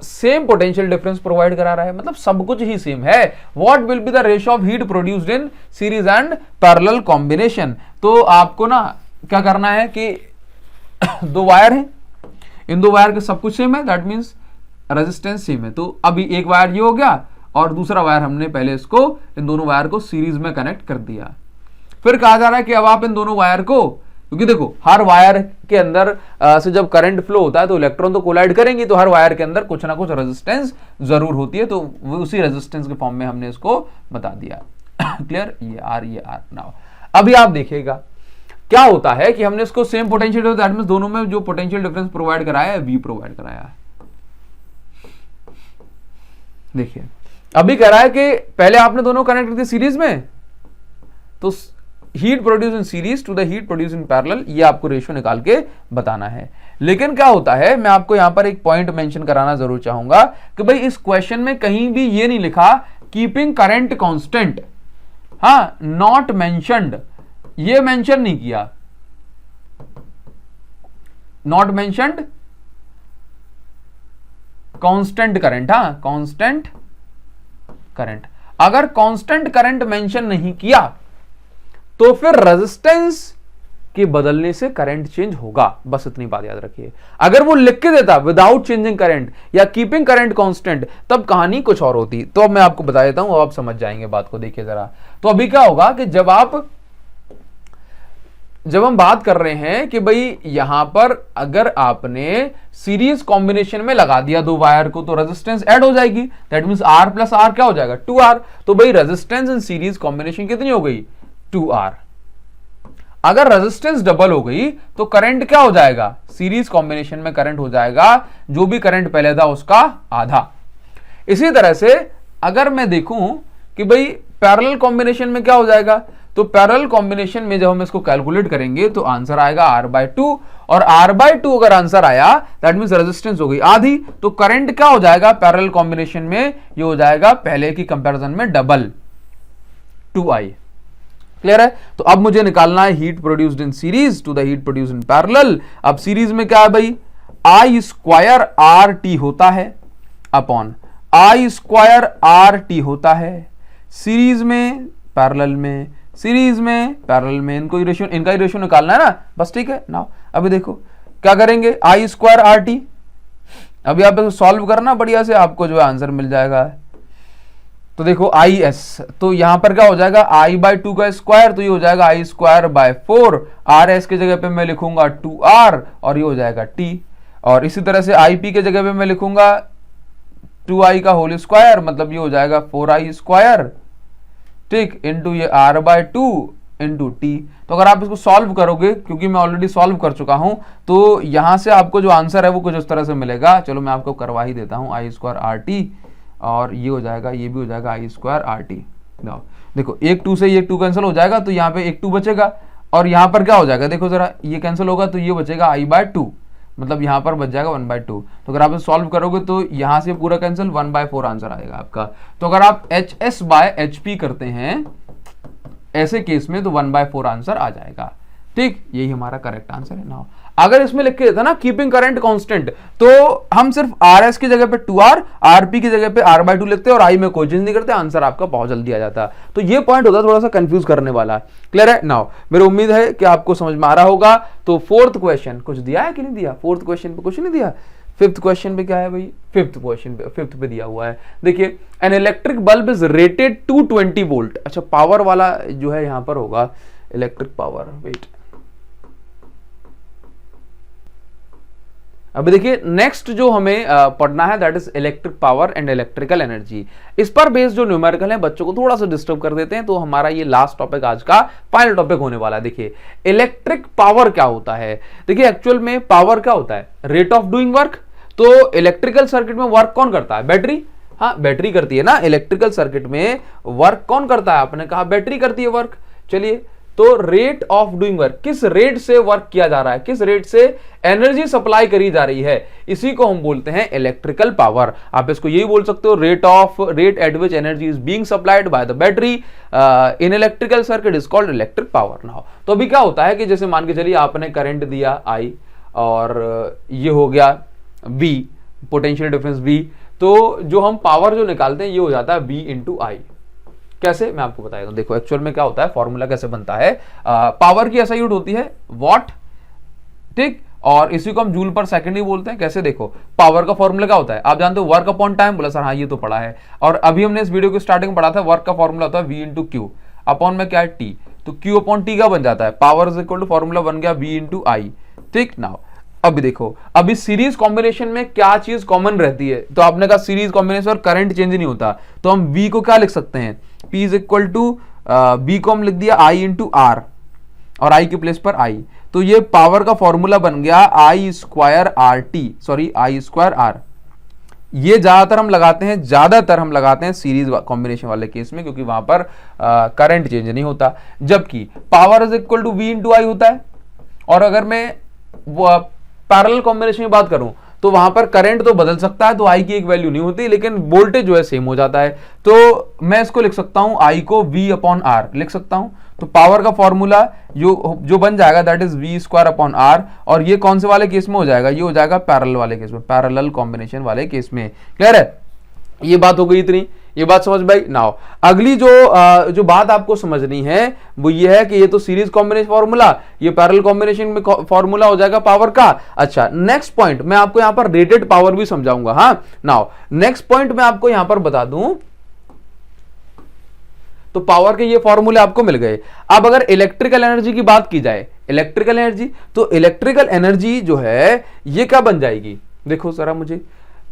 सेम पोटेंशियल डिफरेंस प्रोवाइड करा रहा है, मतलब सब कुछ ही सेम है। What will be the ratio of heat produced in series and parallel combination? तो आपको ना क्या करना है कि दो वायर हैं, इन दो वायर के सब कुछ सेम है, दैट मींस रेजिस्टेंस सेम है। तो अभी एक वायर ये हो गया और दूसरा वायर हमने पहले इसको, इन दोनों वायर को सीरीज में कनेक्ट कर दिया। फिर कहा जा रहा है कि अब आप इन दोनों वायर को, क्योंकि देखो हर वायर के अंदर से जब करंट फ्लो होता है तो इलेक्ट्रॉन तो कोलाइड करेंगे, तो हर वायर के अंदर कुछ ना कुछ रेजिस्टेंस जरूर होती है, तो उसी रेजिस्टेंस के फॉर्म में हमने इसको बता दिया। क्लियर? ये आर नाउ अभी आप देखिएगा क्या होता है कि हमने इसको सेम पोटेंशियल दैट मींस दोनों में जो पोटेंशियल डिफरेंस प्रोवाइड कराया है वी प्रोवाइड कराया है। देखिए अभी कह रहा है कि पहले आपने दोनों कनेक्ट कर दिए सीरीज में, तो heat produce in series to the heat produce in parallel, ये आपको रेशियो निकाल के बताना है। लेकिन क्या होता है, मैं आपको यहां पर एक पॉइंट मेंशन कराना जरूर चाहूंगा कि भाई इस क्वेश्चन में कहीं भी ये नहीं लिखा कीपिंग करंट कांस्टेंट, हाँ, नॉट मेंशन्ड, ये मेंशन नहीं किया, नॉट मेंशन्ड कांस्टेंट करंट। हाँ, कांस्टेंट करंट, अगर कांस्टेंट करंट मेंशन नहीं किया तो फिर रेजिस्टेंस के बदलने से करंट चेंज होगा, बस इतनी बात याद रखिए। अगर वो लिख के देता विदाउट चेंजिंग करंट या कीपिंग करंट कांस्टेंट, तब कहानी कुछ और होती। तो अब मैं आपको बता देता हूं, अब आप समझ जाएंगे बात को। देखिए जरा, तो अभी क्या होगा कि जब हम बात कर रहे हैं कि भाई यहां पर अगर आपने सीरीज कॉम्बिनेशन में लगा दिया दो वायर को तो रेजिस्टेंस ऐड हो जाएगी, that means R plus R क्या हो जाएगा? 2R। तो भाई रेजिस्टेंस इन सीरीज कॉम्बिनेशन कितनी हो गई? 2R। अगर रेजिस्टेंस डबल हो गई तो करंट क्या हो जाएगा? सीरीज कॉम्बिनेशन में करंट हो जाएगा जो भी करंट पहले था उसका आधा। इसी तरह से अगर मैं देखूं कि भाई पैरेलल कॉम्बिनेशन में क्या हो जाएगा, तो पैरेलल कॉम्बिनेशन में जब हम इसको कैलकुलेट करेंगे तो आंसर आएगा R/2, और R/2 अगर आंसर आया दैट मींस रेजिस्टेंस हो गई आधी, तो करंट क्या हो जाएगा पैरेलल कॉम्बिनेशन में? ये हो जाएगा पहले की कंपैरिजन में डबल, 2I। क्लियर है? तो अब मुझे निकालना है heat produced in series to the heat produced in parallel. अब सीरीज में क्या है भाई? I² RT होता है अपॉन I² RT होता है सीरीज में, पैरेलल में, सीरीज में, पैरेलल में, इनका ही रेशियो निकालना है ना, बस। ठीक है ना? अभी देखो क्या करेंगे, I² RT, अभी आप इसको सॉल्व करना बढ़िया से, आपको जो है आंसर मिल जाएगा। तो देखो IS, तो यहां पर क्या हो जाएगा I/2 का स्क्वायर, तो ये हो जाएगा I²/4, RS की जगह पे मैं लिखूंगा 2R और ये हो जाएगा T। और इसी तरह से IP की जगह पे मैं लिखूंगा 2I का होल स्क्वायर, मतलब ये हो जाएगा 4I², ठीक, इंटू ये R/2 इंटू टी। तो अगर आप इसको सॉल्व करोगे, क्योंकि मैं ऑलरेडी सॉल्व कर चुका हूं, तो यहां से आपको जो आंसर है वो कुछ इस तरह से मिलेगा। चलो मैं आपको करवा ही देता हूं, आई स्क्वायर आर टी, और ये हो जाएगा, ये भी हो जाएगा आई स्क्वायर आर टी। देखो एक 2 से ये 2 कैंसिल हो जाएगा, तो यहाँ पे एक 2 बचेगा, और यहाँ पर क्या हो जाएगा, देखो जरा, ये कैंसिल होगा तो ये बचेगा आई बाय 2, मतलब यहाँ पर बच जाएगा 1/2। तो अगर आप इसे सॉल्व करोगे तो यहाँ से पूरा कैंसिल, 1/4 आंसर आएगा आपका। तो अगर आप HS बाय HP करते हैं ऐसे केस में, तो 1/4 आंसर आ जाएगा। ठीक, यही हमारा करेक्ट आंसर है। ना अगर इसमें लिख के देता ना कीपिंग करंट कांस्टेंट, तो हम सिर्फ RS की जगह पे 2R, RP की जगह पे R/2 लिखते हैं और I में कोई चेंज नहीं करते, आंसर आपका बहुत जल्दी आ जाता। तो ये पॉइंट होता है थोड़ा सा कंफ्यूज करने वाला। क्लियर है? नाउ मेरी उम्मीद है कि आपको समझ में आ रहा होगा। तो फोर्थ क्वेश्चन कुछ दिया है कि नहीं दिया? फोर्थ क्वेश्चन पे कुछ नहीं दिया। फिफ्थ क्वेश्चन पे क्या है भाई? फिफ्थ क्वेश्चन पे, फिफ्थ पे दिया हुआ है, देखिए, an electric bulb is rated to 20 volt. अच्छा, पावर वाला जो है यहां पर होगा इलेक्ट्रिक पावर। वेट, अब देखिए नेक्स्ट जो हमें पढ़ना है that is electric power and electrical energy. इस पर बेस्ड जो न्यूमेरिकल है बच्चों को थोड़ा सा डिस्टर्ब कर देते हैं, तो हमारा ये लास्ट टॉपिक आज का फाइनल टॉपिक होने वाला है। देखिए इलेक्ट्रिक पावर क्या होता है। देखिए एक्चुअल में पावर क्या होता है? Rate of doing work. तो इलेक्ट्रिकल सर्किट में वर्क कौन करता है? बैटरी। हाँ, बैटरी करती है ना इलेक्ट्रिकल सर्किट में वर्क। कौन करता है? आपने कहा बैटरी करती है वर्क। चलिए, तो रेट ऑफ डूइंग वर्क, किस रेट से वर्क किया जा रहा है, किस रेट से एनर्जी सप्लाई करी जा रही है, इसी को हम बोलते हैं इलेक्ट्रिकल पावर। आप इसको यही बोल सकते हो, rate at which energy is being supplied by the battery in electrical circuit is called electric power. Now तो अभी क्या होता है कि जैसे मान के चलिए आपने करंट दिया I और ये हो गया V, पोटेंशियल डिफरेंस V, तो जो हम पावर जो निकालते हैं ये हो जाता है V इंटू I। कैसे, मैं आपको बताया हूं। देखो एक्चुअल में क्या होता है, फॉर्मूला कैसे बनता है। पावर की SI यूनिट होती है वॉट, ठीक, और इसी को हम जूल पर सेकंड ही बोलते हैं। कैसे, देखो पावर का फॉर्मूला क्या होता है, आप जानते हो, वर्क अपॉन टाइम। बोला सर हाँ ये तो पढ़ा है, और अभी हमने इस वीडियो की स्टार्टिंग में पढ़ा था, वर्क का फॉर्मूला होता है V इंटू क्यू, अपॉन में क्या है T, तो Q अपॉन T का बन जाता है। Power is equal to formula बन गया V इंटू I। ठीक, नाउ अब देखो, अभी सीरीज कॉम्बिनेशन में क्या चीज कॉमन रहती है, तो आपने कहा सीरीज कॉम्बिनेशन और करंट चेंज नहीं होता, तो हम V को क्या लिख सकते हैं, P is equal to B को हम लिख दिया I इंटू R, और I के प्लेस पर I, तो ये पावर का फॉर्मूला बन गया I square RT, sorry I square R। ये ज्यादातर हम लगाते हैं सीरीज कॉम्बिनेशन वाले केस में, क्योंकि वहां पर करंट चेंज नहीं होता, जबकि power is equal to V into I होता है। और अगर मैं पैरेलल कॉम्बिनेशन की बात करूं तो वहां पर करंट तो बदल सकता है, तो I की एक वैल्यू नहीं होती, लेकिन वोल्टेज जो है सेम हो जाता है। तो मैं इसको लिख सकता हूं, I को V अपॉन R लिख सकता हूं। तो पावर का फॉर्मूला जो बन जाएगा that is V square upon R, और ये कौन से वाले केस में हो जाएगा, ये हो जाएगा पैरेलल वाले केस में, पैरेलल कॉम्बिनेशन वाले केस में। क्लियर है? ये बात हो गई इतनी, ये बात समझ भाई। नाउ अगली जो बात आपको समझनी है वो ये है कि ये तो सीरीज कॉम्बिनेशन फॉर्मूला, ये पैरेलल कॉम्बिनेशन में फॉर्मूला हो जाएगा पावर का। अच्छा, नेक्स्ट पॉइंट मैं आपको यहां पर रेटेड पावर भी समझाऊंगा। हाँ, नाउ नेक्स्ट पॉइंट मैं आपको यहां पर बता दूं, तो पावर के ये फॉर्मूले आपको मिल गए। अब अगर इलेक्ट्रिकल एनर्जी की बात की जाए, इलेक्ट्रिकल एनर्जी, तो इलेक्ट्रिकल एनर्जी जो है ये क्या बन जाएगी, देखो जरा मुझे,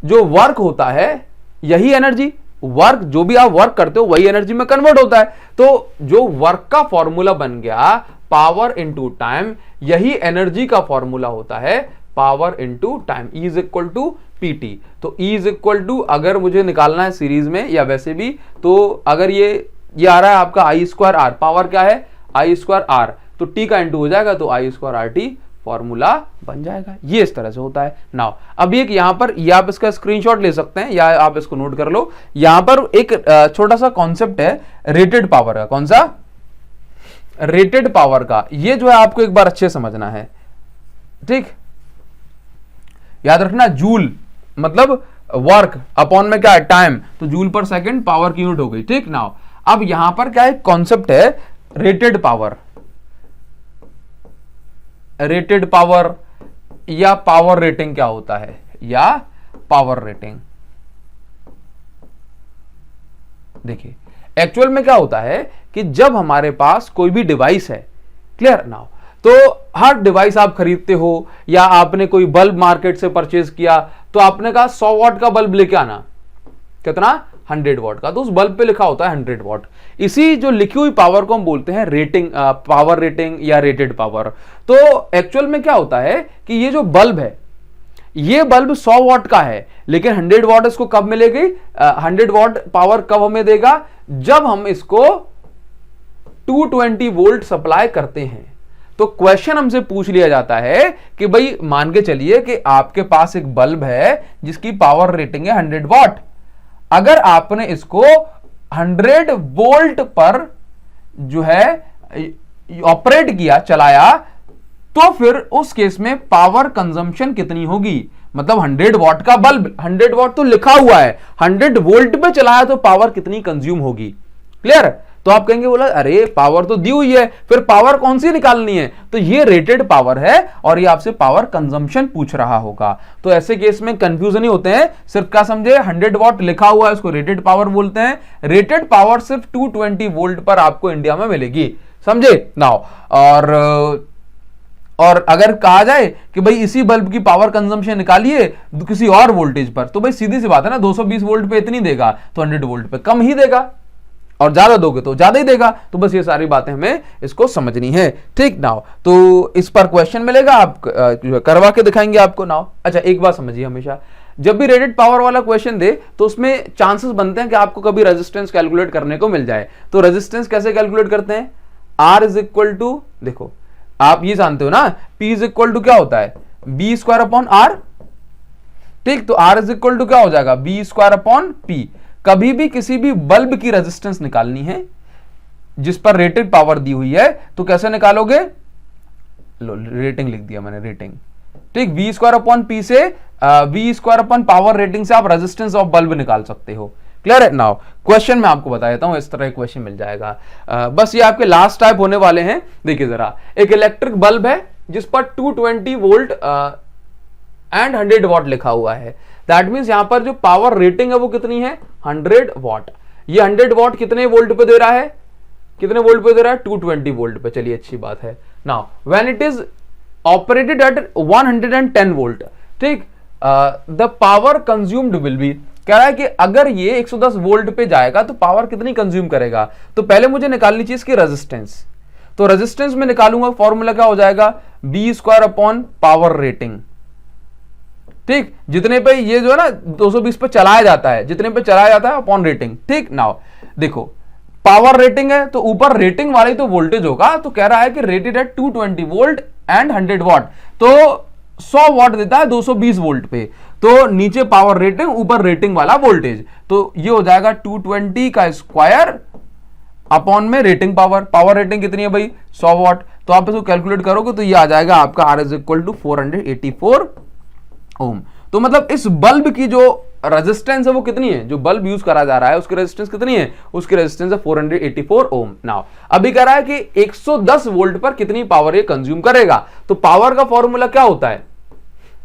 जो वर्क होता है यही एनर्जी, वर्क जो भी आप वर्क करते हो वही एनर्जी में कन्वर्ट होता है। तो जो वर्क का फॉर्मूला बन गया पावर इंटू टाइम, यही एनर्जी का फॉर्मूला होता है power into time, E is equal to PT। तो E इज इक्वल टू, अगर मुझे निकालना है सीरीज में या वैसे भी, तो अगर ये आ रहा है आपका I स्क्वायर R, पावर क्या है I स्क्वायर R, तो T का इंटू हो जाएगा, तो I स्क्वायर RT फॉर्मूला बन जाएगा। ये इस तरह से होता है। नाउ अब एक यहां पर, या आप इसका स्क्रीनशॉट ले सकते हैं या आप इसको नोट कर लो। यहां पर एक छोटा सा कॉन्सेप्ट है रेटेड पावर का। कौन सा? रेटेड पावर का। ये जो है आपको एक बार अच्छे समझना है, ठीक, याद रखना, जूल मतलब वर्क अपॉन में क्या है टाइम, तो जूल पर सेकंड पावर की यूनिट हो गई। ठीक, नाउ अब यहां पर क्या एक कॉन्सेप्ट है रेटेड पावर, रेटेड पावर या पावर रेटिंग क्या होता है, या पावर रेटिंग। देखिए एक्चुअल में क्या होता है कि जब हमारे पास कोई भी डिवाइस है, क्लियर नाउ, तो हर डिवाइस आप खरीदते हो या आपने कोई बल्ब मार्केट से परचेज किया, तो आपने कहा 100 वाट का बल्ब लेके आना, कितना 100 वॉट का, तो उस बल्ब पे लिखा होता है 100 वॉट। इसी जो लिखी हुई पावर को हम बोलते हैं रेटिंग, पावर रेटिंग या रेटेड पावर। तो एक्चुअल में क्या होता है कि ये जो बल्ब है, ये बल्ब 100 वॉट का है, लेकिन 100 वॉट इसको कब मिलेगी, 100 वॉट पावर कब हमें देगा, जब हम इसको 220 वोल्ट सप्लाई करते हैं। तो क्वेश्चन हमसे पूछ लिया जाता है कि भाई मान के चलिए कि आपके पास एक बल्ब है जिसकी पावर रेटिंग है 100 वॉट। अगर आपने इसको 100 वोल्ट पर जो है ऑपरेट किया, चलाया, तो फिर उस केस में पावर कंजम्पशन कितनी होगी, मतलब 100 वॉट का बल्ब, 100 वॉट तो लिखा हुआ है, 100 वोल्ट पे चलाया तो पावर कितनी कंज्यूम होगी। क्लियर? तो आप कहेंगे बोला अरे पावर तो दी हुई है, फिर पावर कौन सी निकालनी है, तो ये रेटेड पावर है और ये आपसे पावर कंजम्पशन पूछ रहा होगा। तो ऐसे केस में कंफ्यूजन ही होते हैं। सिर्फ क्या समझे, 100 वॉट लिखा हुआ है, उसको रेटेड पावर बोलते हैं। रेटेड पावर सिर्फ 220 वोल्ट पर आपको इंडिया में मिलेगी, समझे नाउ। और अगर कहा जाए कि भाई इसी बल्ब की पावर कंजम्पशन निकालिए किसी और वोल्टेज पर, तो भाई सीधी सी बात है ना, 220 वोल्ट पे इतनी देगा तो 100 वोल्ट पे कम ही देगा, और ज्यादा दोगे तो ज्यादा ही देगा। तो बस ये सारी बातें हमें इसको समझनी है, ठीक नाउ। तो इस पर क्वेश्चन मिलेगा, आप करवा के दिखाएंगे आपको नाउ। अच्छा एक बात समझिए, हमेशा जब भी रेटेड पावर वाला क्वेश्चन दे तो उसमें चांसेस बनते हैं कि आपको कभी रेजिस्टेंस कैलकुलेट करने को मिल जाए। तो रेजिस्टेंस कैसे कैलकुलेट करते हैं, R इज इक्वल टू, देखो आप ये जानते हो ना, P इज इक्वल टू क्या होता है, बी स्क्वायर अपॉन आर, ठीक। तो R इज इक्वल टू क्या हो जाएगा, बी स्क्वायर अपॉन पी। कभी भी किसी भी बल्ब की रेजिस्टेंस निकालनी है जिस पर रेटेड पावर दी हुई है, तो कैसे निकालोगे, लो रेटिंग लिख दिया मैंने, रेटिंग, ठीक। वी स्क्वायर अपॉन पी से, V square upon power rating से आप रेजिस्टेंस ऑफ बल्ब निकाल सकते हो। क्लियर है? नाउ क्वेश्चन मैं आपको बता देता हूं, इस तरह क्वेश्चन मिल जाएगा। बस ये आपके लास्ट टाइप होने वाले हैं। देखिए जरा, एक इलेक्ट्रिक बल्ब है जिस पर 220 वोल्ट एंड 100 वॉट लिखा हुआ है। दैट मींस यहां पर जो पावर रेटिंग है वो कितनी है, 100 वॉट। ये 100 वॉट कितने वोल्ट पे दे रहा है, कितने वोल्ट पे दे रहा है, 220 वोल्ट पे। चलिए अच्छी बात है। Now when it is operated at 110 volt, ठीक, the power consumed will be, कह रहा है कि अगर ये 110 वोल्ट पे जाएगा तो पावर कितनी कंज्यूम करेगा। तो पहले मुझे निकालनी चाहिए इसकी रेजिस्टेंस। तो रेजिस्टेंस में निकालूंगा, फॉर्मूला क्या हो जाएगा, V square upon power rating, ठीक। जितने पे ये जो है ना 220 पे चलाया जाता है, जितने पे चलाया जाता है अपॉन रेटिंग, ठीक। नाउ देखो पावर रेटिंग है तो ऊपर रेटिंग वाली तो वोल्टेज होगा, तो कह रहा है कि rated eight 220 volt and 100 what, तो 100 वॉट देता है 220 वोल्ट पे। तो नीचे पावर रेटिंग, ऊपर रेटिंग वाला वोल्टेज, तो ये हो जाएगा 220 का स्क्वायर अपॉन में रेटिंग पावर। पावर रेटिंग कितनी है भाई, 100 वॉट। तो आप इसको कैलकुलेट करोगे तो ये आ जाएगा आपका R इज इक्वल टू 484 ओम। तो मतलब इस बल्ब की जो रेजिस्टेंस है वो कितनी है, जो बल्ब यूज करा जा रहा है उसकी रेजिस्टेंस कितनी है, उसकी रेजिस्टेंस है 484 ओम। नाउ अभी कह रहा है कि 110 वोल्ट पर कितनी पावर ये कंज्यूम करेगा। तो पावर का फॉर्मूला क्या होता है,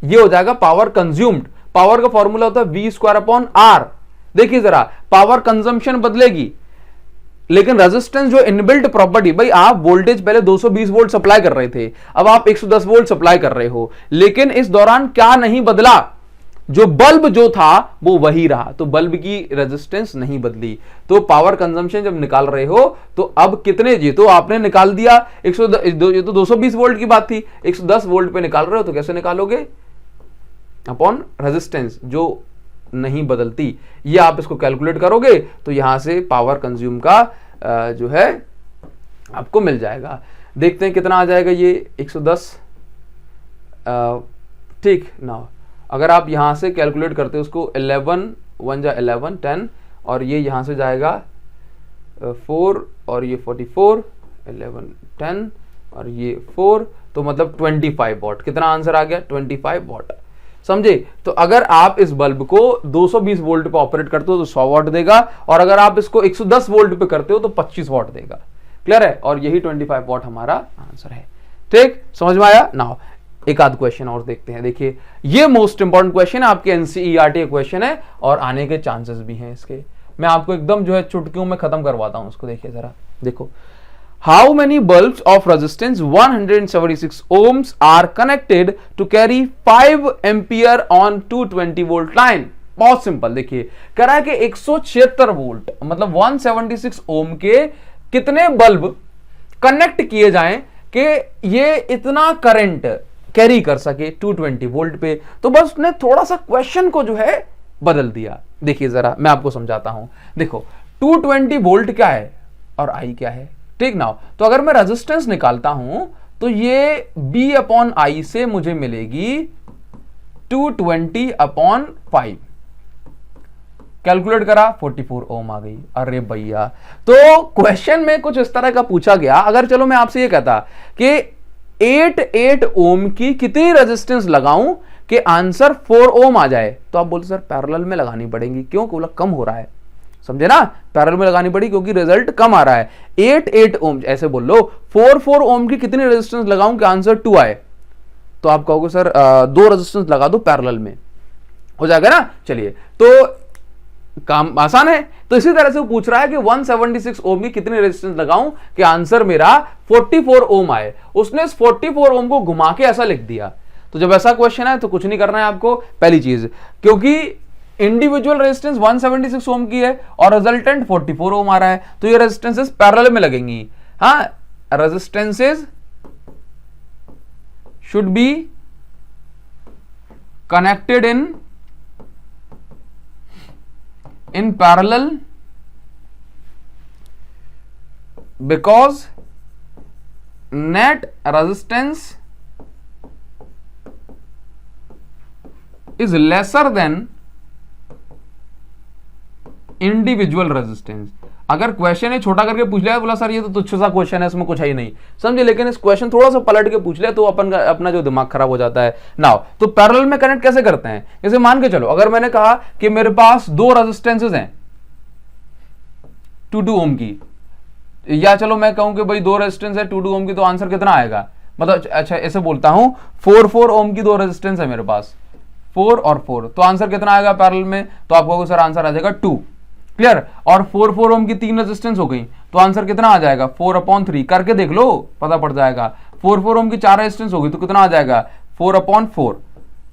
ये हो जाएगा पावर कंज्यूम्ड। पावर का फॉर्मूला होता है वी स्क्वायर अपॉन आर। देखिए जरा, पावर कंजम्पशन बदलेगी लेकिन रेजिस्टेंस जो इनबिल्ट प्रॉपर्टी, भाई आप वोल्टेज पहले 220 वोल्ट सप्लाई कर रहे थे, अब आप 110 वोल्ट सप्लाई कर रहे हो, लेकिन इस दौरान क्या नहीं बदला, जो बल्ब जो था वो वही रहा, तो बल्ब की रेजिस्टेंस नहीं बदली। तो पावर कंजम्पशन जब निकाल रहे हो तो अब कितने, जी तो आपने निकाल दिया 110, ये तो 220 वोल्ट की बात थी, 110 वोल्ट पे निकाल रहे हो तो कैसे निकालोगे, अपॉन रेजिस्टेंस जो नहीं बदलती। ये आप इसको कैलकुलेट करोगे तो यहां से पावर कंज्यूम का जो है आपको मिल जाएगा। देखते हैं कितना आ जाएगा ये 110, ठीक। नाउ अगर आप यहां से कैलकुलेट करते हो उसको, 11 1 जा 11 10, और ये यहां से जाएगा 4 और ये 44, 11 10 और ये 4, तो मतलब 25 वॉट। कितना आंसर आ गया, 25 वॉट, समझे। तो अगर आप इस बल्ब को 220 वोल्ट पे ऑपरेट करते हो तो 100 वॉट देगा, और अगर आप इसको 110 वोल्ट पे करते हो तो 25 वॉट देगा। क्लियर है? और यही 25 वॉट हमारा आंसर है, ठीक। समझ में आया? नाउ एक आध क्वेश्चन और देखते हैं। देखिए ये मोस्ट इंपॉर्टेंट क्वेश्चन है, आपके एनसीईआरटी क्वेश्चन है और आने के चांसेस भी हैं इसके। मैं आपको एकदम जो है चुटकियों में खत्म करवाता हूं उसको। देखिए जरा, देखो, how many bulbs of resistance 176 ohms are connected to carry 5 ampere on 220 volt line? बहुत सिंपल, देखिए कह रहा है कि 176 वोल्ट मतलब 176 ओम के कितने बल्ब कनेक्ट किए जाएं कि ये इतना करंट कैरी कर सके 220 वोल्ट पे। तो बस उसने थोड़ा सा क्वेश्चन को जो है बदल दिया। देखिए जरा मैं आपको समझाता हूं। देखो 220 वोल्ट क्या है और आई क्या है, ठीक ना। तो अगर मैं रेजिस्टेंस निकालता हूं तो ये B अपॉन आई से मुझे मिलेगी 220 अपॉन 5, कैलकुलेट करा 44 ओम आ गई। अरे भैया, तो क्वेश्चन में कुछ इस तरह का पूछा गया। अगर चलो मैं आपसे ये कहता कि 8 ओम की कितनी रेजिस्टेंस लगाऊं कि आंसर 4 ओम आ जाए, तो आप बोलते सर पैरेलल में लगानी पड़ेगी, क्यों, बोला कम हो रहा है, समझे ना, पैरेलल में लगानी पड़ी क्योंकि रिजल्ट कम आ रहा है। 8 ओम ऐसे बोल लो, 4 ओम की कितनी रेजिस्टेंस लगाऊं कि आंसर 2 आए, तो आप कहोगे सर 2 रेजिस्टेंस लगा दो पैरेलल में, हो जाएगा ना। चलिए तो काम आसान है। तो इसी तरह से वो पूछ रहा है कि 176 ओम की कितनी रेजिस्टेंस लगाऊं कि आंसर मेरा 44 ओम आए। उसने इस 44 ओम को घुमा के ऐसा लिख दिया। तो जब ऐसा क्वेश्चन है तो कुछ नहीं करना है आपको। पहली चीज, क्योंकि इंडिविजुअल रेजिस्टेंस 176 ओम की है और रिजल्टेंट 44 ओम आ रहा है, तो ये रेजिस्टेंसेस पैरेलल में लगेंगी। हाँ, resistances should be connected in parallel because net resistance is lesser than individual resistance। अगर क्वेश्चन है छोटा करके पूछ लिया, बोला सर ये तो तुच्छ सा क्वेश्चन है, इसमें कुछ है ही नहीं, समझे, लेकिन इस क्वेश्चन थोड़ा सा पलट के पूछ लिया तो अपना जो दिमाग खराब हो जाता है। नाउ तो पैरेलल में कनेक्ट कैसे करते हैं, जैसे मान के चलो अगर मैंने कहा कि मेरे पास 2 रेजिस्टेंसेस हैं 2 ओम की, या चलो मैं कहूं कि भाई 2 रेजिस्टेंस है 2 ओम की, तो आंसर कितना आएगा, मतलब अच्छा ऐसे बोलता हूं 4 ओम की 2 रेजिस्टेंस है मेरे पास, 4 और 4, तो आंसर कितना आएगा पैरेलल में, तो आप कहोगे सर आंसर आ जाएगा 2, क्लियर। और 4 ओम की 3 रेजिस्टेंस हो गई, तो आंसर कितना आ जाएगा 4/3, करके देख लो पता पड़ जाएगा। 4 ओम की 4 रेजिस्टेंस हो गई तो कितना आ जाएगा 4/4,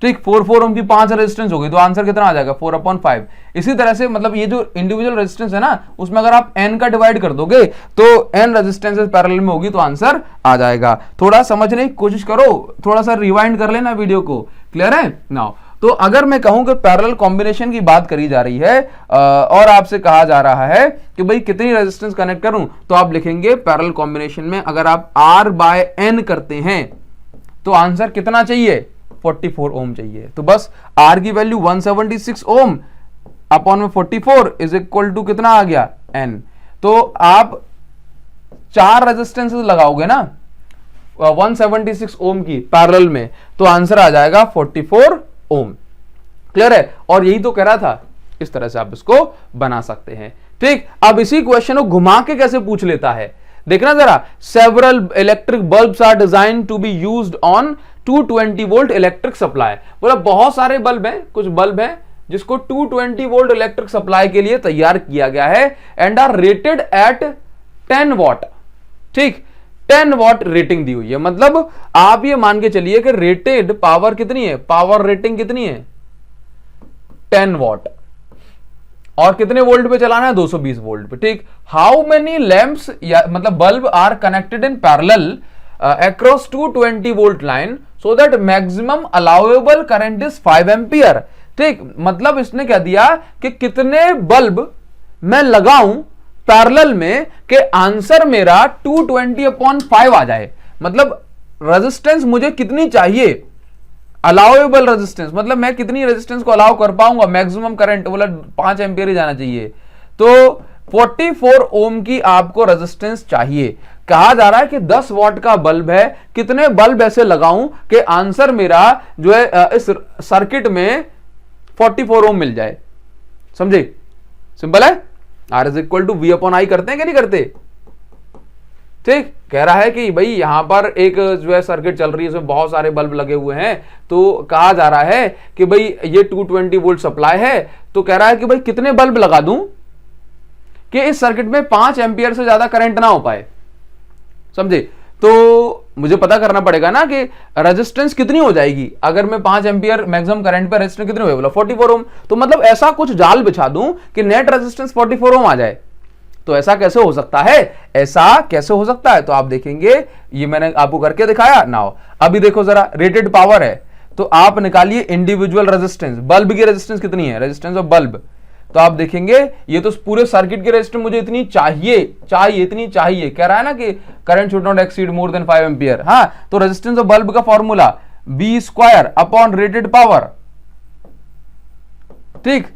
ठीक। 4 ओम की 5 रेजिस्टेंस हो गई तो आंसर कितना आ जाएगा 4/5। इसी तरह से मतलब ये जो इंडिविजुअल रेजिस्टेंस है ना, उसमें अगर आप n का डिवाइड कर दोगे तो n रेजिस्टेंसेस पैरेलल में होगी तो आंसर आ जाएगा। थोड़ा समझने की कोशिश करो, थोड़ा सा रिवाइंड कर लेना वीडियो को, क्लियर है नाउ। तो अगर मैं कहूं कि पैरेलल कॉम्बिनेशन की बात करी जा रही है और आपसे कहा जा रहा है कि भाई कितनी रेजिस्टेंस कनेक्ट करूं, तो आप लिखेंगे पैरेलल कॉम्बिनेशन में अगर आप R/N करते हैं तो आंसर कितना चाहिए 44 ओम चाहिए। तो बस R की वैल्यू 176 ओम अपॉन में 44 इज इक्वल टू कितना आ गया N। तो आप 4 रेजिस्टेंसेस लगाओगे ना 176 ओम की पैरेलल में, तो आंसर आ जाएगा 44 ओम, क्लियर है। और यही तो कह रहा था, इस तरह से आप इसको बना सकते हैं, ठीक। अब इसी क्वेश्चन को घुमा के कैसे पूछ लेता है, देखना जरा। Several electric bulbs are design to be used on 220 volt electric supply. बोला बहुत सारे बल्ब हैं, कुछ बल्ब हैं जिसको 220 वोल्ट इलेक्ट्रिक सप्लाई के लिए तैयार किया गया है and are rated at 10 watt, ठीक। 10 वॉट रेटिंग दी हुई है, मतलब आप ये मान के चलिए कि रेटेड पावर कितनी है, पावर रेटिंग कितनी है 10 वॉट, और कितने वोल्ट पे चलाना है 220 वोल्ट पे, ठीक। हाउ मेनी लैंप्स या मतलब bulb are connected in parallel across 220 volt line so that maximum allowable current is 5 ampere, ठीक। मतलब इसने क्या दिया कि कितने बल्ब मैं लगाऊं पैरेलल में कि आंसर मेरा 220/5 आ जाए, मतलब रेजिस्टेंस मुझे कितनी चाहिए, अलाउएबल रेजिस्टेंस, मतलब मैं कितनी रेजिस्टेंस को अलाउ कर पाऊंगा, मैक्सिमम करंट बोला 5 एम्पियर ही जाना चाहिए। तो 44 ओम की आपको रेजिस्टेंस चाहिए। कहा जा रहा है कि 10 वॉट का बल्ब है, कितने बल्ब ऐसे लगाऊं कि आंसर मेरा जो है इस सर्किट में 44 ओम मिल जाए, समझे, सिंपल है। R is equal to V/I करते हैं कि नहीं करते, ठीक। कह रहा है कि भाई यहां पर एक जो है सर्किट चल रही है, उसमें बहुत सारे बल्ब लगे हुए हैं, तो कहा जा रहा है कि भाई ये 220 वोल्ट सप्लाई है, तो कह रहा है कि भाई कितने बल्ब लगा दूं कि इस सर्किट में 5 एम्पियर से ज्यादा करंट ना हो पाए, समझे। तो मुझे पता करना पड़ेगा ना कि रेजिस्टेंस कितनी हो जाएगी। अगर मैं 5 एम्पियर मैक्सिमम करंट पे रेजिस्टेंस कितनी होगी, बोला 44 ओम। तो मतलब ऐसा कुछ जाल बिछा दूं कि नेट रेजिस्टेंस 44 ओम आ जाए। तो ऐसा कैसे हो सकता है, ऐसा कैसे हो सकता है? तो आप देखेंगे, ये मैंने आपको करके दिखाया। नाउ अभी देखो जरा, रेटेड पावर है तो आप निकालिए इंडिविजुअल रेजिस्टेंस। बल्ब की रेजिस्टेंस कितनी है, रेजिस्टेंस ऑफ बल्ब, तो आप देखेंगे ये तो पूरे सर्किट की रेजिस्टेंस मुझे इतनी चाहिए, इतनी चाहिए, कह रहा है ना कि current should not exceed more than 5 ampere. हाँ, तो रेजिस्टेंस ऑफ बल्ब का फॉर्मूला V square upon rated power, ठीक,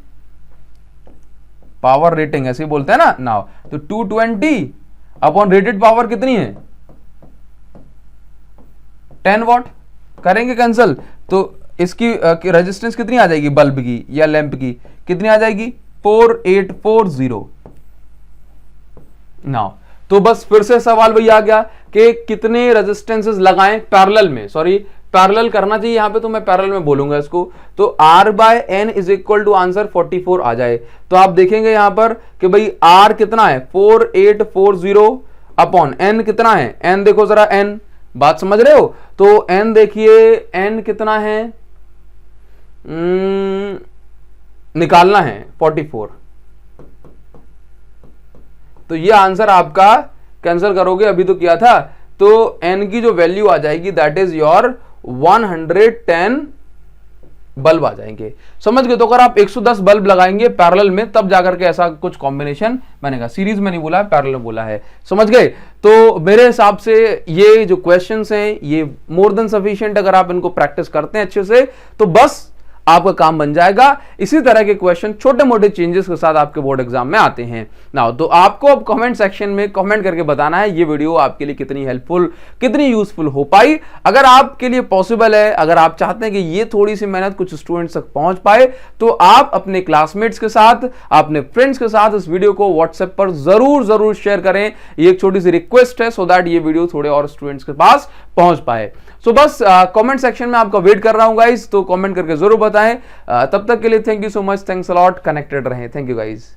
पावर रेटिंग ऐसे ही बोलते हैं ना। नाउ तो 220 अपॉन रेटेड पावर कितनी है, 10 वॉट, करेंगे कैंसिल। तो इसकी रेजिस्टेंस कितनी आ जाएगी बल्ब की या लैंप की, कितनी आ जाएगी, 4840। नाउ तो बस फिर से सवाल वही आ गया कि कितने रेजिस्टेंसेस लगाएं पैरेलल में, सॉरी पैरेलल करना चाहिए यहां पे, तो मैं पैरेलल में बोलूंगा इसको। तो R by N is equal to answer 44 आ जाए। तो आप देखेंगे यहां पर कि भाई R कितना है 4840 अपॉन N कितना है, N देखो जरा, N, बात समझ रहे हो? तो N देखिए, N कितना है, निकालना है 44। तो ये आंसर आपका, कैंसिल करोगे अभी तो किया था, तो N की जो वैल्यू आ जाएगी दैट इज योर 110 बल्ब आ जाएंगे। समझ गए? तो अगर आप 110 बल्ब लगाएंगे पैरेलल में तब जाकर के ऐसा कुछ कॉम्बिनेशन, मैंने कहा सीरीज में नहीं बोला है, पैरेलल में बोला है। समझ गए? तो मेरे हिसाब से ये जो क्वेश्चंस हैं ये मोर देन सफिशिएंट। अगर आप इनको प्रैक्टिस करते हैं अच्छे से तो बस आपका काम बन जाएगा। इसी तरह के क्वेश्चन छोटे मोटे चेंजेस के साथ आपके बोर्ड एग्जाम में आते हैं। नाउ तो आपको अब कमेंट सेक्शन में कमेंट करके बताना है ये वीडियो आपके लिए कितनी हेल्पफुल, कितनी यूजफुल हो पाई। अगर आपके लिए पॉसिबल है, अगर आप चाहते हैं कि ये थोड़ी सी मेहनत कुछ स्टूडेंट्स तक पहुंच पाए, तो आप अपने क्लासमेट्स के साथ, अपने फ्रेंड्स के साथ इस वीडियो को व्हाट्सएप पर जरूर शेयर करें। ये एक छोटी सी रिक्वेस्ट है सो दैट ये वीडियो थोड़े और स्टूडेंट्स के पास पहुंच पाए। सो बस कमेंट सेक्शन में आपका वेट कर रहा हूं गाइस, तो कमेंट करके जरूर बताएं। तब तक के लिए thank you so much, thanks a lot, connected रहें। Thank you guys.